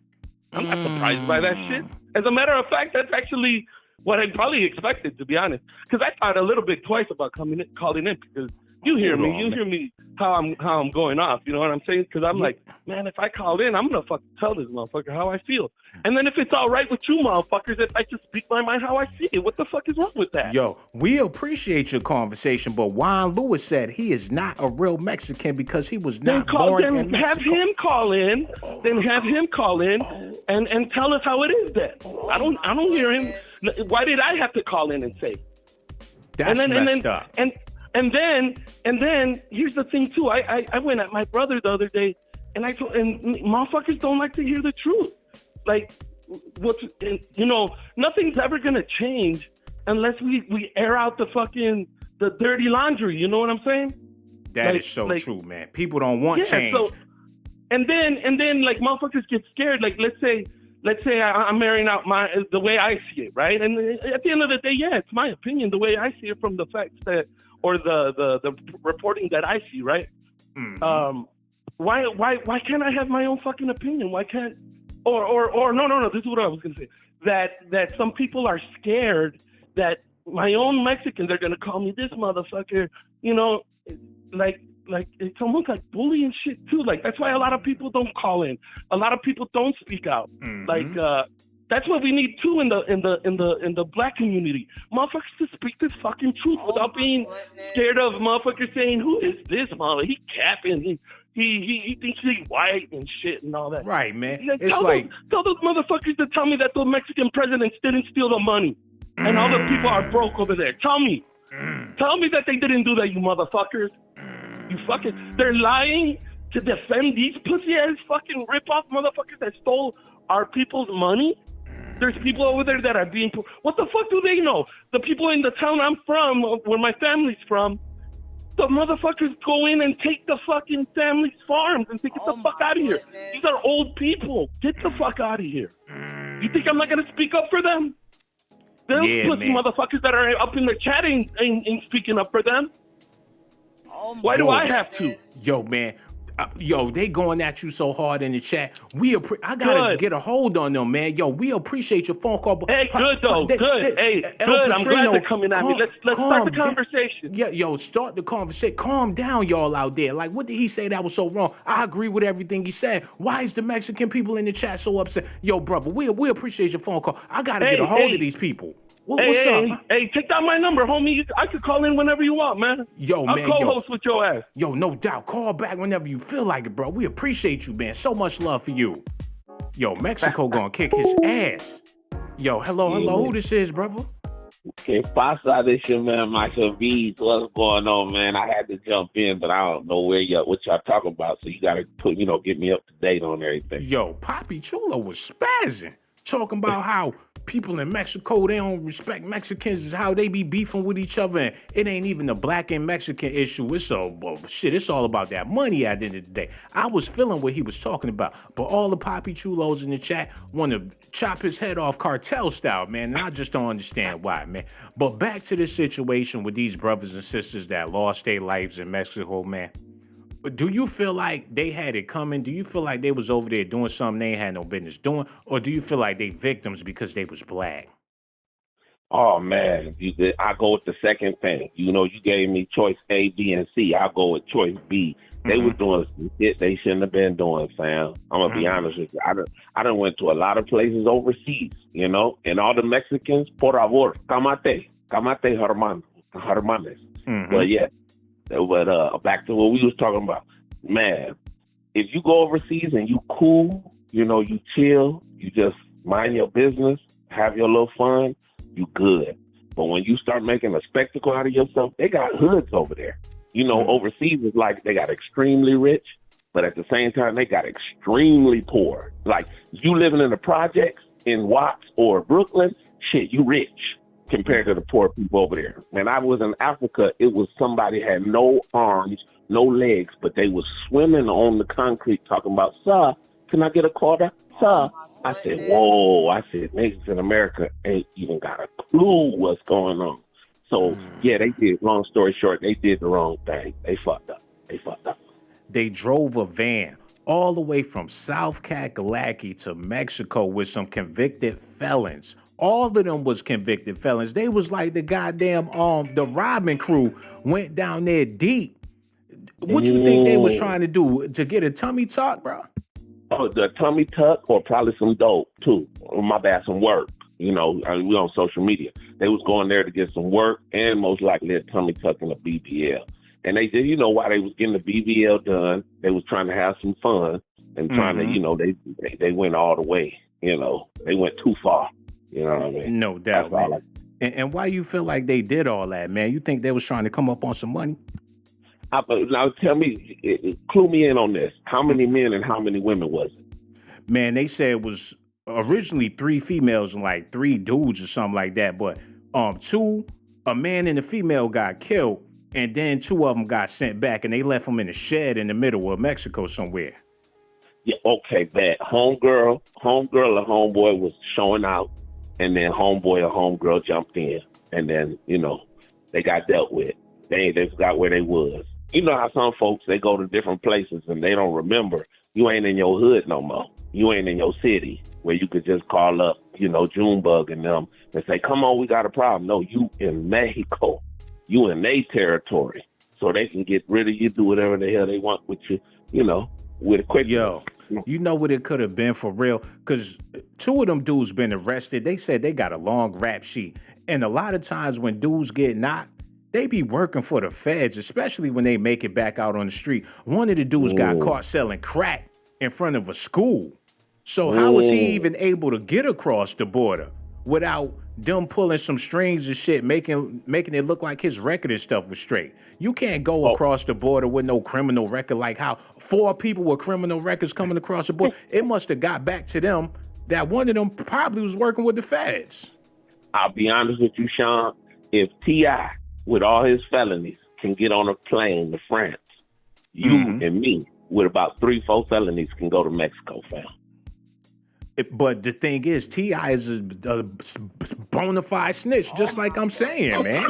I'm not surprised by that shit. As a matter of fact, that's actually what I probably expected, to be honest. Because I thought a little bit twice about calling in, because you hear me how I'm going off. You know what I'm saying? Because I'm like, man, if I call in, I'm gonna fucking tell this motherfucker how I feel. And then if it's all right with you motherfuckers, if I just speak my mind how I see it, what the fuck is wrong with that? Yo, we appreciate your conversation, but Juan Lewis said he is not a real Mexican because he was not born in Mexico. Have him call in. Then have him call in and tell us how it is. Then I don't hear him. Why did I have to call in and say? That's messed up. And then here's the thing too. I went at my brother the other day, and motherfuckers don't like to hear the truth. Like, nothing's ever gonna change unless we air out the dirty laundry. You know what I'm saying? That is so true, man. People don't want change. So, and then like motherfuckers get scared. Like let's say I'm airing out the way I see it, right? And at the end of the day, it's my opinion, the way I see it from the facts or the reporting that I see, right? Mm-hmm. Why can't I have my own fucking opinion? Why can't or no, this is what I was gonna say. That some people are scared that my own Mexicans are gonna call me this motherfucker, like it's almost like bullying shit too. Like that's why a lot of people don't call in. A lot of people don't speak out. Mm-hmm. Like that's what we need too in the black community. Motherfuckers to speak this fucking truth without being scared of motherfuckers saying, "Who is this mother? He capping. He thinks he's white and shit and all that." Right, man. Tell those motherfuckers to tell me that the Mexican presidents didn't steal the money and all the people are broke over there. Tell me that they didn't do that, you motherfuckers. They're lying to defend these pussy-ass fucking rip-off motherfuckers that stole our people's money. There's people over there that are being... What the fuck do they know? The people in the town I'm from, where my family's from, the motherfuckers go in and take the fucking family's farms and say, get the fuck out of here. These are old people. Get the fuck out of here. You think I'm not going to speak up for them? Those pussy motherfuckers that are up in the chat ain't speaking up for them. Why do I have to? Yo, man. They going at you so hard in the chat. I gotta get a hold on them, man. Yo, we appreciate your phone call. Hey, good though. Good. Good. I'm glad they're coming at me. Let's start the conversation. Start the conversation. Calm down, y'all out there. Like, what did he say that was so wrong? I agree with everything he said. Why is the Mexican people in the chat so upset? Yo, brother, we appreciate your phone call. I gotta get a hold of these people. What's up? Hey, take down my number, homie. I could call in whenever you want, man. I'll co-host with your ass. Yo, no doubt. Call back whenever you feel like it, bro. We appreciate you, man. So much love for you. Yo, Mexico gonna kick his ass. Yo, hello. Who this is, brother? Okay, pasa, this your man, Michael V. What's going on, man? I had to jump in, but I don't know what y'all talking about, so you gotta get me up to date on everything. Yo, Papi Chulo was spazzing, talking about how people in Mexico, they don't respect Mexicans, how they be beefing with each other, and it ain't even a black and Mexican issue. It's all about that money at the end of the day. I was feeling what he was talking about, but all the Papi Chulos in the chat want to chop his head off Cartel style, man, and I just don't understand why, man. But back to the situation with these brothers and sisters that lost their lives in Mexico, man. Do you feel like they had it coming? Do you feel like they was over there doing something they ain't had no business doing? Or do you feel like they victims because they was black? Oh, man, I go with the second thing. You gave me choice A, B, and C. I'll go with choice B. They was doing some shit they shouldn't have been doing, fam. I'm going to be honest with you. I done went to a lot of places overseas, and all the Mexicans, por favor, cámate, hermanos. But yeah. But back to what we was talking about, man. If you go overseas and you cool, you chill, you just mind your business, have your little fun, you good. But when you start making a spectacle out of yourself, they got hoods over there. Overseas is like they got extremely rich, but at the same time they got extremely poor. Like you living in the projects in Watts or Brooklyn, shit, you rich compared to the poor people over there. When I was in Africa, it was somebody had no arms, no legs, but they was swimming on the concrete talking about, sir, can I get a quarter? Sir. I said, whoa. I said, niggas in America ain't even got a clue what's going on. So, yeah, they did, long story short, they did the wrong thing. They fucked up. They drove a van all the way from South Kakalaki to Mexico with some convicted felons. All of them was convicted felons. They was like the goddamn the robbing crew went down there deep. What you think they was trying to do? To get a tummy tuck, bro? Oh, the tummy tuck or probably some dope too. Or my bad, some work. We on social media. They was going there to get some work and most likely a tummy tuck and a BBL. And they did, why they was getting the BBL done. They was trying to have some fun and trying to, they went all the way. They went too far. You know what I mean? No doubt, man. And why you feel like they did all that, man? You think they was trying to come up on some money? Now tell me, clue me in on this. How many men and how many women was it? Man, they said it was originally 3 females and like 3 dudes or something like that. But a man and a female got killed, and then 2 of them got sent back, and they left them in a shed in the middle of Mexico somewhere. Yeah, okay, bad. Homegirl or homeboy was showing out. And then homeboy or homegirl jumped in, and then they got dealt with. They forgot where they was. You know how some folks they go to different places and they don't remember. You ain't in your hood no more. You ain't in your city where you could just call up, Junebug and them and say, "Come on, we got a problem." No, you in Mexico. You in their territory, so they can get rid of you, do whatever the hell they want with you. With a quick. Yo, you know what it could have been for real? Because 2 of them dudes been arrested. They said they got a long rap sheet. And a lot of times when dudes get knocked, they be working for the feds, especially when they make it back out on the street. One of the dudes got caught selling crack in front of a school. So how was he even able to get across the border without them pulling some strings and shit, making it look like his record and stuff was straight? You can't go across the border with no criminal record, like how 4 people with criminal records coming across the border. It must have got back to them that one of them probably was working with the feds. I'll be honest with you, Shawn. If T.I., with all his felonies, can get on a plane to France. You and me, with about 3-4 felonies, can go to Mexico, fam. But the thing is, T.I. is a bona fide snitch, just like I'm saying, man.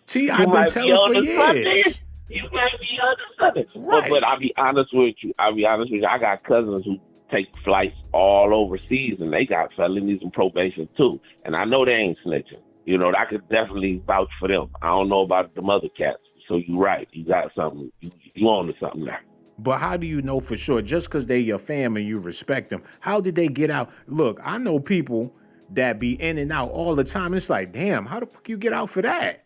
T.I. been telling for years. You might be on something. Right. But I'll be honest with you. I got cousins who take flights all overseas, and they got felonies and probation too. And I know they ain't snitching. You know, I could definitely vouch for them. I don't know about the other cats. So you're right. You got something. You on to something there. But how do you know for sure? Just because they your family, you respect them. How did they get out? Look, I know people that be in and out all the time. It's like, damn, how the fuck you get out for that?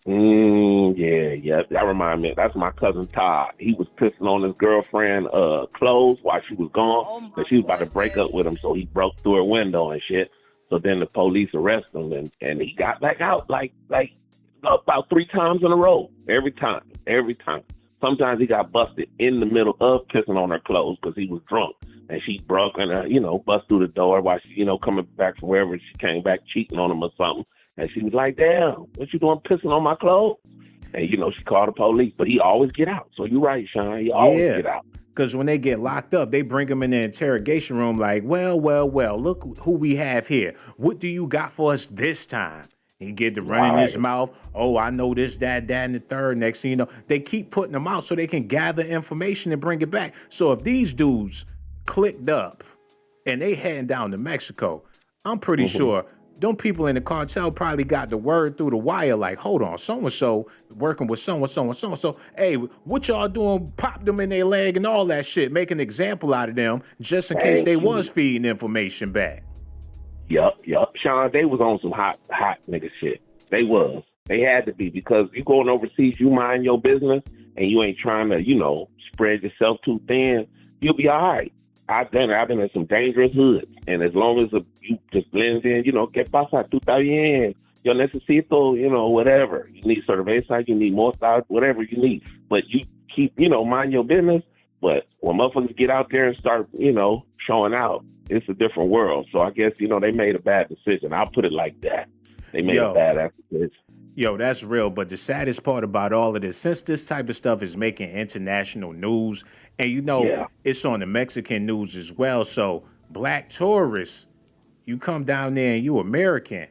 Yeah. That remind me. That's my cousin Todd. He was pissing on his girlfriend clothes while she was gone. And she was about to break up with him, so he broke through her window and shit. So then the police arrested him, and he got back out like about 3 times in a row. Every time. Sometimes he got busted in the middle of pissing on her clothes because he was drunk. And she broke and, bust through the door while she, coming back from wherever she came back, cheating on him or something. And she was like, damn, what you doing pissing on my clothes? And, she called the police. But he always get out. So you're right, Shawn. He always get out. Because when they get locked up, they bring them in the interrogation room like, well, look who we have here. What do you got for us this time? He get to run in his mouth. Oh, I know this, that, and the third. Next thing you know, they keep putting them out so they can gather information and bring it back. So if these dudes clicked up and they heading down to Mexico, I'm pretty sure them people in the cartel probably got the word through the wire like, hold on, so-and-so working with so-and-so. Hey, what y'all doing? Pop them in their leg and all that shit. Make an example out of them just in case they was feeding information back. Yup. Shawn, they was on some hot nigga shit. They was. They had to be, because you going overseas, you mind your business, and you ain't trying to, spread yourself too thin, you'll be all right. I've been in some dangerous hoods, and as long as you just blend in, que pasa, tú estás bien, yo necesito, whatever. You need cerveza, you need more stuff, whatever you need. But you keep, mind your business. But when motherfuckers get out there and start, showing out, it's a different world. So I guess, they made a bad decision. I'll put it like that. They made a bad decision. Yo, that's real. But the saddest part about all of this, since this type of stuff is making international news, and it's on the Mexican news as well. So black tourists, you come down there and you American,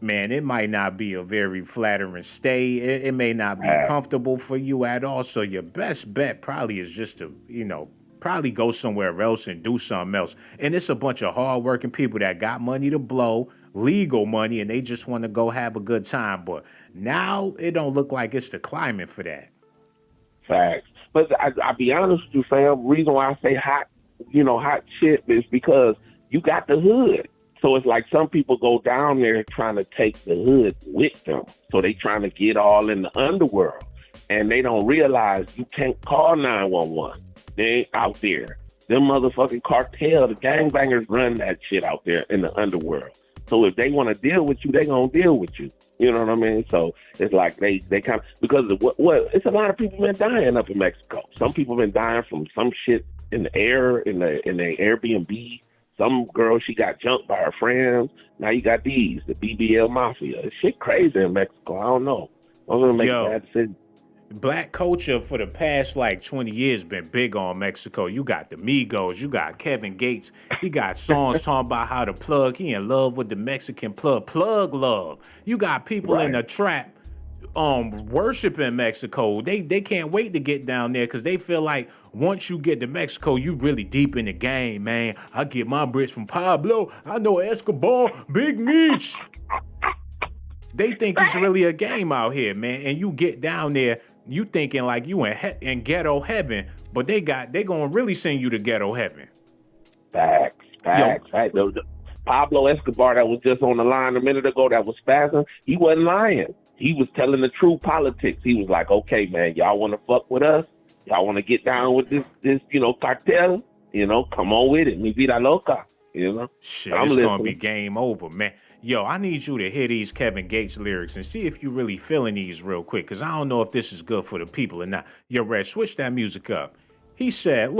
man, it might not be a very flattering stay. It may not be comfortable for you at all. So your best bet probably is just to, probably go somewhere else and do something else. And it's a bunch of hardworking people that got money to blow, legal money, and they just want to go have a good time. But now it don't look like it's the climate for that. Facts. But I'll be honest with you, fam. Reason why I say hot shit is because you got the hood. So it's like some people go down there trying to take the hood with them. So they trying to get all in the underworld. And they don't realize you can't call 911. They ain't out there. Them motherfucking cartel, the gangbangers run that shit out there in the underworld. So if they want to deal with you, they gonna deal with you. You know what I mean? So it's like they kind of, because of what it's a lot of people been dying up in Mexico. Some people been dying from some shit in the air, in the Airbnb. Some girl, she got jumped by her friends. Now you got the BBL mafia. It's shit crazy in Mexico. I don't know. I'm gonna make a bad decision. Black culture for the past 20 years been big on Mexico. You got the Migos, you got Kevin Gates, he got songs talking about how to plug. He in love with the Mexican plug love. You got people in the trap worshiping Mexico. They can't wait to get down there because they feel like once you get to Mexico, you really deep in the game, man. I get my bricks from Pablo. I know Escobar, Big Meech. They think it's really a game out here, man. And you get down there, you thinking like you in ghetto heaven, but they gonna really send you to ghetto heaven. Facts. Pablo Escobar that was just on the line a minute ago that was spazzing, he wasn't lying. He was telling the true politics. He was like, okay, man, y'all want to fuck with us? Y'all want to get down with this cartel? Come on with it. Mi vida loca. Shit, it's gonna be game over, man. Yo, I need you to hear these Kevin Gates lyrics and see if you really feeling these real quick, because I don't know if this is good for the people or not. Yo, Red, switch that music up. He said,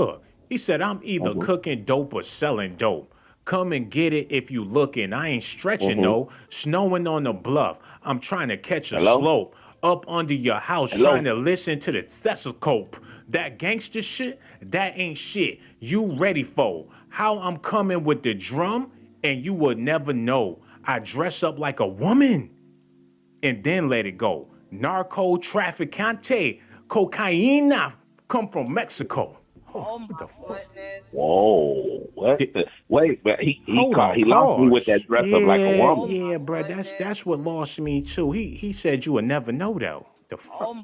I'm either cooking dope or selling dope. Come and get it if you looking. I ain't stretching, no. Snowing on the bluff. I'm trying to catch a slope. up under your house trying to listen to the stethoscope. That gangster shit, that ain't shit you ready for. How I'm coming with the drum and you would never know. I dress up like a woman and then let it go. Narco trafficante, cocaína come from Mexico. Oh my goodness. Whoa, what the? Wait, but he lost me pause. with that dress up like a woman. Yeah, bro, that's what lost me too. He said you would never know though. The fuck? Oh my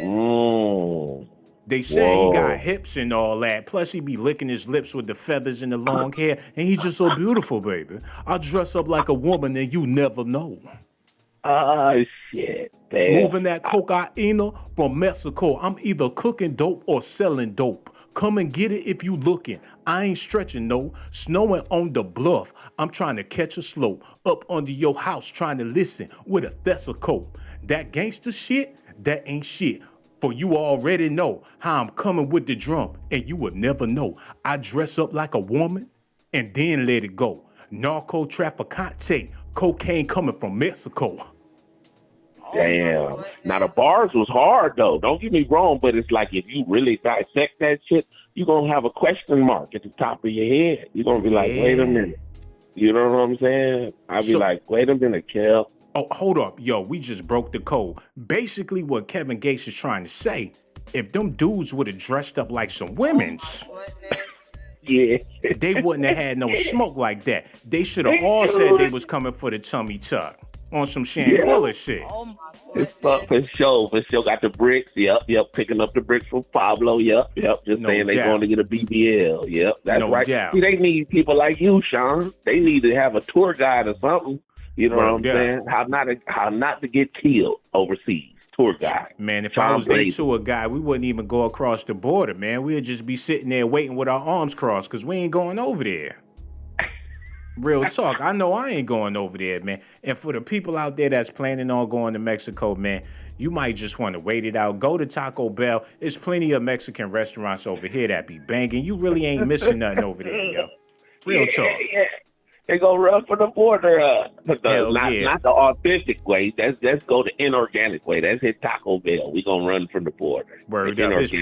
goodness. They say he got hips and all that. Plus he be licking his lips with the feathers and the long hair, and he's just so beautiful, baby. I dress up like a woman and you never know. Shit, man. Moving that cocaine from Mexico. I'm either cooking dope or selling dope. Come and get it if you looking. I ain't stretching, no. Snowing on the bluff. I'm trying to catch a slope. Up under your house trying to listen with a stethoscope. That gangster shit, that ain't shit. For you already know how I'm coming with the drum, and you would never know. I dress up like a woman and then let it go. Narco trafficante, cocaine coming from Mexico. Damn. Now the bars was hard though. Don't get me wrong, but it's like if you really dissect that shit, you're gonna have a question mark at the top of your head. You're gonna be like, wait a minute. You know what I'm saying? I'll be like, wait a minute, Kel. Oh, hold up. Yo, we just broke the code. Basically what Kevin Gates is trying to say, if them dudes would have dressed up like some women's, yeah, they wouldn't have had no smoke like that. They should have all said they was coming for the tummy tuck on some Shangri-La shit. It's for sure. Got the bricks. Yep. Picking up the bricks from Pablo. Yep. Just saying they going to get a BBL. Yep. That's right. Doubt. See, they need people like you, Shawn. They need to have a tour guide or something. You know what I'm saying? How not to get killed overseas. Tour guide. Man, if I was their tour guide, we wouldn't even go across the border, man. We'd just be sitting there waiting with our arms crossed because we ain't going over there. Real talk. I know I ain't going over there, man. And for the people out there that's planning on going to Mexico, man, you might just want to wait it out. Go to Taco Bell. There's plenty of Mexican restaurants over here that be banging. You really ain't missing nothing over there, yo. Real talk. Yeah. They go run for the border. Not the authentic way. Let's go the inorganic way. Let's hit Taco Bell. We gonna run from the border. Word up. There's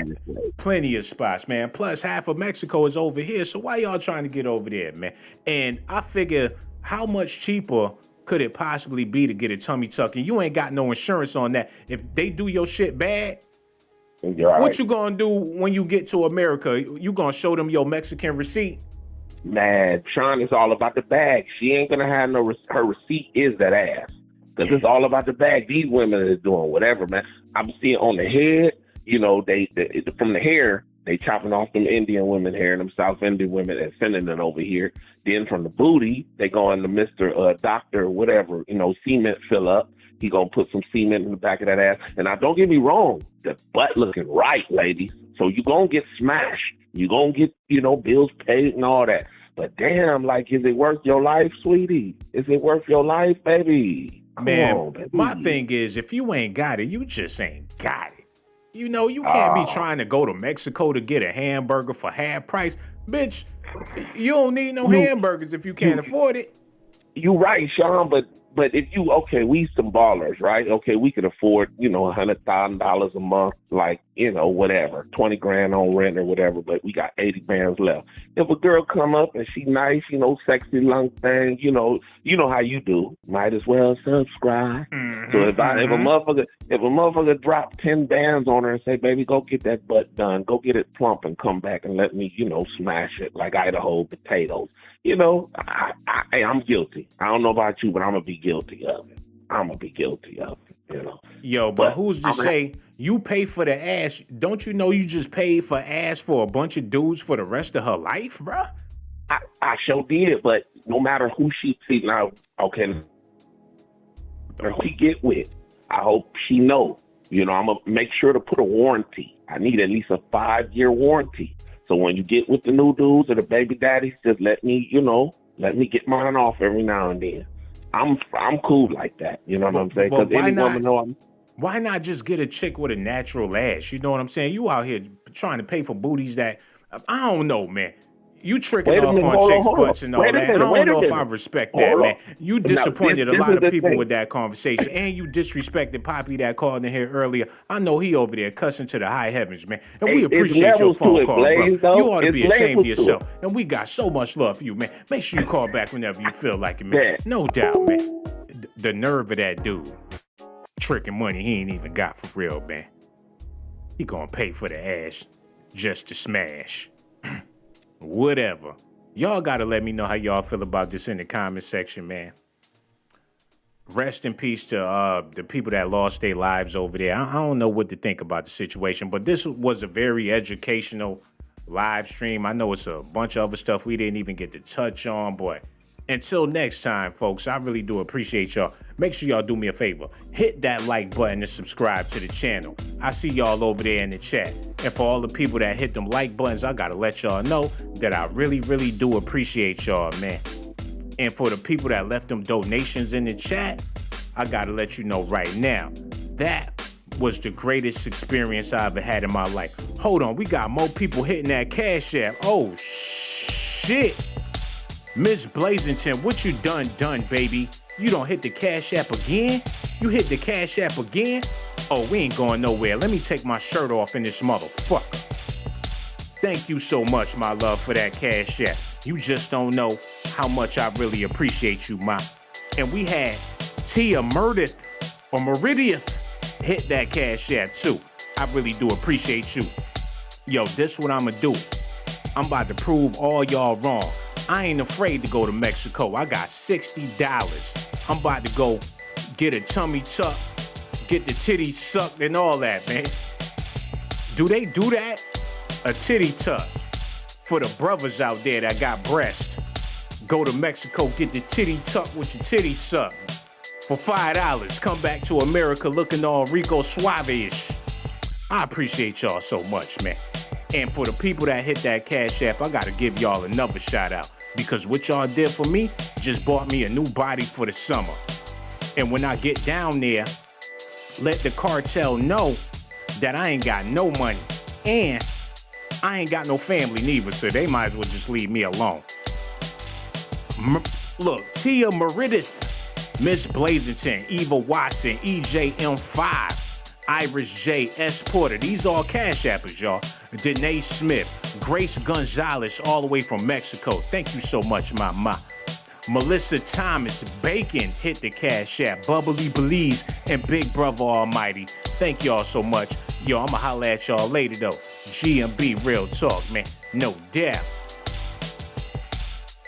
plenty of spots, man. Plus, half of Mexico is over here. So why y'all trying to get over there, man? And I figure, how much cheaper could it possibly be to get a tummy tuck? And you ain't got no insurance on that. If they do your shit bad, what you gonna do when you get to America? You gonna show them your Mexican receipt? Man, Shawn is all about the bag. She ain't gonna have her receipt is that ass. Because it's all about the bag. These women are doing whatever, man. I'm seeing on the head, you know, they from the hair, they chopping off them Indian women hair and them South Indian women and sending it over here. Then from the booty, they going to Mr. Doctor, whatever, you know, cement fill up. He gonna put some cement in the back of that ass. And now don't get me wrong, the butt looking right, ladies. So you gonna get smashed. You gonna get, you know, bills paid and all that. But damn, like, is it worth your life, sweetie? Is it worth your life, baby? Man, on, baby. My thing is, if you ain't got it, you just ain't got it. You know, you can't be trying to go to Mexico to get a hamburger for half price. Bitch, you don't need no hamburgers if you can't afford it. You right, Shawn, but if you, okay, we some ballers, right? Okay, we could afford, you know, $100,000 a month, like, you know, whatever, 20 grand on rent or whatever, but we got 80 bands left. If a girl come up and she nice, you know, sexy long thing, you know how you do, might as well subscribe. So if a motherfucker drop 10 bands on her and say, baby, go get that butt done, go get it plump and come back and let me, you know, smash it like Idaho potatoes. You know, I'm guilty. I don't know about you, but I'm going to be guilty of it. You know. Yo, but who's to say you pay for the ass? Don't you know you just paid for ass for a bunch of dudes for the rest of her life, bruh? I sure did, but no matter who she see now, okay, or she get with, I hope she know. You know, I'm going to make sure to put a warranty. I need at least a 5-year warranty. So when you get with the new dudes or the baby daddies, just let me get mine off every now and then. I'm cool like that. You know what I'm saying? Because any woman know I'm. Why not just get a chick with a natural ass? You know what I'm saying? You out here trying to pay for booties that, I don't know, man. You tricking Wait a off minute, on hold on, chicks' hold on. butts and all Wait a that. I minute, don't wait a know if I minute. respect Hold that, on. man. You Now, disappointed a this lot is of the people thing. with that conversation, and you disrespected Poppy that called in here earlier. I know he over there cussing to the high heavens, man. And we Hey, it's appreciate your levels to phone it, call, Blaze, bro. though. You ought to It's be ashamed of levels to yourself. it. And we got so much love for you, man. Make sure you call back whenever you feel like it, man. Yeah. No doubt, man. The nerve of that dude. Tricking money he ain't even got for real, man. He gonna pay for the ass just to smash. Whatever. Y'all gotta let me know how y'all feel about this in the comment section, man. Rest in peace to the people that lost their lives over there. I don't know what to think about the situation, but this was a very educational live stream. I know it's a bunch of other stuff we didn't even get to touch on, boy. Until next time, folks, I really do appreciate y'all. Make sure y'all do me a favor. Hit that like button and subscribe to the channel. I see y'all over there in the chat. And for all the people that hit them like buttons, I gotta let y'all know that I really, really do appreciate y'all, man. And for the people that left them donations in the chat, I gotta let you know right now, that was the greatest experience I ever had in my life. Hold on, we got more people hitting that Cash App. Oh, shit. Miss Blazington, what you done, baby? You don't hit the Cash App again? You hit the Cash App again? Oh, we ain't going nowhere. Let me take my shirt off in this motherfucker. Thank you so much, my love, for that Cash App. You just don't know how much I really appreciate you, ma. And we had Tia Meredith or Meridieth hit that Cash App too. I really do appreciate you. Yo, this what I'ma do. I'm about to prove all y'all wrong. I ain't afraid to go to Mexico. I got $60. I'm about to go get a tummy tuck, get the titties sucked and all that, man. Do they do that? A titty tuck for the brothers out there that got breast. Go to Mexico, get the titty tuck with your titties sucked. For $5, come back to America looking all Rico Suave-ish. I appreciate y'all so much, man. And for the people that hit that Cash App, I gotta give y'all another shout out. Because what y'all did for me just bought me a new body for the summer. And when I get down there, let the cartel know that I ain't got no money. And I ain't got no family neither, so they might as well just leave me alone. Look, Tia Meredith, Miss Blazington, Eva Watson, EJM5, Iris J, S Porter. These all Cash Appers, y'all. Danae Smith, Grace Gonzalez, all the way from Mexico. Thank you so much, mama. Melissa Thomas, Bacon hit the Cash App. Bubbly Belize and Big Brother Almighty. Thank y'all so much. Yo, I'ma holla at y'all later though. GMB Real Talk, man. No doubt.